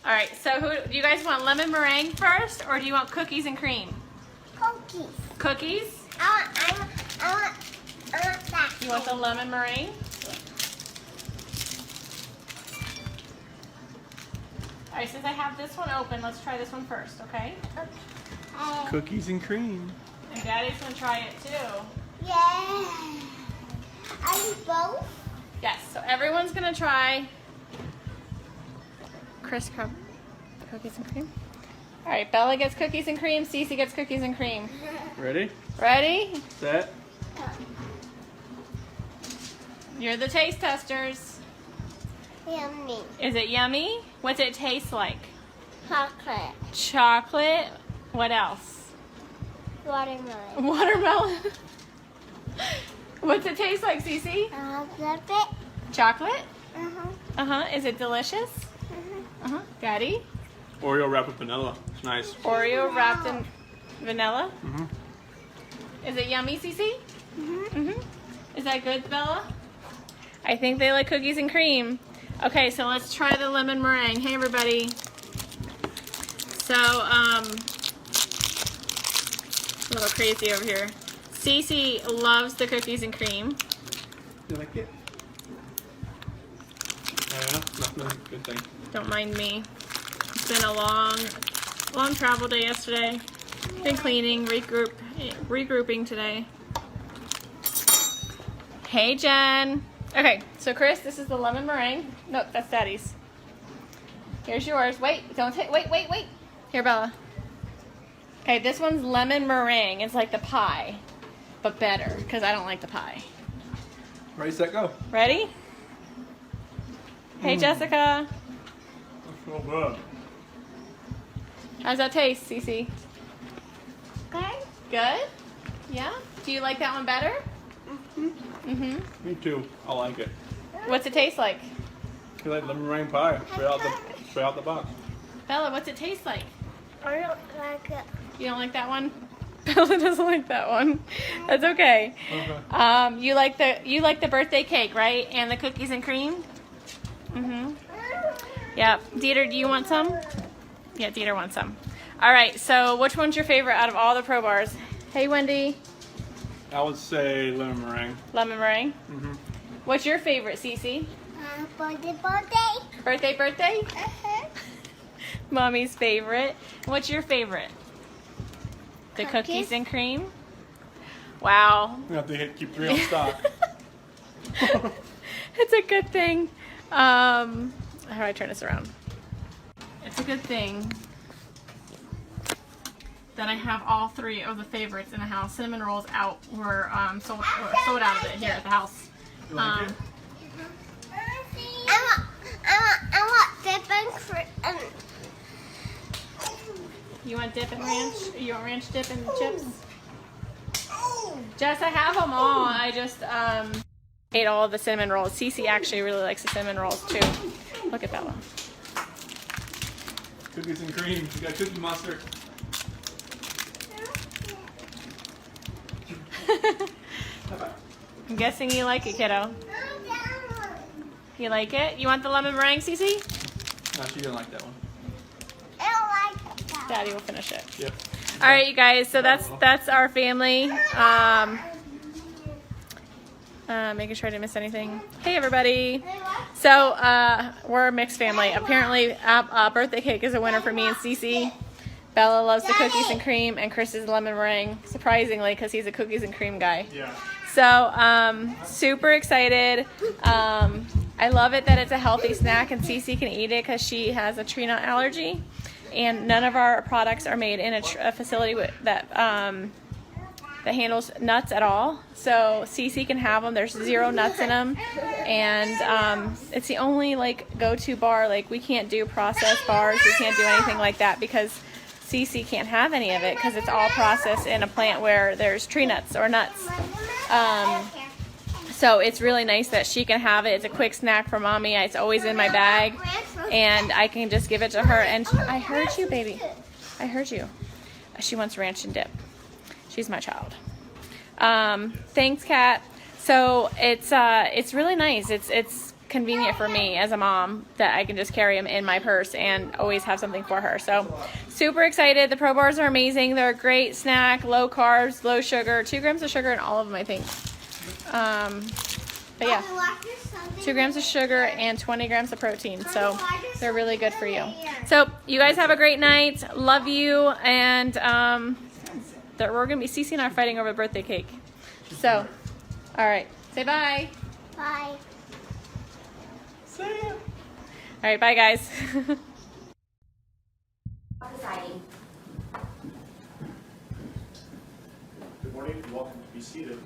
All right, so do you guys want lemon meringue first, or do you want cookies and cream? Cookies. Cookies? I want that. You want the lemon meringue? All right, since I have this one open, let's try this one first, okay? Cookies and cream. And Daddy's gonna try it too. Yeah. Are you both? Yes, so everyone's gonna try Chris Crumb cookies and cream. All right, Bella gets cookies and cream, Cece gets cookies and cream. Ready? Ready? Set. You're the taste testers. Yummy. Is it yummy? What's it taste like? Chocolate. Chocolate. What else? Watermelon. Watermelon. What's it taste like, Cece? Chocolate. Chocolate? Uh-huh. Is it delicious? Daddy? Oreo wrapped with vanilla. It's nice. Oreo wrapped in vanilla? Mm-hmm. Is it yummy, Cece? Is that good, Bella? I think they like cookies and cream. Okay, so let's try the lemon meringue. Hey, everybody. So, a little crazy over here. Cece loves the cookies and cream. You like it? Yeah, nothing. Good thing. Don't mind me. It's been a long travel day yesterday. Been cleaning, regrouping today. Hey, Jen. Okay, so Chris, this is the lemon meringue. Nope, that's Daddy's. Here's yours. Wait, don't take. Wait. Here, Bella. Okay, this one's lemon meringue. It's like the pie, but better because I don't like the pie. Ready, set, go. Ready? Hey, Jessica. That's so good. How's that taste, Cece? Good. Good? Yeah? Do you like that one better? Me too. I like it. What's it taste like? You like lemon meringue pie? Straight out the box. Bella, what's it taste like? I don't like it. You don't like that one? Bella doesn't like that one. That's okay. Okay. You like the birthday cake, right? And the cookies and cream? Yep. Dieter, do you want some? Yeah, Dieter wants some. All right, so which one's your favorite out of all the Pro Bars? Hey, Wendy. I would say lemon meringue. Lemon meringue? Mm-hmm. What's your favorite, Cece? Birthday. Birthday? Mommy's favorite. What's your favorite? The cookies and cream? Wow. We have to keep 3 on stock. It's a good thing. How do I turn this around? It's a good thing that I have all 3 of the favorites in the house. Cinnamon rolls out were sold out of it here at the house. I want dip and cream. You want dip and ranch? You want ranch dip and chips? Jess, I have them all. I just ate all of the cinnamon rolls. Cece actually really likes the cinnamon rolls too. Look at that one. Cookies and cream. You got Cookie Monster. I'm guessing you like it, kiddo. You like it? You want the lemon meringue, Cece? No, she didn't like that one. Daddy will finish it. Yep. All right, you guys. So that's our family. Making sure I didn't miss anything. Hey, everybody. So we're a mixed family. Apparently, birthday cake is a winner for me and Cece. Bella loves the cookies and cream, and Chris is lemon meringue. Surprisingly, because he's a cookies and cream guy. Yeah. So super excited. I love it that it's a healthy snack, and Cece can eat it because she has a tree nut allergy. And none of our products are made in a facility that handles nuts at all. So Cece can have them. There's 0 nuts in them, and it's the only go-to bar. We can't do processed bars. We can't do anything like that because Cece can't have any of it because it's all processed in a plant where there's tree nuts or nuts. So it's really nice that she can have it. It's a quick snack for mommy. It's always in my bag, and I can just give it to her. And I heard you, baby. I heard you. She wants ranch and dip. She's my child. Thanks, Kat. So it's really nice. It's convenient for me as a mom that I can just carry them in my purse and always have something for her. So super excited. The Pro Bars are amazing. They're a great snack, low carbs, low sugar, 2 grams of sugar in all of them, I think. But yeah, 2 grams of sugar and 20 grams of protein. So they're really good for you. So you guys have a great night. Love you. And we're going to be, Cece and I are fighting over the birthday cake. So, all right. Say bye. Bye. See ya. All right. Bye, guys. Good morning and welcome to be seated.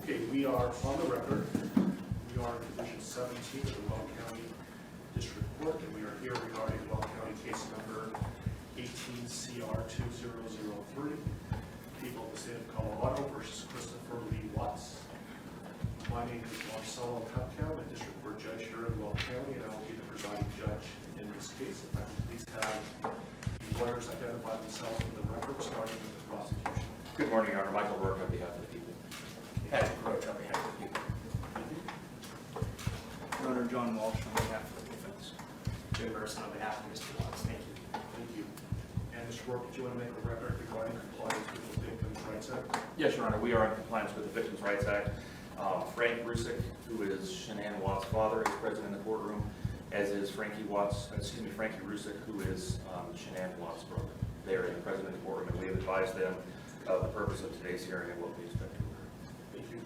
Okay, we are on the record. We are in Division 17 of the Weld County District Court, and we are here regarding Weld County case number 18CR2003, people of the state of Colorado versus Christopher Lee Watts. My name is Marcelo Cupcow, a district court judge here in Weld County, and I will be the presiding judge in this case. If I could please have the lawyers identify themselves for the record, starting with the prosecution. Good morning, Your Honor. Michael Rourke on behalf of the people. Patrick Roach on behalf of the people. Your Honor, John Walsh on behalf of the defense. Jim Burson on behalf of Mr. Watts. Thank you. Thank you. And Mr. Rourke, do you want to make a record regarding compliance with the Victims' Rights Act? Yes, Your Honor. We are in compliance with the Victims' Rights Act. Frank Rusick, who is Shanann Watts' father, is present in the courtroom, as is Frankie Rusick, who is Shanann Watts' brother. They are present in the courtroom, and we have advised them of the purpose of today's hearing and what we expect to occur. Thank you.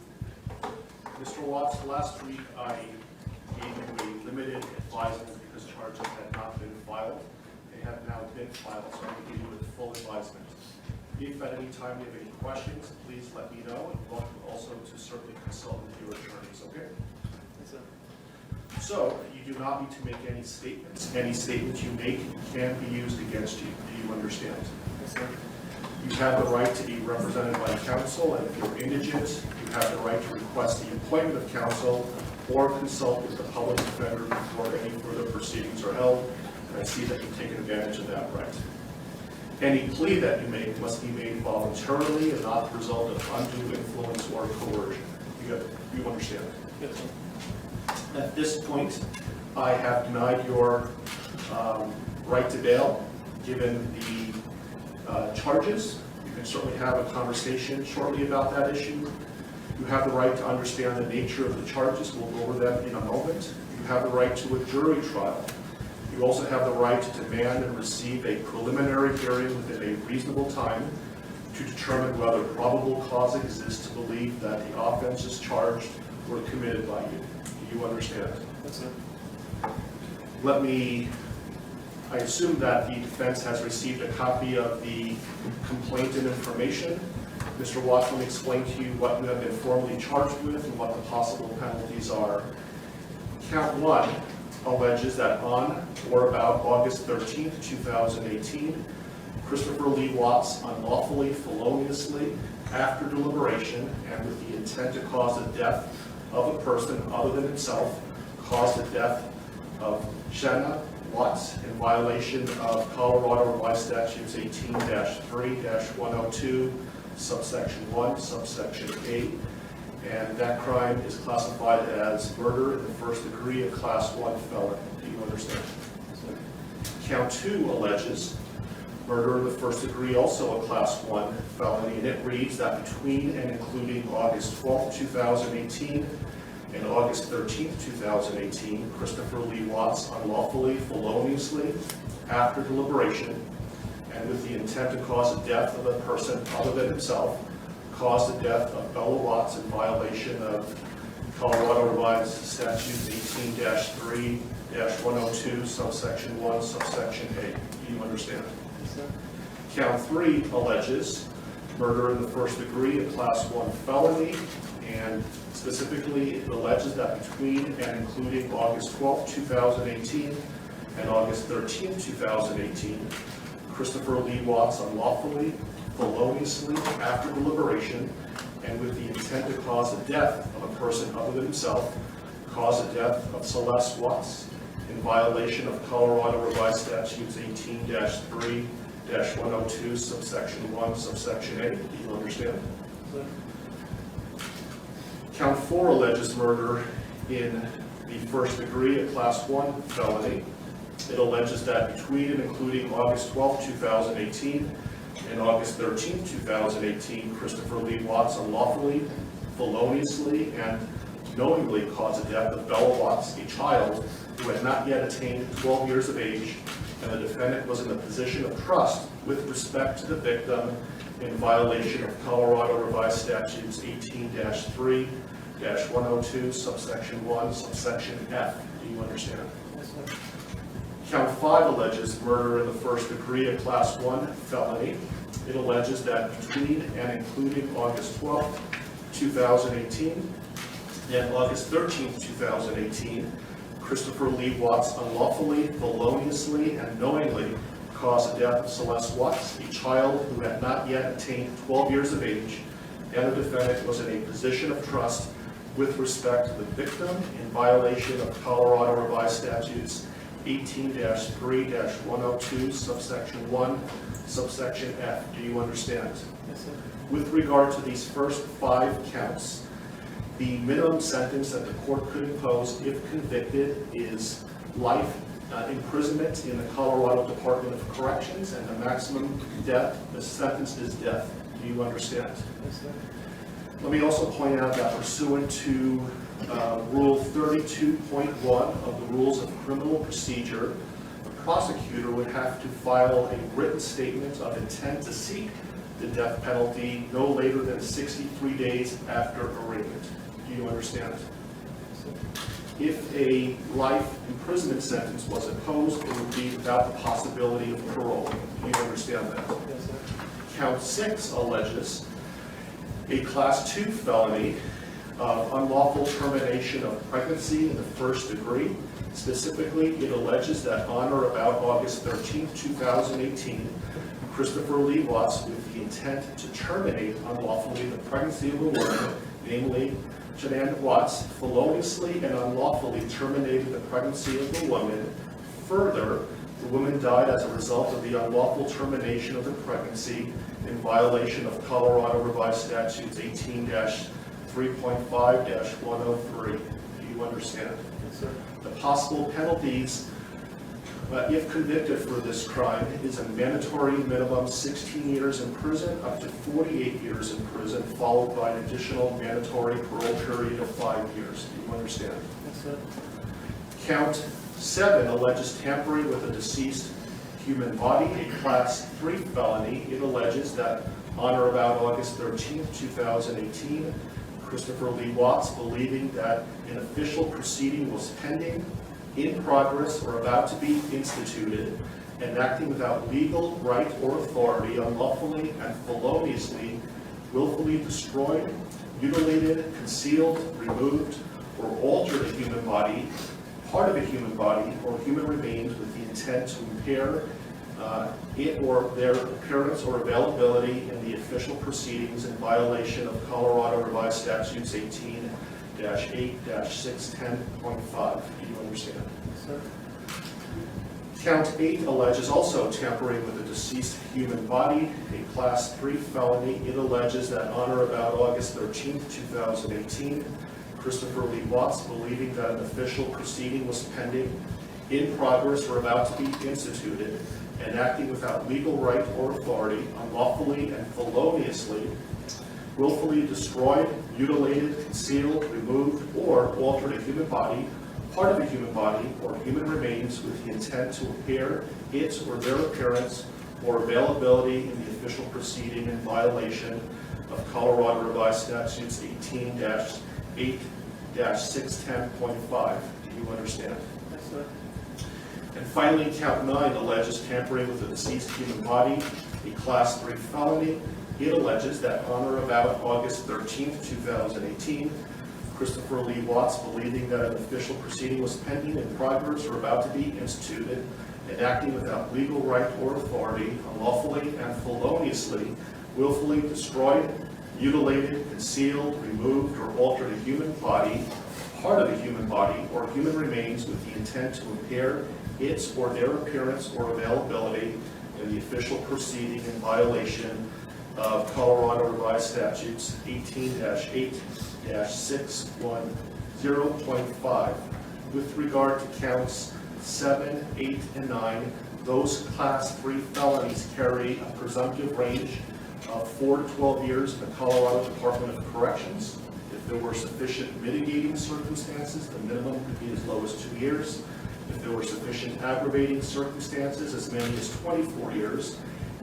Mr. Watts, last week I gave you a limited advisement because charges had not been filed. They have now been filed, so I'm going to give you a full advisement. If at any time you have any questions, please let me know, and welcome also to certainly consult with your attorneys, okay? Yes, sir. So, you do not need to make any statements. Any statements you make can be used against you. Do you understand? Yes, sir. You have the right to be represented by counsel, and if you're indigent, you have the right to request the appointment of counsel or consult with the public defender before any further proceedings are held. And I see that you've taken advantage of that right. Any plea that you make must be made voluntarily and not the result of undue influence or coercion. You understand? Yes, sir. At this point, I have denied your right to bail, given the charges. You can certainly have a conversation shortly about that issue. You have the right to understand the nature of the charges. We'll go over them in a moment. You have the right to a jury trial. You also have the right to demand and receive a preliminary hearing within a reasonable time to determine whether probable cause exists to believe that the offenses charged were committed by you. Do you understand? That's it. I assume that the defense has received a copy of the complaint and information. Mr. Watts, let me explain to you what you have been formally charged with and what the possible penalties are. Count 1 alleges that on or about August 13th, 2018, Christopher Lee Watts unlawfully, feloniously, after deliberation, and with the intent to cause the death of a person other than himself, caused the death of Shanna Watts in violation of Colorado Revised Statutes 18-3-102, subsection 1, subsection 8, and that crime is classified as murder in the first degree, a class 1 felony. Do you understand? Count 2 alleges murder in the first degree, also a class 1 felony, and it reads that between and including August 12th, 2018 and August 13th, 2018, Christopher Lee Watts unlawfully, feloniously, after deliberation, and with the intent to cause the death of a person other than himself, caused the death of Bella Watts in violation of Colorado Revised Statutes 18-3-102, subsection 1, subsection 8. Do you understand? Count 3 alleges murder in the first degree, a class 1 felony, and specifically it alleges that between and including August 12, 2018 and August 13, 2018, Christopher Lee Watts unlawfully, feloniously, after deliberation, and with the intent to cause the death of a person other than himself, caused the death of Celeste Watts in violation of Colorado Revised Statutes 18-3-102, subsection 1, subsection 8. Do you understand? Count 4 alleges murder in the first degree, a class 1 felony. It alleges that between and including August 12, 2018 and August 13, 2018, Christopher Lee Watts unlawfully, feloniously, and knowingly caused the death of Bella Watts, a child who had not yet attained 12 years of age, and the defendant was in a position of trust with respect to the victim in violation of Colorado Revised Statutes 18-3-102, subsection 1, subsection F. Do you understand? Count 5 alleges murder in the first degree, a class 1 felony. It alleges that between and including August 12, 2018 and August 13, 2018, Christopher Lee Watts unlawfully, feloniously, and knowingly caused the death of Celeste Watts, a child who had not yet attained 12 years of age, and the defendant was in a position of trust with respect to the victim in violation of Colorado Revised Statutes 18-3-102, subsection 1, subsection F. Do you understand? Yes, sir. With regard to these first 5 counts, the minimum sentence that the court could impose if convicted is life imprisonment in the Colorado Department of Corrections, and the maximum death, the sentence is death. Do you understand? Yes, sir. Let me also point out that pursuant to Rule 32.1 of the Rules of Criminal Procedure, the prosecutor would have to file a written statement of intent to seek the death penalty no later than 63 days after arraignment. Do you understand? Yes, sir. If a life imprisonment sentence was imposed, it would be without the possibility of parole. Do you understand that? Yes, sir. Count 6 alleges a Class 2 felony of unlawful termination of pregnancy in the first degree. Specifically, it alleges that on or about August 13, 2018, Christopher Lee Watts, with the intent to terminate unlawfully the pregnancy of a woman, namely Shanann Watts, feloniously and unlawfully terminated the pregnancy of the woman. Further, the woman died as a result of the unlawful termination of the pregnancy in violation of Colorado Revised Statutes 18-3.5-103. Do you understand? Yes, The possible penalties, if convicted for this crime, is a mandatory minimum 16 years in prison up to 48 years in prison, followed by an additional mandatory parole period of 5 years. Do you understand? Yes, sir. Count 7 alleges tampering with a deceased human body, a Class 3 felony. It alleges that on or about August 13, 2018, Christopher Lee Watts, believing that an official proceeding was pending, in progress, or about to be instituted, and acting without legal right or authority, unlawfully and feloniously, willfully destroyed, mutilated, concealed, removed, or altered a human body, part of a human body, or human remains with the intent to impair it or their appearance or availability in the official proceedings in violation of Colorado Revised Statutes 18-8-610.5. Do you understand? Yes, sir. Count 8 alleges also tampering with a deceased human body, a Class 3 felony. It alleges that on or about August 13, 2018, Christopher Lee Watts, believing that an official proceeding was pending, in progress, or about to be instituted, and acting without legal right or authority, unlawfully and feloniously, willfully destroyed, mutilated, concealed, removed, or altered a human body, part of a human body, or human remains with the intent to impair its or their appearance or availability in the official proceeding in violation of Colorado Revised Statutes 18-8-610.5. Do you understand? Yes, sir. And finally, count 9 alleges tampering with a deceased human body, a Class 3 felony. It alleges that on or about August 13, 2018, Christopher Lee Watts, believing that an official proceeding was pending, in progress, or about to be instituted, and acting without legal right or authority, unlawfully and feloniously, willfully destroyed, mutilated, concealed, removed, or altered a human body, part of a human body, or human remains with the intent to impair its or their appearance or availability in the official proceeding in violation of Colorado Revised Statutes 18-8-610.5. With regard to counts 7, 8, and 9, those Class 3 felonies carry a presumptive range of 4 to 12 years in the Colorado Department of Corrections. If there were sufficient mitigating circumstances, the minimum could be as low as 2 years. If there were sufficient aggravating circumstances, as many as 24 years,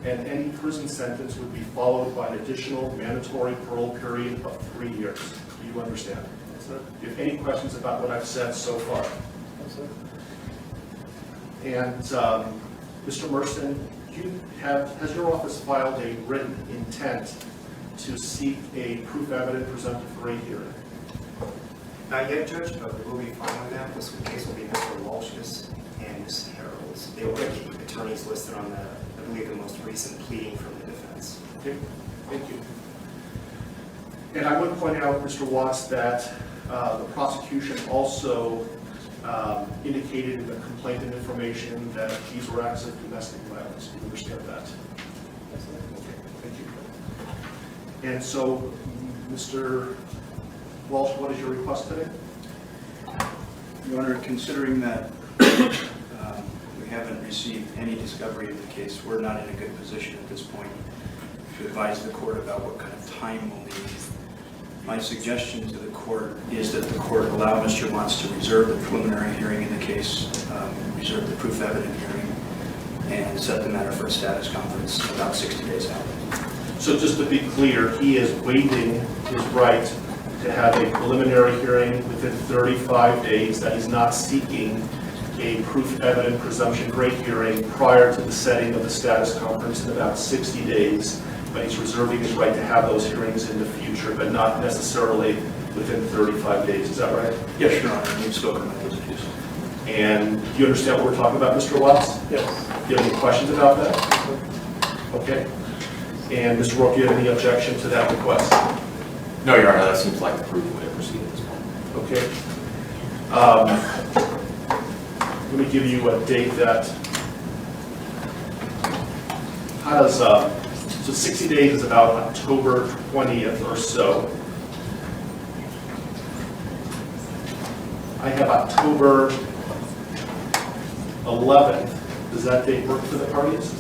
and any prison sentence would be followed by an additional mandatory parole period of 3 years. Do you understand? Yes, sir. Do you have any questions about what I've said so far? Yes, sir. And Mr. Merston, has your office filed a written intent to seek a proof evident presumptive rate hearing? Not yet, Judge, but we will be filing that. This case will be Mr. Walsh's and Ms. Harrell's. They will be attorneys listed on the, I believe, the most recent pleading from the defense. Okay, thank you. And I would point out, Mr. Watts, that the prosecution also indicated in the complaint and information that these were acts of domestic violence. Do you understand that? Yes, sir. Okay, thank you. And so, Mr. Walsh, what is your request today? Your Honor, considering that we haven't received any discovery of the case, we're not in a good position at this point to advise the court about what kind of time we'll need. My suggestion to the court is that the court allow Mr. Watts to reserve the preliminary hearing in the case, reserve the proof evident hearing, and set the matter for a status conference about 60 days out. So just to be clear, he is waiving his right to have a preliminary hearing within 35 days, that he's not seeking a proof evident presumption rate hearing prior to the setting of the status conference in about 60 days, but he's reserving his right to have those hearings in the future, but not necessarily within 35 days. Is that right? Yes, Your Honor. We've spoken about those issues. And do you understand what we're talking about, Mr. Watts? Yes. Do you have any questions about that? Okay. And Mr. Rourke, do you have any objection to that request? No, Your Honor, that seems like the prudent way to proceed at this point. Okay. Let me give you a date that, how does, so 60 days is about October 20th or so. I have October 11th. Does that date work for the parties?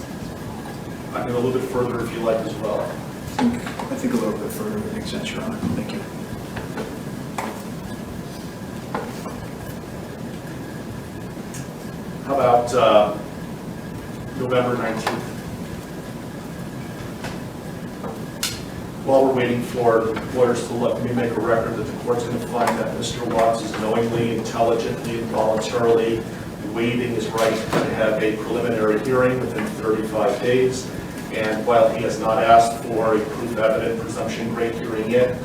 I can go a little bit further if you like as well. I think a little bit further would make sense, Your Honor. Thank you. How about November 19th? While we're waiting for lawyers to let me make a record that the court's going to find that Mr. Watts is knowingly, intelligently, and voluntarily waiving his right to have a preliminary hearing within 35 days. And while he has not asked for a proof evident presumption grade hearing yet,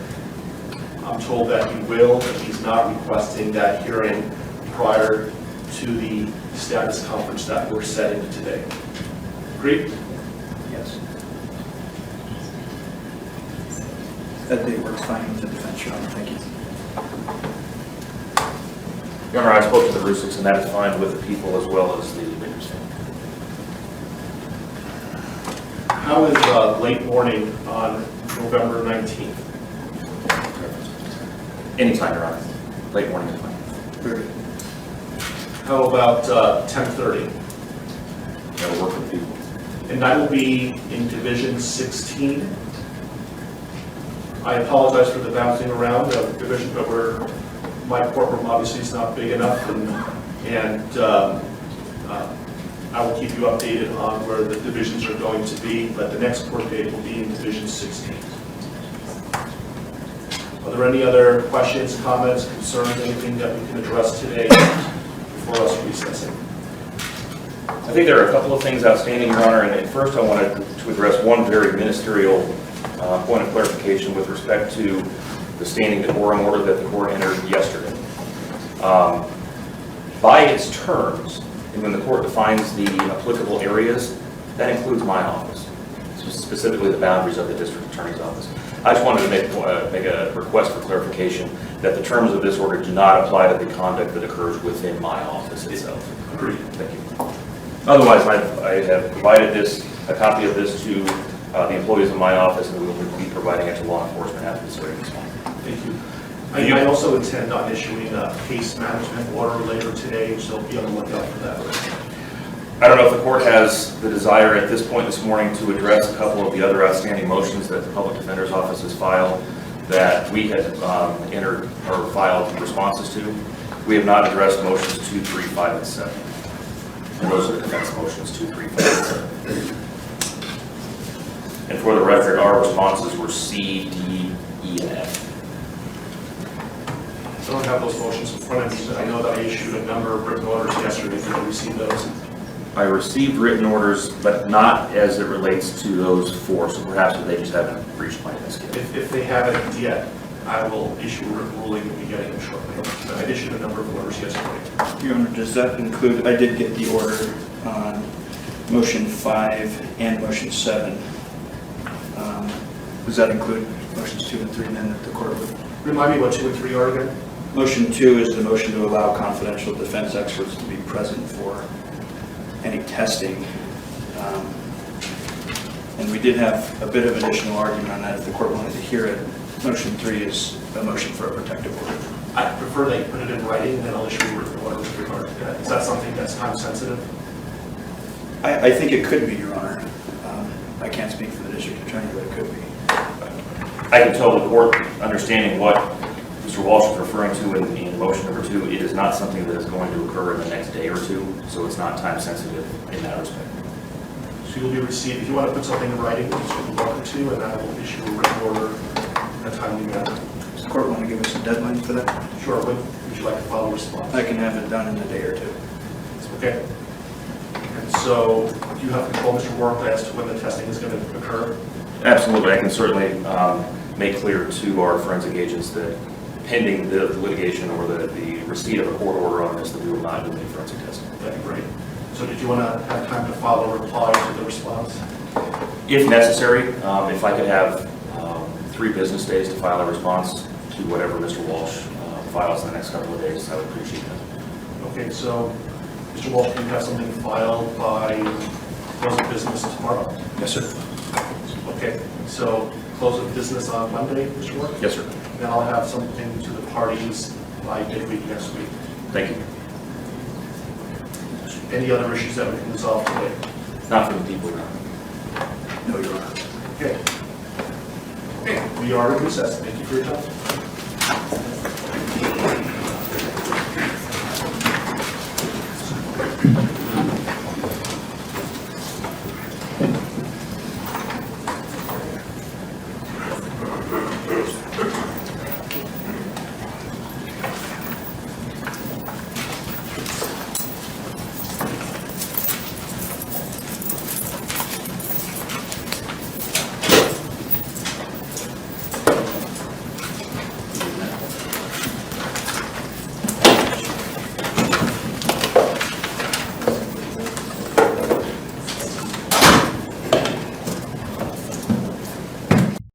I'm told that he will, but he's not requesting that hearing prior to the status conference that we're setting today. Agreed? Yes. That date works fine with the defense, Your Honor. Thank you. Your Honor, I spoke to the Rusiks, and that is fine with the people as well as the witness. How is late morning on November 19th? Anytime, Your Honor. Late morning is fine. Very good. How about 10:30? That'll work for the people. And I will be in Division 16. I apologize for the bouncing around of division, but my courtroom obviously is not big enough, and I will keep you updated on where the divisions are going to be, but the next court date will be in Division 16. Are there any other questions, comments, concerns, anything that we can address today before us recessing? I think there are a couple of things outstanding, Your Honor, and first I wanted to address one very ministerial point of clarification with respect to the standing decorum order that the court entered yesterday. By its terms, and when the court defines the applicable areas, that includes my office, specifically the boundaries of the district attorney's office. I just wanted to make a request for clarification that the terms of this order do not apply to the conduct that occurs within my office itself. Agreed. Thank you. Otherwise, I have provided a copy of this to the employees of my office, and we will be providing it to law enforcement after this hearing is on. Thank you. I also intend on issuing a case management order later today, so be on the lookout for that. I don't know if the court has the desire at this point this morning to address a couple of the other outstanding motions that the Public Defender's Office has filed that we had entered or filed responses to. We have not addressed motions 2, 3, 5, and 7. And those are the defense motions 2, 3, 5, and 7. And for the record, our responses were C, D, E, and F. I don't have those motions in front of me, but I know that I issued a number of written orders yesterday. Did you receive those? I received written orders, but not as it relates to those 4, so perhaps they just haven't reached my desk yet. If they haven't yet, I will issue a written ruling and be getting them shortly. But I issued a number of orders yesterday. Your Honor, does that include, I did get the order on motion 5 and motion 7. Does that include motions 2 and 3 then that the court would? Remind me what 2 and 3 are again? Motion 2 is the motion to allow confidential defense experts to be present for any testing. And we did have a bit of additional argument on that if the court wanted to hear it. Motion 3 is a motion for a protective order. I prefer that you put it in writing, and then I'll issue a written order with regard to that. Is that something that's time sensitive? I think it could be, Your Honor. I can't speak for the district attorney, but it could be. I can tell the court, understanding what Mr. Walsh is referring to in motion number 2, it is not something that is going to occur in the next day or 2, so it's not time sensitive in that respect. So you'll be received, if you want to put something in writing, you're welcome to, and I will issue a written order in a timely manner. Does the court want to give us a deadline for that? Sure. When would you like to file a response? I can have it done in a day or 2. Okay. And so, do you have control, Mr. Warren, as to when the testing is going to occur? Absolutely. I can certainly make clear to our forensic agents that pending the litigation or the receipt of a court order on this, that we will not do any forensic testing. That'd be great. So did you want to have time to file a reply to the response? If necessary, if I could have 3 business days to file a response to whatever Mr. Walsh files in the next couple of days, I would appreciate that. Okay, so Mr. Walsh, can you have something filed by close of business tomorrow? Yes, sir. Okay, so close of business on Monday, Mr. Warren? Yes, sir. Then I'll have something to the parties by midweek next week. Thank you. Any other issues that we can resolve today? Not for the people, Your Honor. No, Your Honor. Okay. Okay, we are in recess. Thank you for your time.